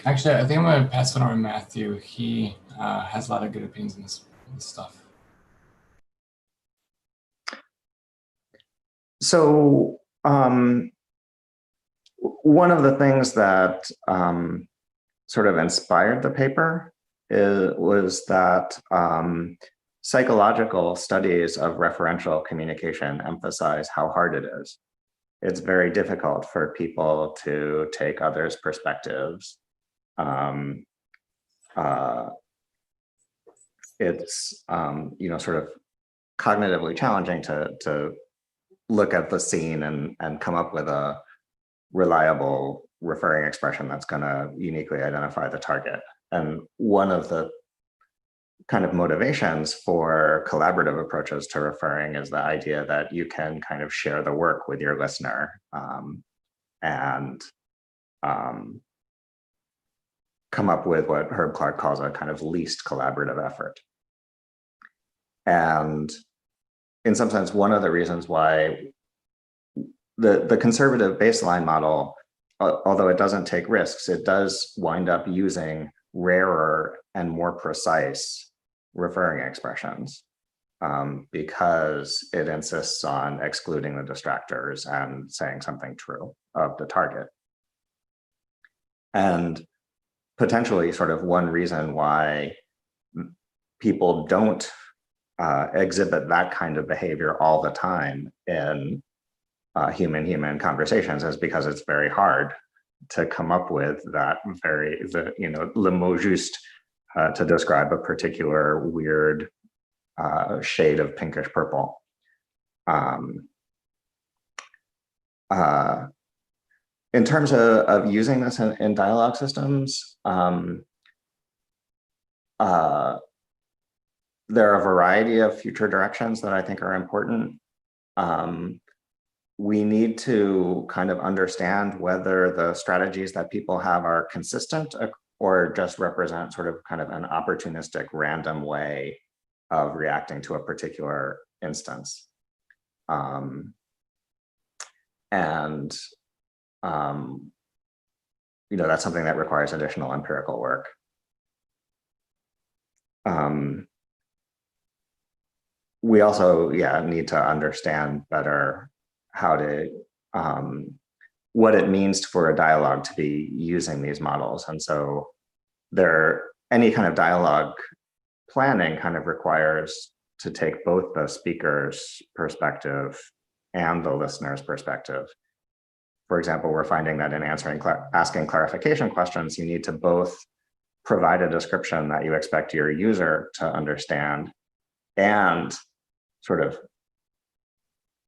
Actually, I think I'm going to pass it on to Matthew. He has a lot of good opinions on this stuff. So one of the things that sort of inspired the paper was that psychological studies of referential communication emphasize how hard it is. It's very difficult for people to take others' perspectives. It's sort of cognitively challenging to look at the scene and come up with a reliable referring expression that's going to uniquely identify the target. And one of the kind of motivations for collaborative approaches to referring is the idea that you can kind of share the work with your listener and come up with what Herb Clark calls a kind of least collaborative effort. And in some sense, one of the reasons why the conservative baseline model, although it doesn't take risks, it does wind up using rarer and more precise referring expressions because it insists on excluding the distractors and saying something true of the target. And potentially sort of one reason why people don't exhibit that kind of behavior all the time in human-human conversations is because it's very hard to come up with that le mot juste to describe a particular weird shade of pinkish purple. In terms of using this in dialogue systems, there are a variety of future directions that I think are important. We need to kind of understand whether the strategies that people have are consistent or just represent sort of kind of an opportunistic random way of reacting to a particular instance. That's something that requires additional empirical work. We also, need to understand better how to, what it means for a dialogue to be using these models. And so any kind of dialogue planning kind of requires to take both the speaker's perspective and the listener's perspective. For example, we're finding that in asking clarification questions, you need to both provide a description that you expect your user to understand and sort of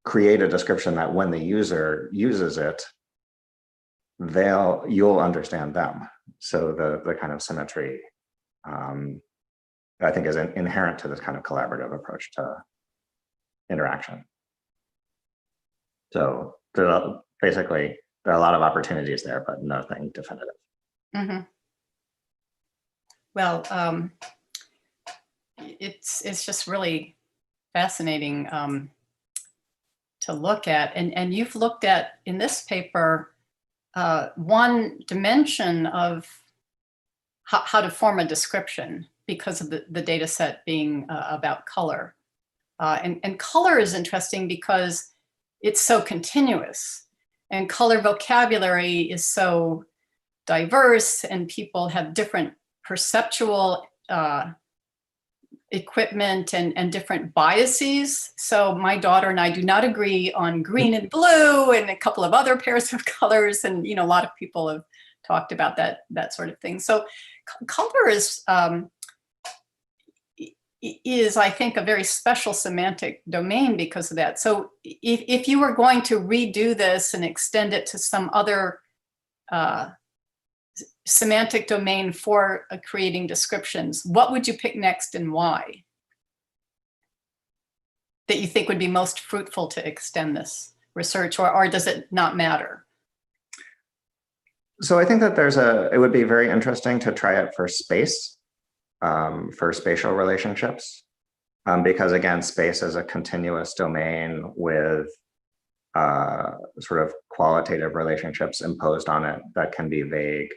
create a description that when the user uses it, you'll understand them. So the kind of symmetry, I think, is inherent to this kind of collaborative approach to interaction. So basically, there are a lot of opportunities there, but nothing definitive. Mm-hmm. Well, it's just really fascinating to look at, and you've looked at in this paper one dimension of how to form a description because of the data set being about color, and color is interesting because it's so continuous, and color vocabulary is so diverse, and people have different perceptual equipment and different biases. So my daughter and I do not agree on green and blue and a couple of other pairs of colors. And, a lot of people have talked about that sort of thing. So color is, I think, a very special semantic domain because of that. So if you were going to redo this and extend it to some other semantic domain for creating descriptions, what would you pick next and why? That you think would be most fruitful to extend this research, or does it not matter? So I think that it would be very interesting to try it for space, for spatial relationships, because again, space is a continuous domain with sort of qualitative relationships imposed on it that can be vague,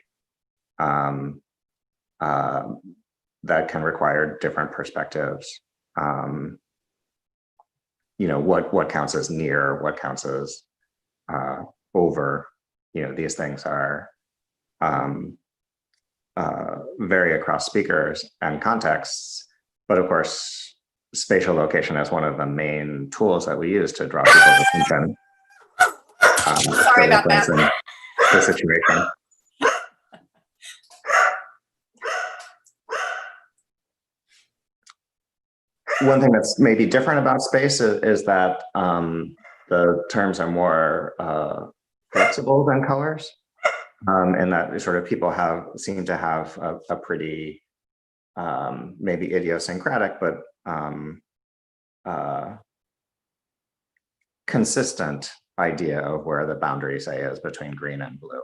that can require different perspectives. What counts as near, what counts as over, these things are vary across speakers and contexts. But of course, spatial location is one of the main tools that we use to draw people's attention. Sorry about that. The situation. One thing that's maybe different about space is that the terms are more flexible than colors, and that sort of people seem to have a pretty maybe idiosyncratic but consistent idea of where the boundary, say, is between green and blue.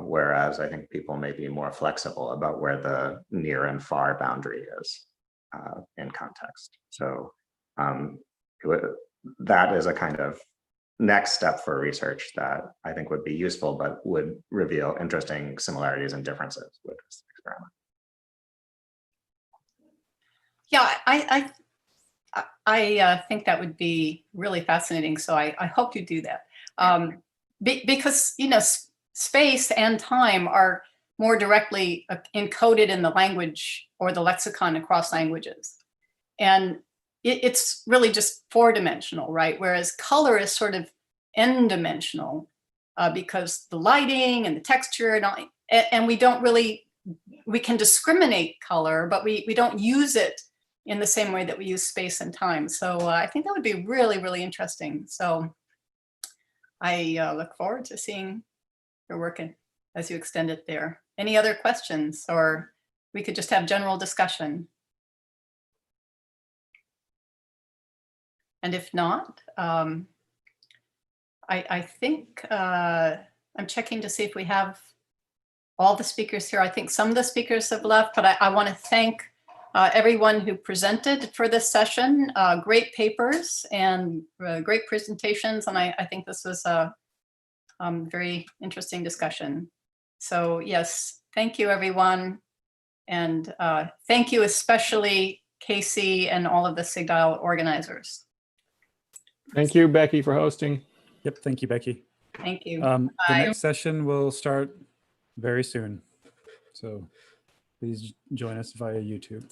Whereas I think people may be more flexible about where the near and far boundary is in context. So that is a kind of next step for research that I think would be useful, but would reveal interesting similarities and differences with this experiment. Yeah, I think that would be really fascinating. So I hope you do that, because space and time are more directly encoded in the language or the lexicon across languages. And it's really just 4-dimensional, right? Whereas color is sort of n-dimensional because the lighting and the texture and all, and we don't really, we can discriminate color, but we don't use it in the same way that we use space and time. So I think that would be really, really interesting. So I look forward to seeing your work as you extend it there. Any other questions, or we could just have general discussion? And if not, I think I'm checking to see if we have all the speakers here. I think some of the speakers have left, but I want to thank everyone who presented for this session. Great papers and great presentations, and I think this was a very interesting discussion. So yes, thank you everyone, and thank you especially Casey and all of the SIGDIAL organizers. Thank you, Becky, for hosting. Yep, thank you, Becky. Thank you. The next session will start very soon, so please join us via YouTube.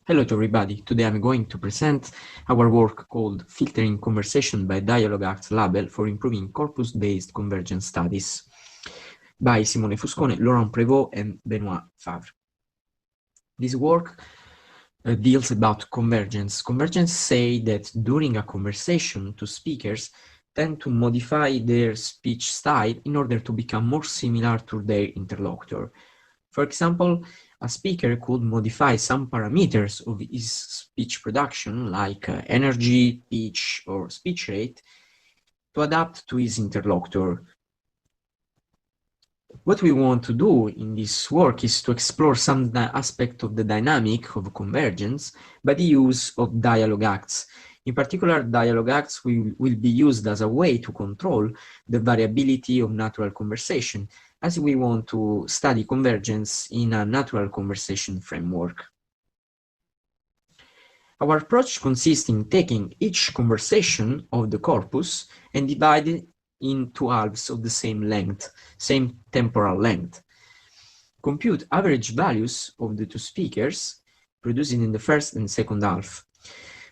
Hello to everybody. Today I'm going to present our work called Filtering Conversation by Dialogue Acts Label for Improving Corpus-Based Convergence Studies by Simone Fuscone, Laurent Prévost, and Benoit Favre. This work deals about convergence. Convergence say that during a conversation, two speakers tend to modify their speech style in order to become more similar to their interlocutor. For example, a speaker could modify some parameters of his speech production, like energy, pitch, or speech rate, to adapt to his interlocutor. What we want to do in this work is to explore some aspect of the dynamic of convergence by the use of dialogue acts. In particular, dialogue acts will be used as a way to control the variability of natural conversation, as we want to study convergence in a natural conversation framework. Our approach consists in taking each conversation of the corpus and dividing in two halves of the same length, same temporal length. Compute average values of the two speakers produced in the first and second half.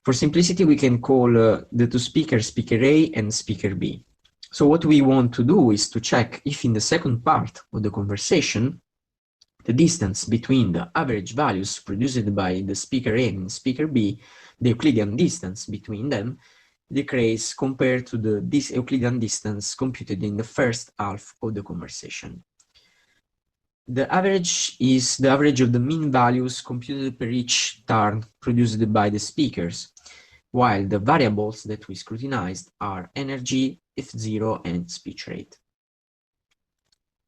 For simplicity, we can call the two speakers speaker A and speaker B. So what we want to do is to check if in the second part of the conversation, the distance between the average values produced by the speaker A and speaker B, the Euclidean distance between them, decrease compared to this Euclidean distance computed in the first half of the conversation. The average is the average of the mean values computed per each turn produced by the speakers, while the variables that we scrutinized are energy, F0, and speech rate.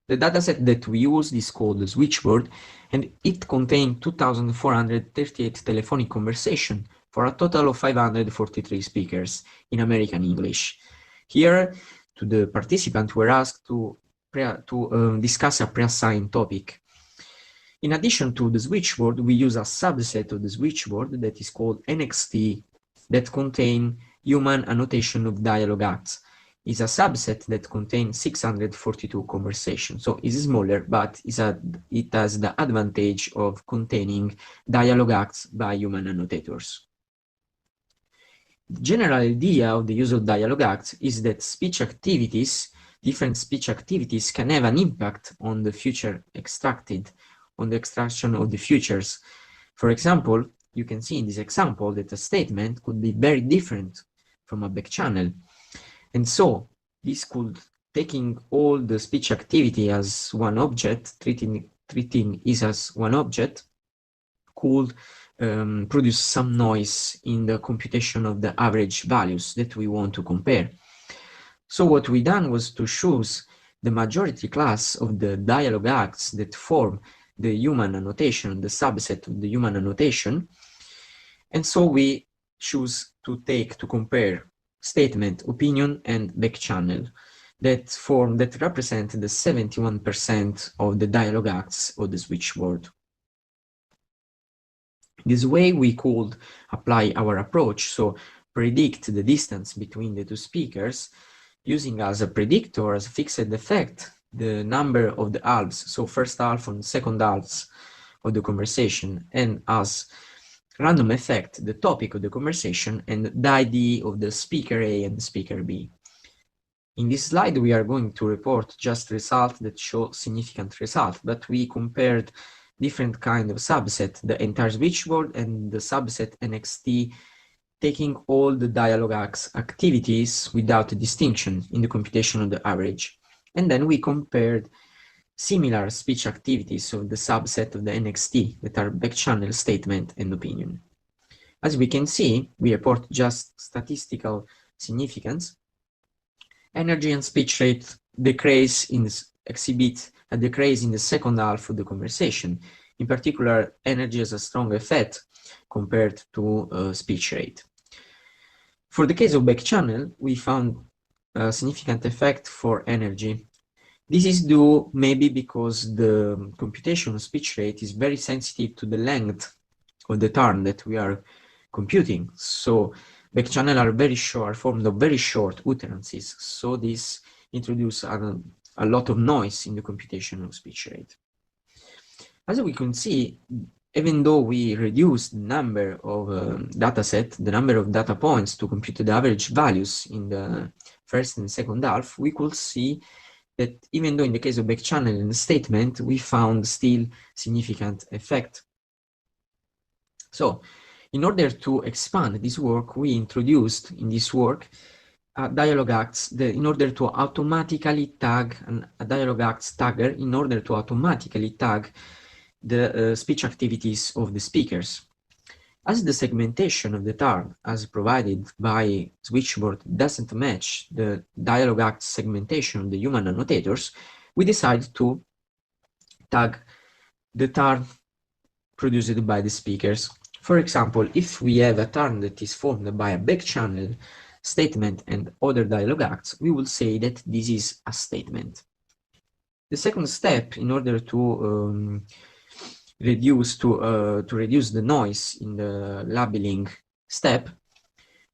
The dataset that we used is called the switchboard, and it contained 2,438 telephonic conversations for a total of 543 speakers in American English. Here, to the participants were asked to discuss a pre-assigned topic. In addition to the switchboard, we use a subset of the switchboard that is called NXT that contain human annotation of dialogue acts. Is a subset that contains 642 conversations. So it's smaller, but it has the advantage of containing dialogue acts by human annotators. The general idea of the use of dialogue acts is that speech activities, different speech activities, can have an impact on the future extracted, on the extraction of the futures. For example, you can see in this example that a statement could be very different from a back channel. And so this could, taking all the speech activity as one object, treating it as one object, could produce some noise in the computation of the average values that we want to compare. So what we done was to choose the majority class of the dialogue acts that form the human annotation, the subset of the human annotation. And so we choose to compare statement, opinion, and back channel that represent the 71% of the dialogue acts of the switchboard. This way we could apply our approach, so predict the distance between the two speakers using as a predictor, as a fixed effect, the number of the halves, so first half and second halves of the conversation, and as random effect, the topic of the conversation and the ID of the speaker A and speaker B. In this slide, we are going to report just results that show significant results, but we compared different kind of subset, the entire switchboard and the subset NXT, taking all the dialogue activities without a distinction in the computation of the average. And then we compared similar speech activities of the subset of the NXT that are backchannel, statement, and opinion. As we can see, we report just statistical significance. Energy and speech rate exhibit a decrease in the second half of the conversation. In particular, energy has a strong effect compared to speech rate. For the case of backchannel, we found a significant effect for energy. This is due maybe because the computation of speech rate is very sensitive to the length of the turn that we are computing. So backchannel are very short, formed of very short utterances. So this introduces a lot of noise in the computation of speech rate. As we can see, even though we reduce the number of the number of data points to compute the average values in the first and second half, we could see that even though in the case of backchannel and statement, we found still significant effect. So in order to expand this work, we introduced in this work dialogue acts in order to automatically tag a dialogue acts tagger in order to automatically tag the speech activities of the speakers. As the segmentation of the turn as provided by switchboard doesn't match the dialogue act segmentation of the human annotators, we decide to tag the turn produced by the speakers. For example, if we have a turn that is formed by a back-channel statement and other dialogue acts, we will say that this is a statement. The second step, in order to reduce the noise in the labeling step,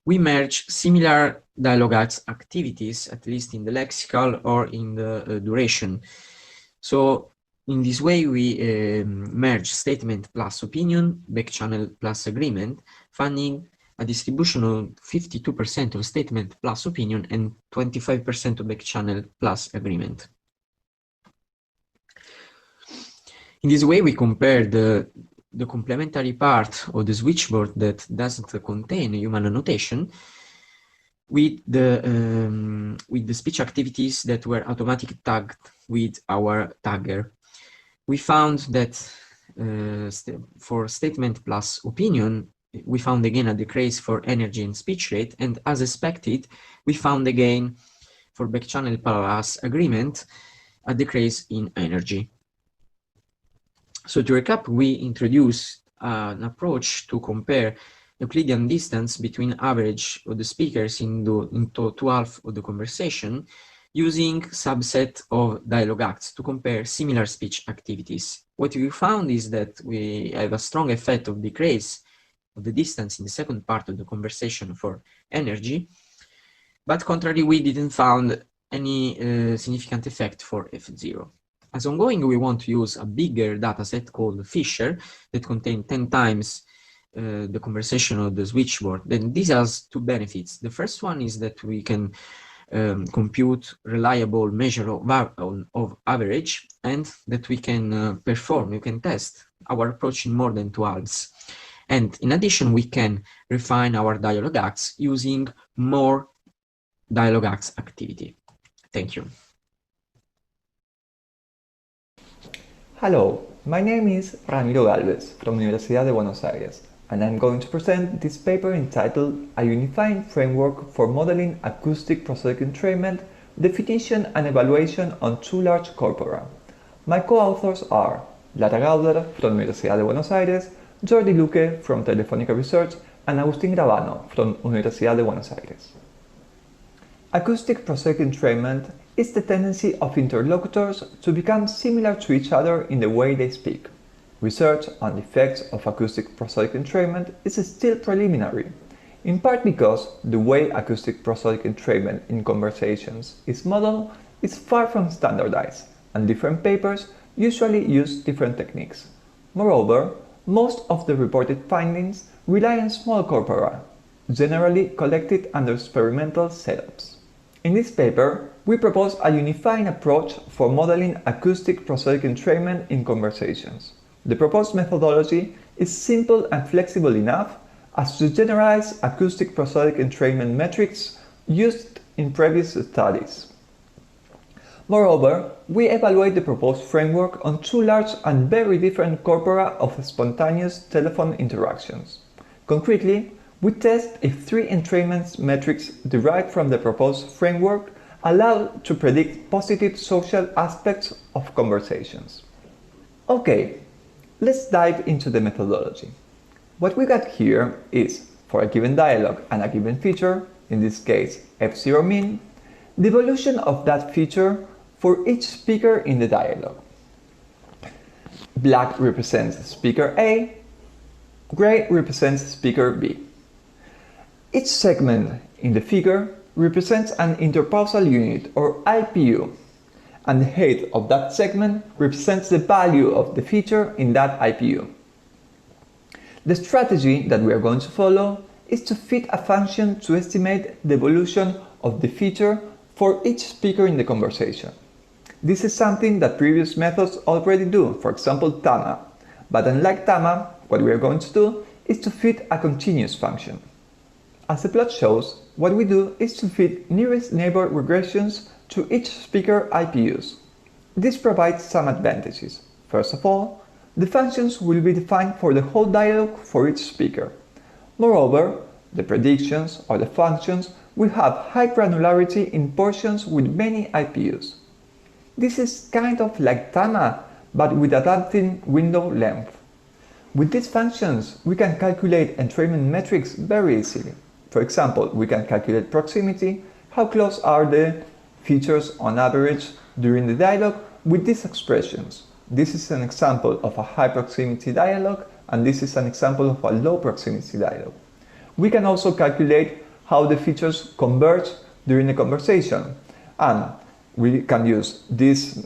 we merge similar dialogue acts activities, at least in the lexical or in the duration. So in this way, we merge statement plus opinion, back-channel plus agreement, finding a distribution of 52% of statement plus opinion and 25% of back-channel plus agreement. In this way, we compare the complementary part of the switchboard that doesn't contain human annotation with the speech activities that were automatically tagged with our tagger. We found that for statement plus opinion, we found again a decrease for energy and speech rate, and as expected, we found again for back-channel plus agreement a decrease in energy. So to recap, we introduced an approach to compare Euclidean distance between average of the speakers into two halves of the conversation using subset of dialogue acts to compare similar speech activities. What we found is that we have a strong effect of decrease of the distance in the second part of the conversation for energy, but contrary, we didn't find any significant effect for F0. As ongoing, we want to use a bigger dataset called Fisher that contains 10 times the conversation of the switchboard. Then this has two benefits. The first one is that we can compute reliable measure of average, and that we can we can test our approach in more than two halves. And in addition, we can refine our dialogue acts using more dialogue acts activity. Thank you. Hello, my name is Ramiro Galvez from Universidad de Buenos Aires, and I'm going to present this paper entitled A Unifying Framework for Modeling Acoustic Prosodic Entrainment, Definition and Evaluation on Two Large Corpora. My co-authors are Lara Gauder from Universidad de Buenos Aires, Jordi Luque from Telefónica Research, and Agustín Gravano from Universidad de Buenos Aires. Acoustic prosodic entrainment is the tendency of interlocutors to become similar to each other in the way they speak. Research on the effects of acoustic prosodic entrainment is still preliminary, in part because the way acoustic prosodic entrainment in conversations is modeled is far from standardized, and different papers usually use different techniques. Moreover, most of the reported findings rely on small corpora, generally collected under experimental setups. In this paper, we propose a unifying approach for modeling acoustic prosodic entrainment in conversations. The proposed methodology is simple and flexible enough as to generalize acoustic prosodic entrainment metrics used in previous studies. Moreover, we evaluate the proposed framework on two large and very different corpora of spontaneous telephone interactions. Concretely, we test if three entrainment metrics derived from the proposed framework allow to predict positive social aspects of conversations. Okay, let's dive into the methodology. What we got here is, for a given dialogue and a given feature, in this case F0 min, the evolution of that feature for each speaker in the dialogue. Black represents speaker A, gray represents speaker B. Each segment in the figure represents an interpausal unit, or IPU, and the height of that segment represents the value of the feature in that IPU. The strategy that we are going to follow is to fit a function to estimate the evolution of the feature for each speaker in the conversation. This is something that previous methods already do, for example TAMA, but unlike TAMA, what we are going to do is to fit a continuous function. As the plot shows, what we do is to fit nearest neighbor regressions to each speaker IPUs. This provides some advantages. First of all, the functions will be defined for the whole dialogue for each speaker. Moreover, the predictions or the functions will have high granularity in portions with many IPUs. This is kind of like Tama, but with adapting window length. With these functions, we can calculate entrainment metrics very easily. For example, we can calculate proximity, how close are the features on average during the dialogue with these expressions. This is an example of a high proximity dialogue, and this is an example of a low proximity dialogue. We can also calculate how the features converge during the conversation, and we can use this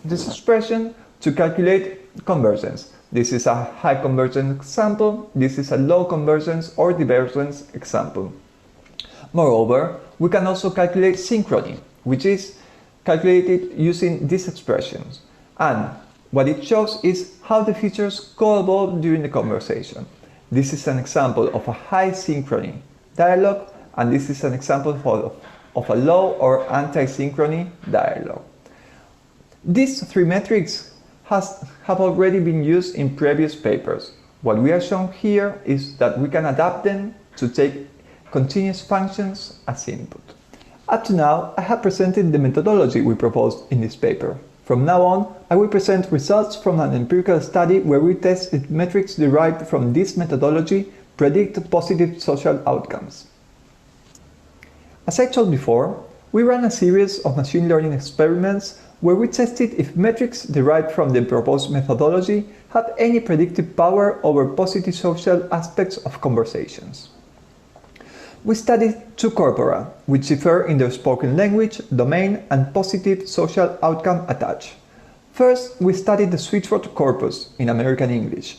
expression to calculate convergence. This is a high convergence example, this is a low convergence or divergence example. Moreover, we can also calculate synchrony, which is calculated using these expressions. And what it shows is how the features co-evolve during the conversation. This is an example of a high synchrony dialogue, and this is an example of a low or anti-synchrony dialogue. These three metrics have already been used in previous papers. What we are showing here is that we can adapt them to take continuous functions as input. Up to now, I have presented the methodology we proposed in this paper. From now on, I will present results from an empirical study where we test if metrics derived from this methodology predict positive social outcomes. As I told before, we ran a series of machine learning experiments where we tested if metrics derived from the proposed methodology had any predictive power over positive social aspects of conversations. We studied two corpora, which differ in their spoken language, domain, and positive social outcome attached. First, we studied the switchword corpus in American English.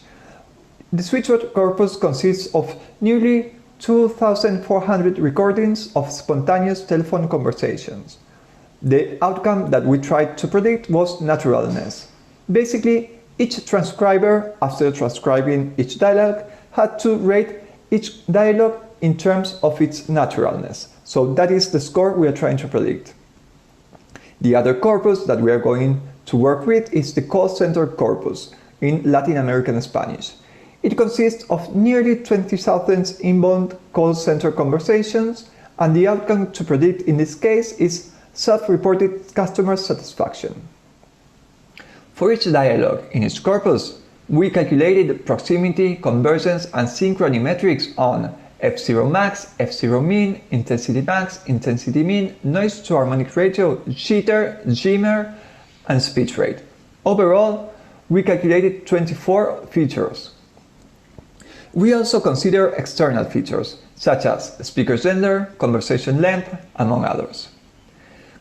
The switchword corpus consists of nearly 2,400 recordings of spontaneous telephone conversations. The outcome that we tried to predict was naturalness. Basically, each transcriber, after transcribing each dialogue, had to rate each dialogue in terms of its naturalness. So that is the score we are trying to predict. The other corpus that we are going to work with is the call center corpus in Latin American Spanish. It consists of nearly 20,000 inbound call center conversations, and the outcome to predict in this case is self-reported customer satisfaction. For each dialogue in each corpus, we calculated proximity, convergence, and synchrony metrics on F0 max, F0 mean, intensity max, intensity mean, noise to harmonic ratio, jitter, shimmer, and speech rate. Overall, we calculated 24 features. We also consider external features, such as speaker gender, conversation length, among others.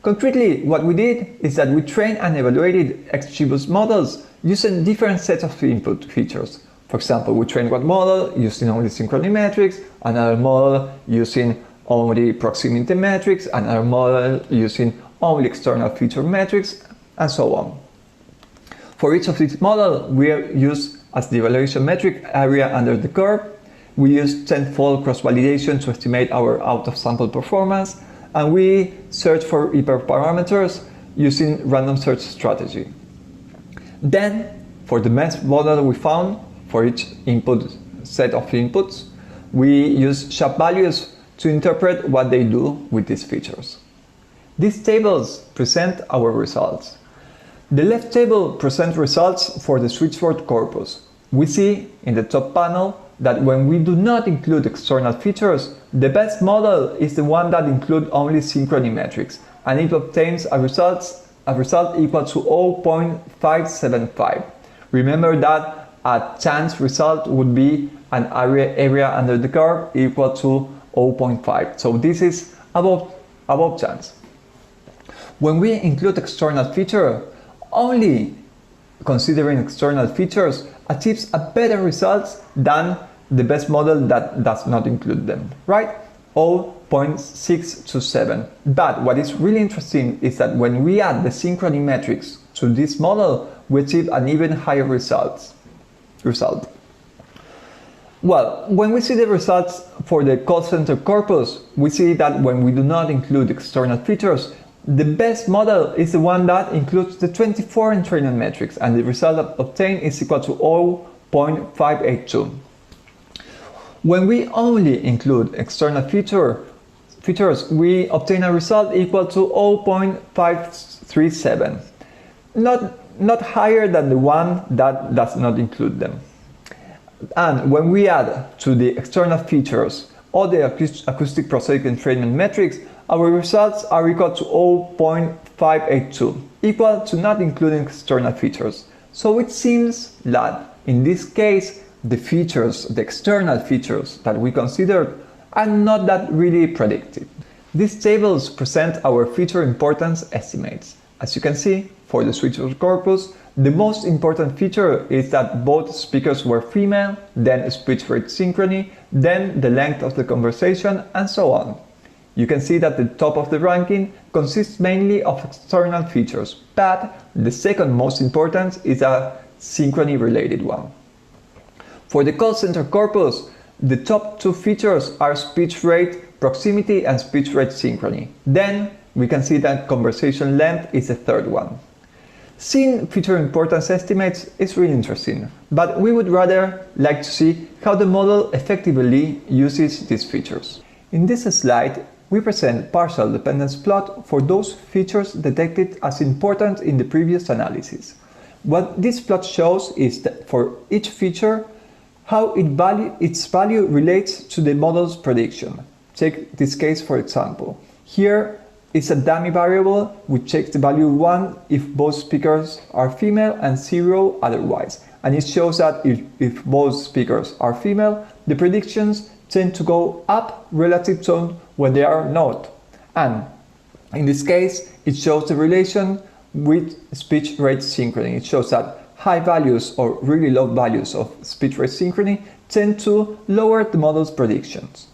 Concretely, what we did is that we trained and evaluated XGBoost models using different sets of input features. For example, we trained one model using only synchrony metrics, another model using only proximity metrics, another model using only external feature metrics, and so on. For each of these models, we use as the evaluation metric area under the curve. We use tenfold cross-validation to estimate our out-of-sample performance, and we search for hyperparameters using random search strategy. Then, for the best model we found, for each input set of inputs, we use SHAP values to interpret what they do with these features. These tables present our results. The left table presents results for the switchword corpus. We see in the top panel that when we do not include external features, the best model is the one that includes only synchrony metrics, and it obtains a result equal to 0.575. Remember that a chance result would be an area under the curve equal to 0.5. So this is above chance. When we include external feature, only considering external features achieves a better results than the best model that does not include them, right? 0.627. But what is really interesting is that when we add the synchrony metrics to this model, we achieve an even higher result. Well, when we see the results for the call center corpus, we see that when we do not include external features, the best model is the one that includes the 24 entrainment metrics, and the result obtained is equal to 0.582. When we only include external features, we obtain a result equal to 0.537. not higher than the one that does not include them. And when we add to the external features all the acoustic prosodic entrainment metrics, our results are equal to 0.582, equal to not including external features. So it seems that in this case, the features, the external features that we considered are not that really predictive. These tables present our feature importance estimates. As you can see, for the switcher corpus, the most important feature is that both speakers were female, then speech rate synchrony, then the length of the conversation, and so on. You can see that the top of the ranking consists mainly of external features, but the second most important is a synchrony related one. For the call center corpus, the top two features are speech rate proximity and speech rate synchrony. Then we can see that conversation length is the third one. Seeing feature importance estimates is really interesting, but we would rather like to see how the model effectively uses these features. In this slide, we present partial dependence plot for those features detected as important in the previous analysis. What this plot shows is that for each feature, how its value relates to the model's prediction. Take this case for example. Here is a dummy variable which checks the value 1 if both speakers are female and 0 otherwise. And it shows that if both speakers are female, the predictions tend to go up relative to when they are not. And in this case, it shows the relation with speech rate synchrony. It shows that high values or really low values of speech rate synchrony tend to lower the model's predictions.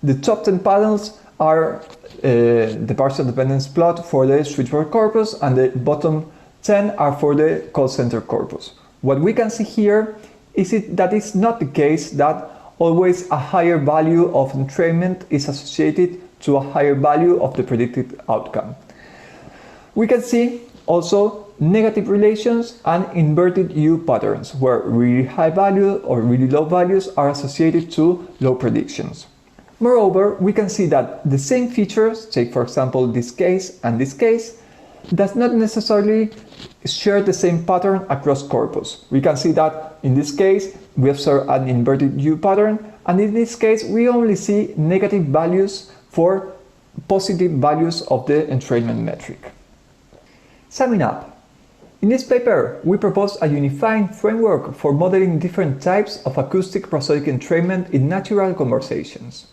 The top 10 panels are the partial dependence plot for the switchboard corpus, and the bottom 10 are for the call center corpus. What we can see here is that it's not the case that always a higher value of entrainment is associated to a higher value of the predicted outcome. We can see also negative relations and inverted U patterns, where really high value or really low values are associated to low predictions. Moreover, we can see that the same features, take for example this case and this case, does not necessarily share the same pattern across corpus. We can see that in this case we observe an inverted U pattern, and in this case we only see negative values for positive values of the entrainment metric. Summing up, in this paper we propose a unifying framework for modeling different types of acoustic prosodic entrainment in natural conversations.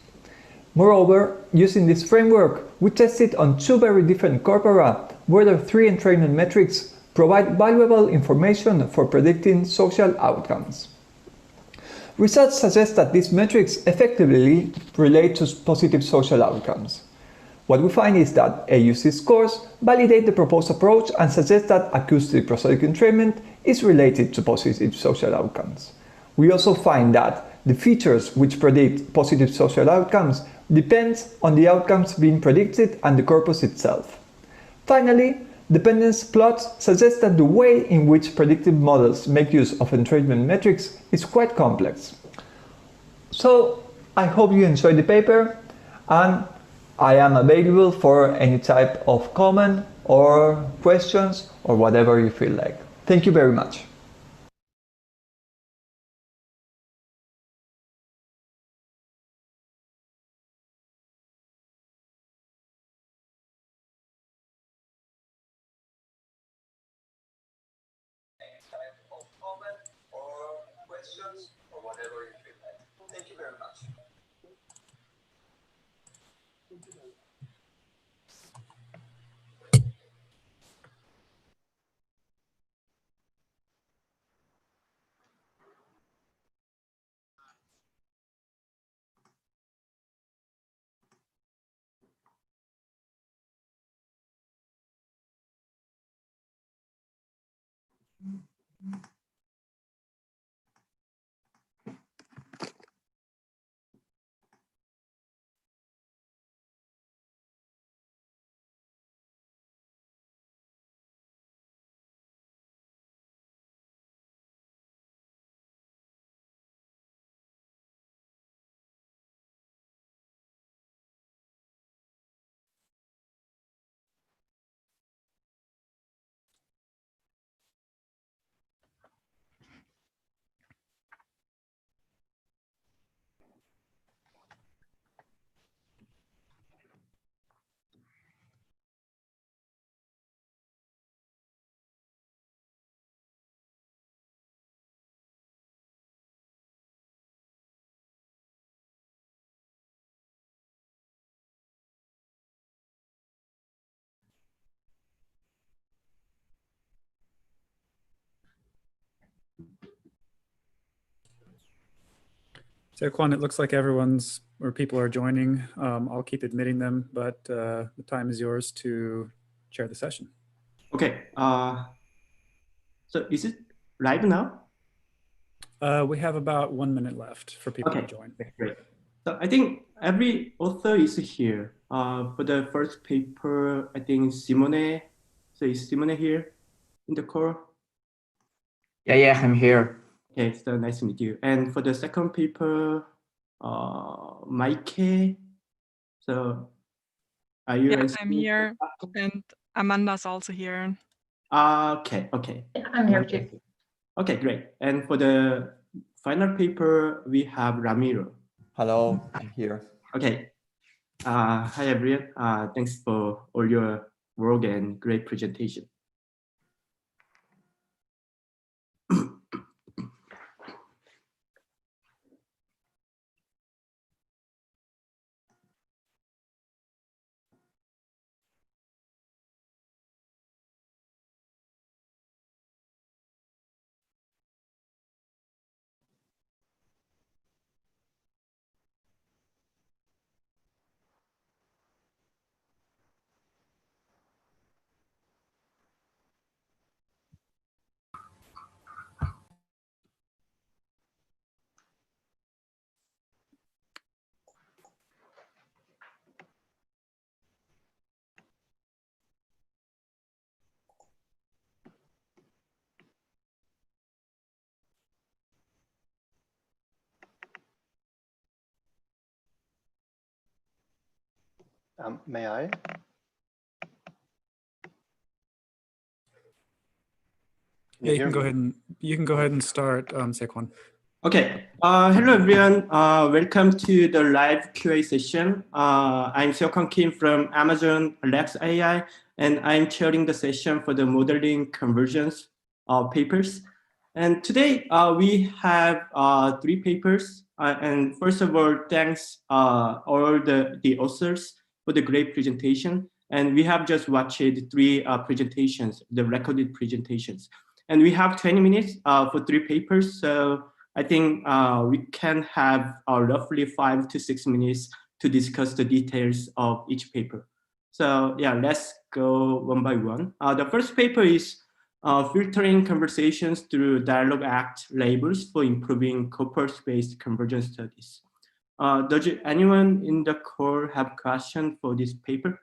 Moreover, using this framework, we tested on two very different corpora whether three entrainment metrics provide valuable information for predicting social outcomes. Results suggest that these metrics effectively relate to positive social outcomes. What we find is that AUC scores validate the proposed approach and suggest that acoustic prosodic entrainment is related to positive social outcomes. We also find that the features which predict positive social outcomes depend on the outcomes being predicted and the corpus itself. Finally, dependence plots suggest that the way in which predictive models make use of entrainment metrics is quite complex. So, I hope you enjoyed the paper, and I am available for any type of comment or questions or whatever you feel like. Thank you very much. Thank you very much. So Kwan, it looks like everyone's, or people are joining. I'll keep admitting them, but the time is yours to chair the session. Okay. So is it live now? We have about 1 minute left for people to join. Great. So I think every author is here. For the first paper, I think Simone. So is Simone here in the call? Yeah, I'm here. Okay, so nice to meet you. And for the second paper, Mike. So are you? Yeah, I'm here, and Amanda's also here. Okay. I'm here too. Okay, great. And for the final paper, we have Ramiro. Hello, I'm here. Okay. Hi, everyone. Thanks for all your work and great presentation. May I? Yeah, you can go ahead and start, Saekwon. Okay. Hello, everyone. Welcome to the live QA session. I'm Seokwon Kim from Amazon Alexa AI, and I'm chairing the session for the modeling convergence papers. And today we have 3 papers. And first of all, thanks all the authors for the great presentation. And we have just watched 3 presentations, the recorded presentations. And we have 20 minutes for 3 papers. So I think we can have roughly 5 to 6 minutes to discuss the details of each paper. So yeah, let's go one by one. The first paper is filtering conversations through dialogue act labels for improving corpus-based convergence studies. Does anyone in the call have questions for this paper?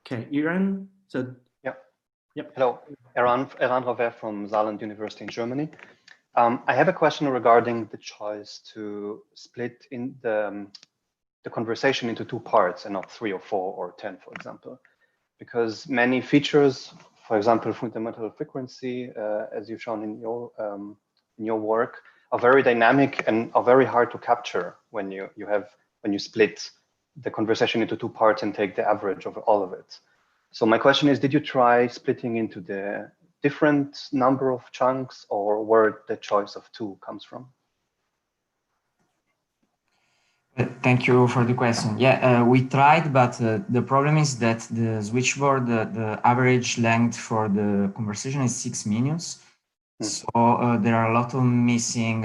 Okay, Iran. So Yep. Hello, Eran Rover from Saarland University in Germany. I have a question regarding the choice to split in the conversation into 2 parts and not 3 or 4 or 10, for example, because many features, for example, fundamental frequency, as you've shown in your work, are very dynamic and are very hard to capture when you split the conversation into 2 parts and take the average of all of it. So my question is, did you try splitting into the different number of chunks, or where the choice of 2 comes from? Thank you for the question. Yeah, we tried, but the problem is that the switchboard, the average length for the conversation is 6 minutes. So there are a lot of missing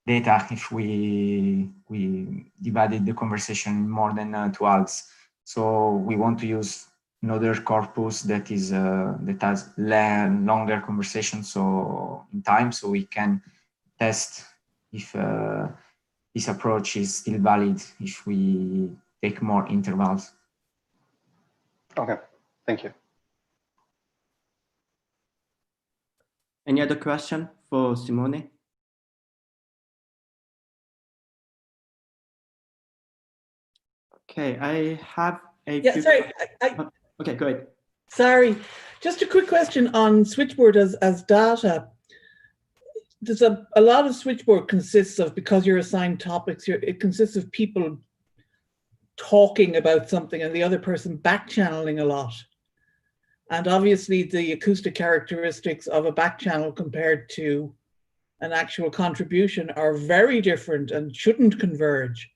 data if we divided the conversation more than 2 halves. So we want to use another corpus that is that has longer conversation, so in time, so we can test if this approach is still valid if we take more intervals. Okay, thank you. Any other question for Simone? Okay, I have a few... sorry. Okay, go ahead. Sorry, just a quick question on switchboard as data. There's a lot of switchboard consists of, because you're assigned topics, it consists of people talking about something and the other person back channeling a lot. And obviously the acoustic characteristics of a back channel compared to an actual contribution are very different and shouldn't converge.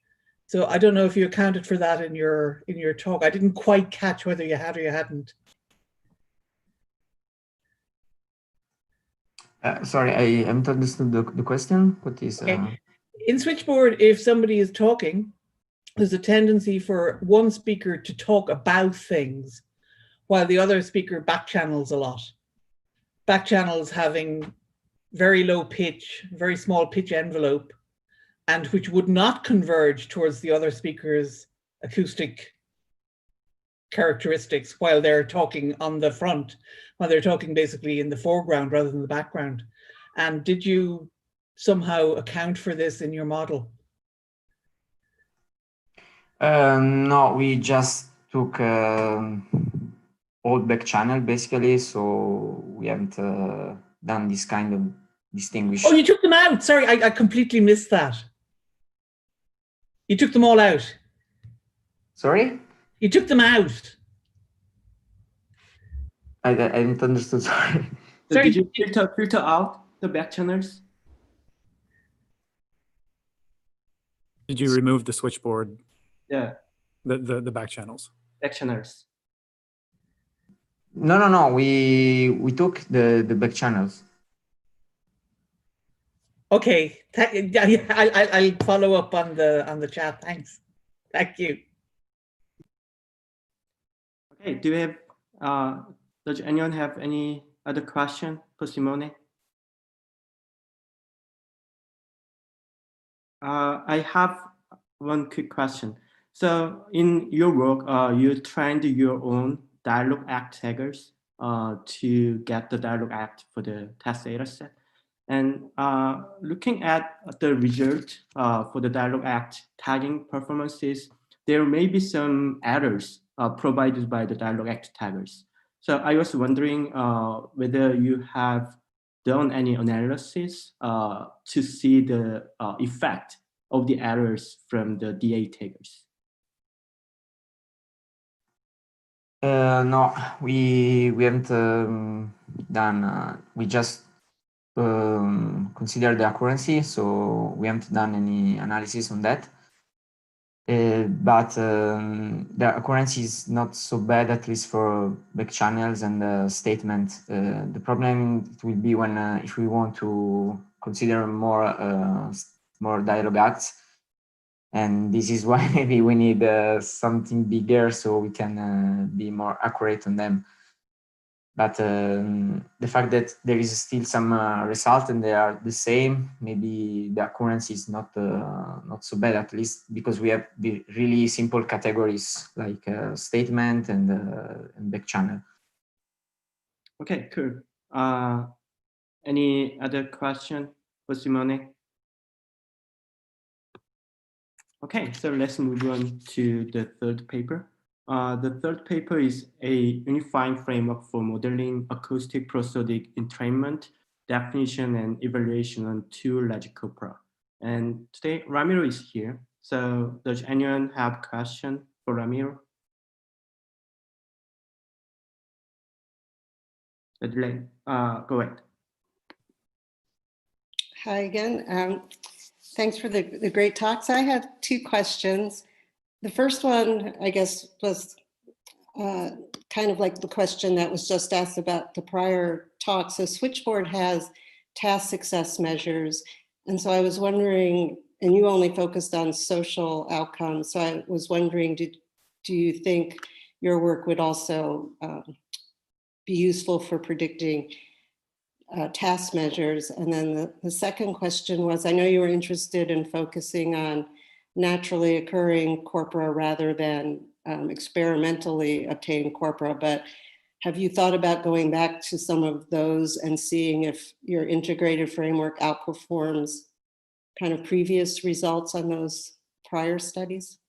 So I don't know if you accounted for that in your talk. I didn't quite catch whether you had or you hadn't. Sorry, I haven't understood the question. What is? Okay. In Switchboard, if somebody is talking, there's a tendency for one speaker to talk about things while the other speaker back channels a lot. Back channels having very low pitch, very small pitch envelope, and which would not converge towards the other speaker's acoustic characteristics while they're talking on the front, while they're talking basically in the foreground rather than the background. And did you somehow account for this in your model? No, we just took old back channel basically, so we haven't done this kind of distinguish. Oh, you took them out. Sorry, I completely missed that. You took them all out. Sorry? You took them out. I didn't understand. Sorry. So sorry. Did you filter out the back channels? Did you remove the switchboard? Yeah. The back channels. Back channels. No. We took the back channels. Okay. I'll follow up on the chat. Thanks. Thank you. Okay. Do we have? Does anyone have any other question for Simone? I have one quick question. So in your work, you trained your own dialogue act taggers to get the dialogue act for the test data set. And looking at the result for the dialogue act tagging performances, there may be some errors provided by the dialogue act taggers. So I was wondering whether you have done any analysis to see the effect of the errors from the DA taggers. No, we haven't done. We just consider the accuracy, so we haven't done any analysis on that. But the accuracy is not so bad, at least for back channels and the statement. The problem it will be when if we want to consider more dialogue acts, and this is why maybe we need something bigger so we can be more accurate on them. But the fact that there is still some result and they are the same, maybe the accuracy is not so bad, at least because we have the really simple categories like statement and back channel. Okay, cool. Any other question for Simone? Okay, so let's move on to the third paper. The third paper is a unifying framework for modeling acoustic prosodic entrainment, definition, and evaluation on two logic corpora. And today, Ramiro is here. So does anyone have a question for Ramiro? Go ahead. Hi again. Thanks for the great talks. I have two questions. The first one, I guess, was kind of like the question that was just asked about the prior talk. So Switchboard has task success measures. And so I was wondering, and you only focused on social outcomes. So I was wondering, do you think your work would also be useful for predicting task measures? And then the second question was, I know you were interested in focusing on naturally occurring corpora rather than experimentally obtained corpora, but have you thought about going back to some of those and seeing if your integrated framework outperforms kind of previous results on those prior studies?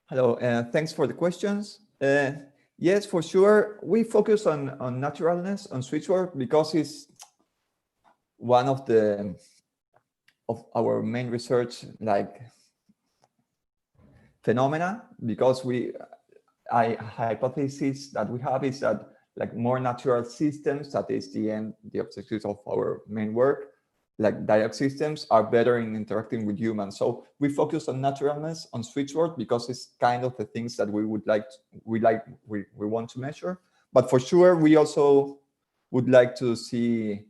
Hello, thanks for the questions. Yes, for sure. We focus on naturalness on Switchboard because it's one of our main research phenomena, because I hypothesis that we have is that more natural systems, that is the objective of our main work, like dialogue systems, are better in interacting with humans. So we focus on naturalness on Switchboard because it's kind of the things that we want to measure. But for sure, we would like to see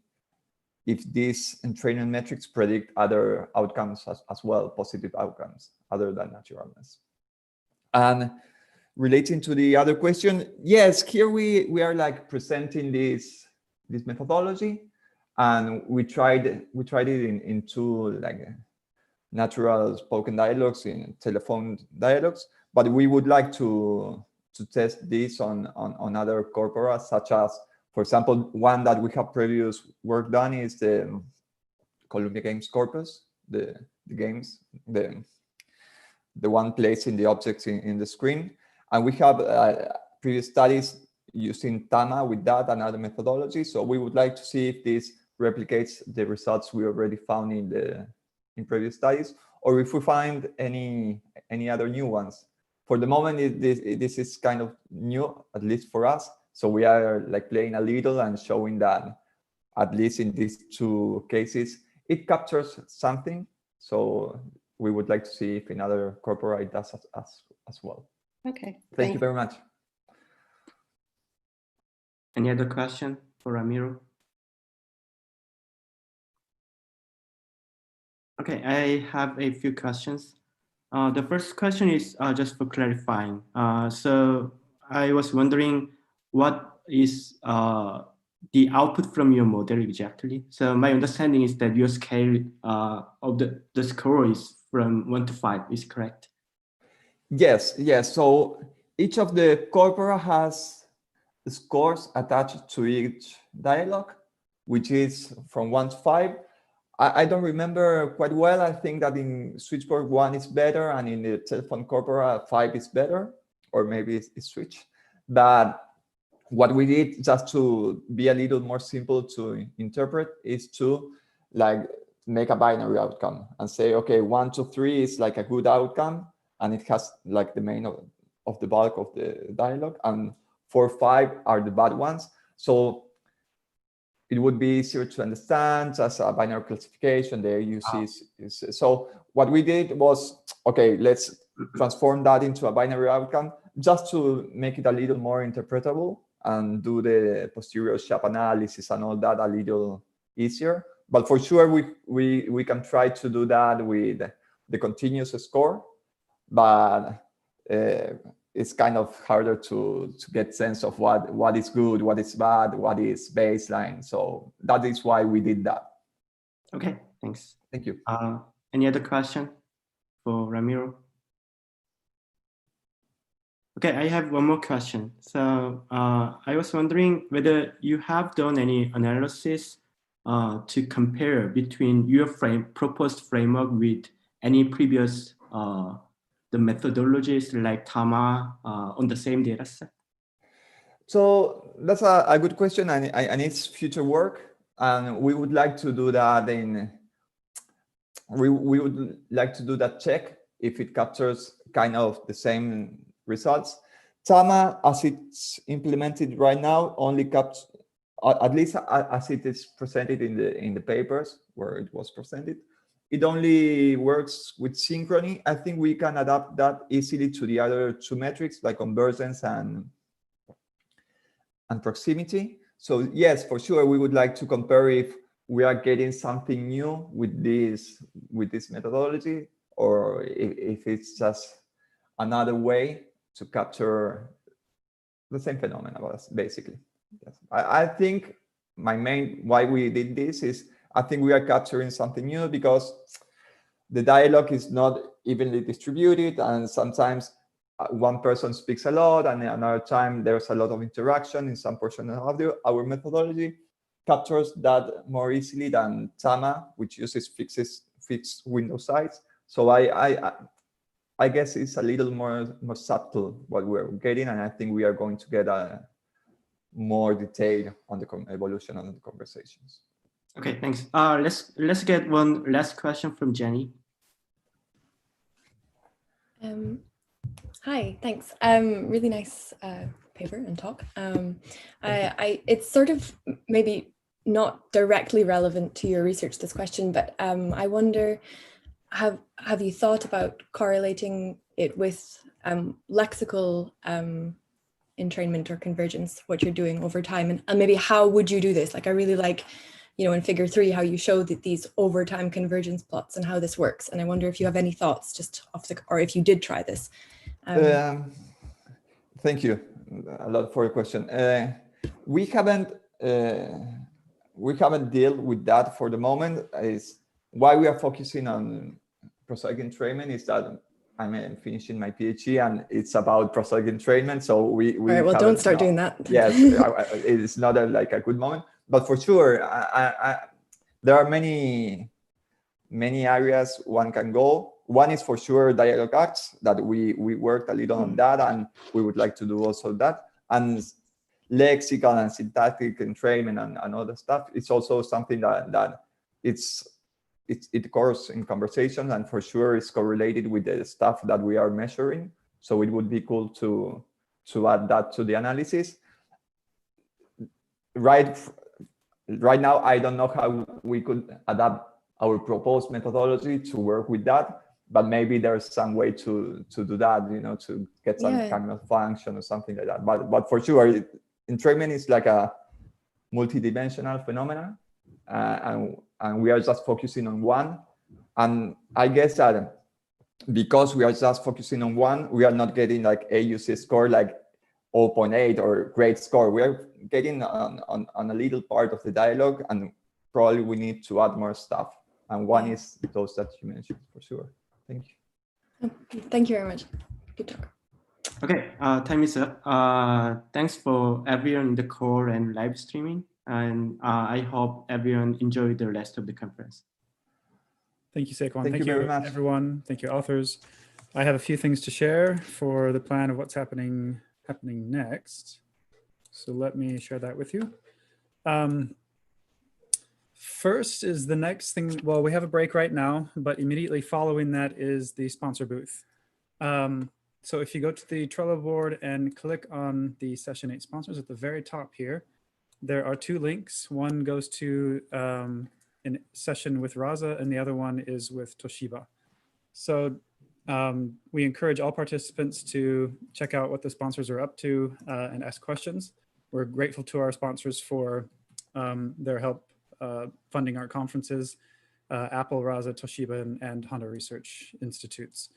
if these entrainment metrics predict other outcomes as well, positive outcomes other than naturalness. And relating to the other question, yes, here we are like presenting this methodology, and we tried it in two like natural spoken dialogues, in telephone dialogues, but we would like to test this on other corpora, such as, for example, one that we have previous work done is the Columbia Games corpus, the games, the one placing the objects in the screen. And we have previous studies using TAMA with that and other methodologies. So we would like to see if this replicates the results we already found in previous studies, or if we find any other new ones. For the moment, this is kind of new, at least for us. So we are like playing a little and showing that, at least in these two cases, it captures something. So we would like to see if in other corpora it does as well. Okay. Thank you very much. Any other question for Ramiro? Okay, I have a few questions. The first question is just for clarifying. So I was wondering, what is the output from your model exactly? So my understanding is that your scale of the score is from 1 to 5, is correct? Yes. So each of the corpora has scores attached to each dialogue, which is from 1 to 5. I don't remember quite well. I think that in switchboard 1 is better, and in the telephone corpora 5 is better, or maybe it's switch. But what we did, just to be a little more simple to interpret, is to like make a binary outcome and say, okay, 1 to 3 is like a good outcome, and it has like the main of the bulk of the dialogue, and 4, 5 are the bad ones. So it would be easier to understand as a binary classification. The AUC is so what we did was, okay, let's transform that into a binary outcome just to make it a little more interpretable and do the posterior SHAP analysis and all that a little easier. But for sure, we can try to do that with the continuous score, but it's kind of harder to get sense of what is good, what is bad, what is baseline. So that is why we did that. Okay, thanks. Thank you. Any other question for Ramiro? Okay, I have one more question. So I was wondering whether you have done any analysis to compare between your proposed framework with any previous the methodologies like TAMA on the same data set? So that's a good question, and it's future work, and we would like to do that we would like to do that check if it captures kind of the same results. TAMA, as it's implemented right now, only captures, at least as it is presented in the papers where it was presented, it only works with synchrony. I think we can adapt that easily to the other two metrics like convergence and proximity. So yes, for sure, we would like to compare if we are getting something new with this methodology, or if it's just another way to capture the same phenomena, basically. Yes. I think my main why we did this is I think we are capturing something new because the dialogue is not evenly distributed, and sometimes one person speaks a lot, and another time there's a lot of interaction in some portion of audio. Our methodology captures that more easily than TAMA, which uses fixed window size. So I guess it's a little more subtle what we're getting, and I think we are going to get a more detail on the evolution of the conversations. Okay, thanks. Let's get one last question from Jenny. Hi, thanks. Really nice paper and talk. It's sort of maybe not directly relevant to your research, this question, but I wonder, have you thought about correlating it with lexical entrainment or convergence, what you're doing over time, and maybe how would you do this? Like I really like, you know, in figure 3, how you show that these over time convergence plots and how this works. And I wonder if you have any thoughts just off the, or if you did try this. Thank you a lot for your question. We haven't dealt with that for the moment. Is why we are focusing on prosodic entrainment is that I'm finishing my PhD and it's about prosodic entrainment. So we all right, well, don't start doing that. Yes, it's not like a good moment, but for sure, there are many areas one can go. One is for sure dialogue acts that we worked a little on that, and we would like to do also that. And lexical and syntactic entrainment and other stuff. It's also something that it occurs in conversation, and for sure it's correlated with the stuff that we are measuring. So it would be cool to add that to the analysis. Right now, I don't know how we could adapt our proposed methodology to work with that, but maybe there's some way to do that, you know, to get some kind of function or something like that. But for sure, entrainment is like a multidimensional phenomenon, and we are just focusing on one. And I guess that because we are just focusing on one, we are not getting like AUC score like 0.8 or great score. We are getting on a little part of the dialogue, and probably we need to add more stuff. And one is those that you mentioned, for sure. Thank you. Thank you very much. Good talk. Okay, time is up. Thanks for everyone in the call and live streaming. And I hope everyone enjoyed the rest of the conference. Thank you, Saquon. Thank you very much, everyone. Thank you, authors. I have a few things to share for the plan of what's happening next. So let me share that with you. First is the next thing. Well, we have a break right now, but immediately following that is the sponsor booth. So if you go to the Trello board and click on the session 8 sponsors at the very top here, there are 2 links. One goes to a session with Raza, and the other one is with Toshiba. So we encourage all participants to check out what the sponsors are up to and ask questions. We're grateful to our sponsors for their help funding our conferences, Apple, Raza, Toshiba, and Honda Research Institutes.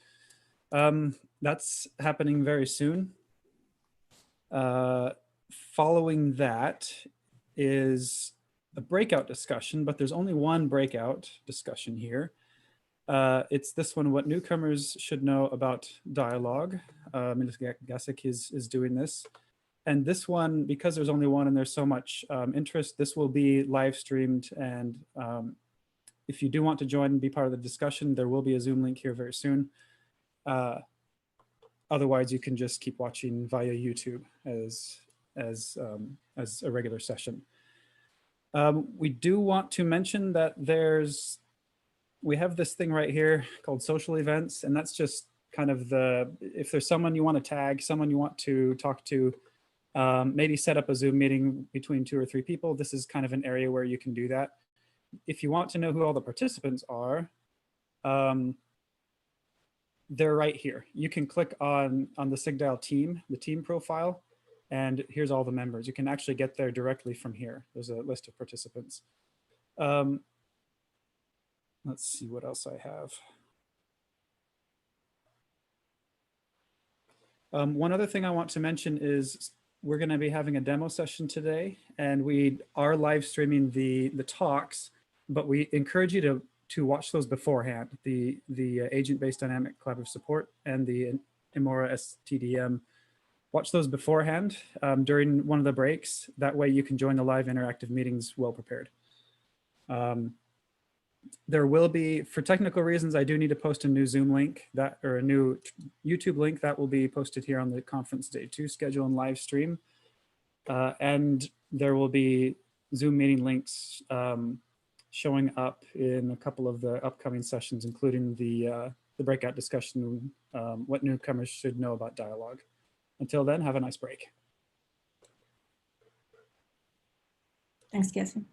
That's happening very soon. Following that is a breakout discussion, but there's only one breakout discussion here. It's this one, what newcomers should know about dialogue. Milica Gasic is doing this. And this one, because there's only one and there's so much interest, this will be live streamed. And if you do want to join and be part of the discussion, there will be a Zoom link here very soon. Otherwise, you can just keep watching via YouTube as a regular session. We do want to mention that we have this thing right here called social events, and that's just kind of if there's someone you want to tag, someone you want to talk to, maybe set up a Zoom meeting between 2 or 3 people. This is kind of an area where you can do that. If you want to know who all the participants are, they're right here. You can click on the SIGDIAL team, the team profile, and here's all the members. You can actually get there directly from here. There's a list of participants. Let's see what else I have. One other thing I want to mention is we're going to be having a demo session today, and we are live streaming the talks, but we encourage you to watch those beforehand. The agent-based dynamic collaborative support and the Imora STDM. Watch those beforehand during one of the breaks. That way you can join the live interactive meetings well prepared. There will be, for technical reasons, I do need to post a new Zoom link or a new YouTube link that will be posted here on the conference day 2 schedule and live stream. And there will be Zoom meeting links showing up in a couple of the upcoming sessions, including the breakout discussion, what newcomers should know about dialogue. Until then, have a nice break. Thanks, Cassie.